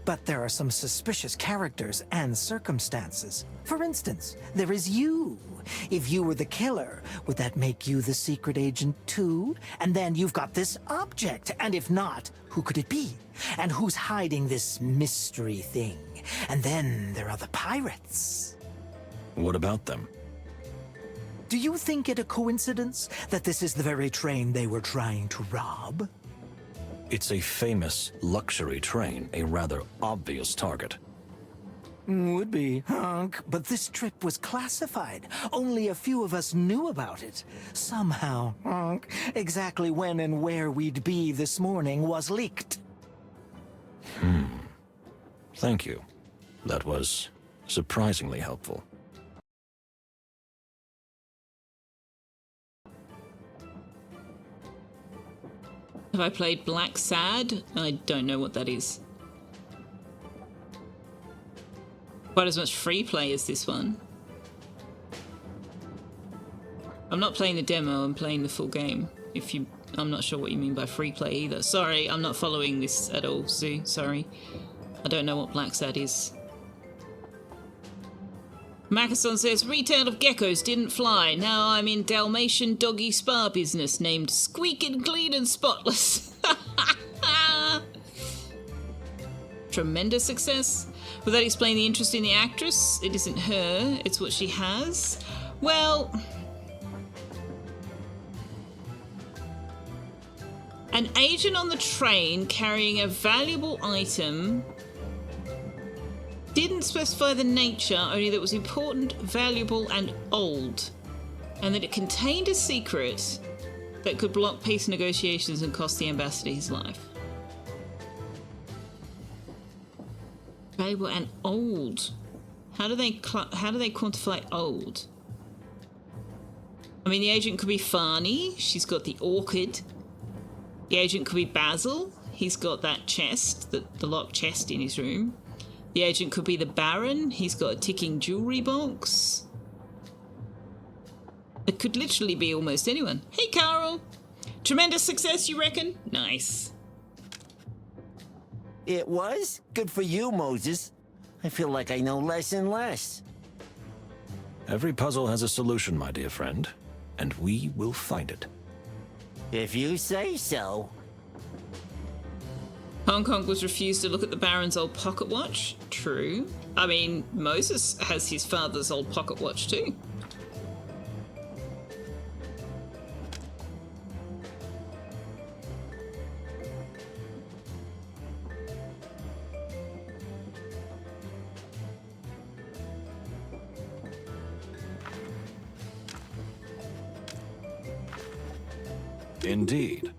But there are some suspicious characters and circumstances. For instance, there is you. If you were the killer, would that make you the secret agent too? And then you've got this object. And if not, who could it be? And who's hiding this mystery thing? And then there are the pirates. What about them? Do you think it a coincidence that this is the very train they were trying to rob? It's a famous luxury train, a rather obvious target. Would be, Hunk, but this trip was classified. Only a few of us knew about it. Somehow, Hunk, exactly when and where we'd be this morning was leaked. Thank you. That was surprisingly helpful. Have I played Black Sad? I don't know what that is. Quite as much free play as this one. I'm not playing the demo, I'm playing the full game. I'm not sure what you mean by free play either. Sorry, I'm not following this at all, Sue. Sorry. I don't know what Black Sad is. Mackerson says, retail of geckos didn't fly. Now I'm in Dalmatian doggy spa business named Squeakin' Clean and Spotless. Tremendous success. Would that explain the interest in the actress? It isn't her, it's what she has. Well, an agent on the train carrying a valuable item didn't specify the nature, only that it was important, valuable, and old, and that it contained a secret that could block peace negotiations and cost the ambassador his life. Valuable and old. How do they quantify old? I mean, the agent could be Farney. She's got the orchid. The agent could be Basil. He's got that chest, the locked chest in his room. The agent could be the Baron. He's got a ticking jewelry box. It could literally be almost anyone. Hey, Carol. Tremendous success, you reckon? Nice. It was? Good for you, Moses. I feel like I know less and less. Every puzzle has a solution, my dear friend, and we will find it. If you say so. Hong Kong was refused to look at the Baron's old pocket watch. True. I mean, Moses has his father's old pocket watch too. Indeed.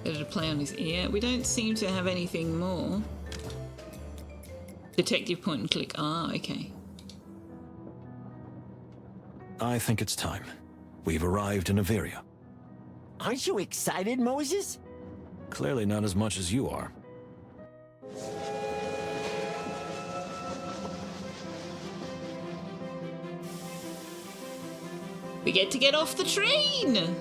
Did it play on his ear? We don't seem to have anything more. Detective point and click. Ah, okay. I think it's time. We've arrived in Averia. Aren't you excited, Moses? Clearly not as much as you are. We get off the train!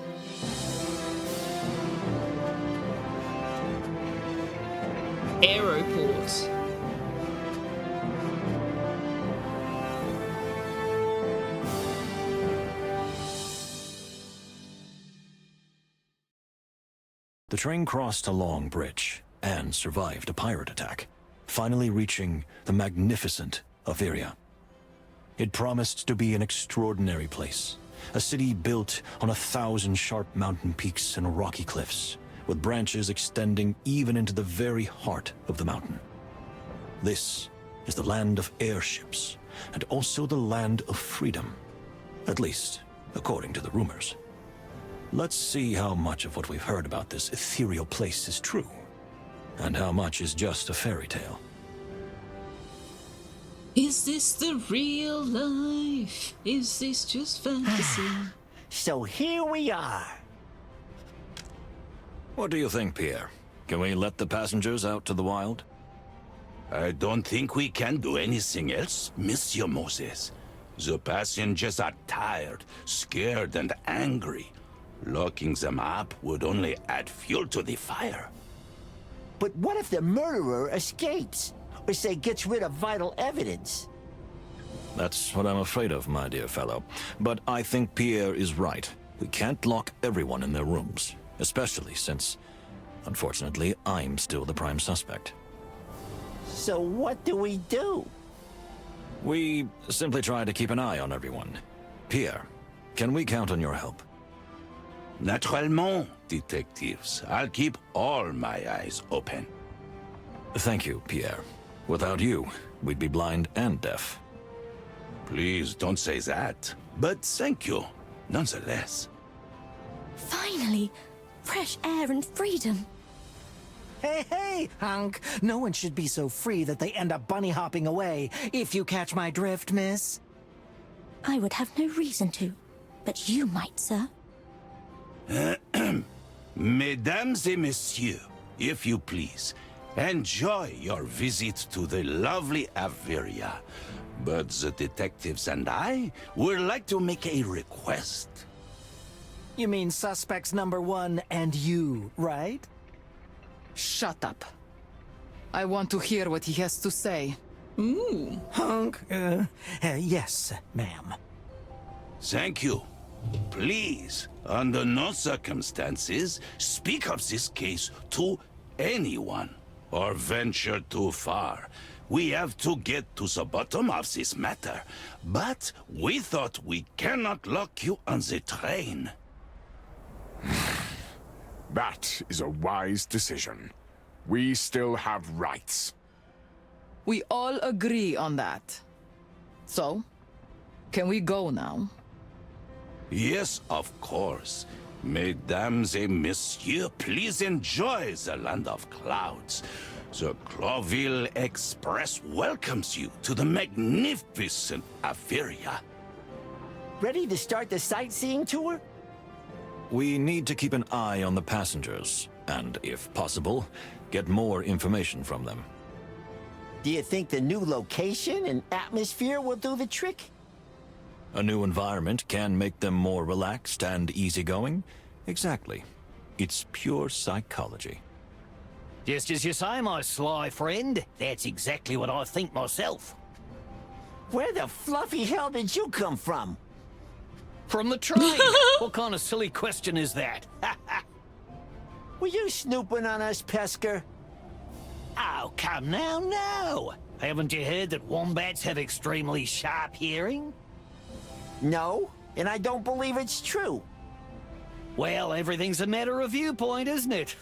Aeroport. the train crossed a long bridge and survived a pirate attack, finally reaching the magnificent Averia. It promised to be an extraordinary place, a city built on 1,000 sharp mountain peaks and rocky cliffs, with branches extending even into the very heart of the mountain. This is the land of airships, and also the land of freedom, at least according to the rumors. Let's see how much of what we've heard about this ethereal place is true, and how much is just a fairy tale. Is this the real life? Is this just fantasy? So here we are. What do you think, Pierre? Can we let the passengers out to the wild? I don't think we can do anything else, Monsieur Moses. The passengers are tired, scared, and angry. Locking them up would only add fuel to the fire. But what if the murderer escapes? Or say gets rid of vital evidence? That's what I'm afraid of, my dear fellow. But I think Pierre is right. We can't lock everyone in their rooms, especially since, unfortunately, I'm still the prime suspect. So what do we do? We simply try to keep an eye on everyone. Pierre, can we count on your help? Naturellement, detectives. I'll keep all my eyes open. Thank you, Pierre. Without you, we'd be blind and deaf. Please don't say that. But thank you, nonetheless. Finally, fresh air and freedom. Hey, Hunk. No one should be so free that they end up bunny hopping away, if you catch my drift, miss. I would have no reason to, but you might, sir. Mesdames et messieurs, if you please, enjoy your visit to the lovely Averia. But the detectives and I would like to make a request. You mean suspects number 1 and you, right? Shut up. I want to hear what he has to say. Ooh. Hunk, yes, ma'am. Thank you. Please, under no circumstances, speak of this case to anyone or venture too far. We have to get to the bottom of this matter, but we thought we cannot lock you on the train. That is a wise decision. We still have rights. We all agree on that. So, can we go now? Yes, of course. Mesdames et messieurs, please enjoy the land of clouds. The Clawville Express welcomes you to the magnificent Averia. Ready to start the sightseeing tour? We need to keep an eye on the passengers, and if possible, get more information from them. Do you think the new location and atmosphere will do the trick? A new environment can make them more relaxed and easygoing? Exactly. It's pure psychology. Just as you say, my sly friend. That's exactly what I think myself. Where the fluffy hell did you come from? From the train! What kind of silly question is that? Were you snooping on us, Pesker? Oh, come now, no! Haven't you heard that wombats have extremely sharp hearing? No, and I don't believe it's true. Well, everything's a matter of viewpoint, isn't it?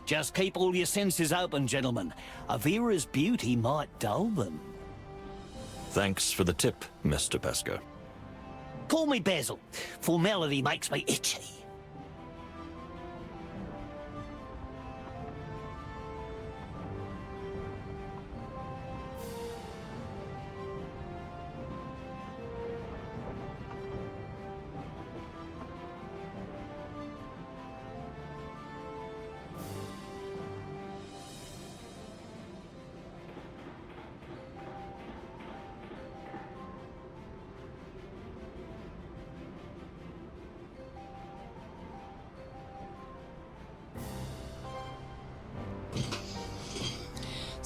Just keep all your senses open, gentlemen. Avera's beauty might dull them. Thanks for the tip, Mr. Pesker. Call me Basil. Formality makes me itchy.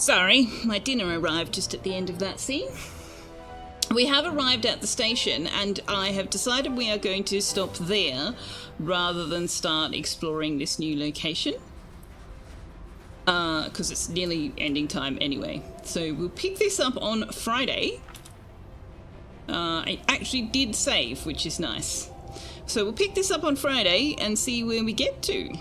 Sorry, my dinner arrived just at the end of that scene. we have arrived at the station, and I have decided we are going to stop there rather than start exploring this new location. Because it's nearly ending time anyway. So we'll pick this up on Friday. I actually did save, which is nice. So we'll pick this up on Friday and see where we get to.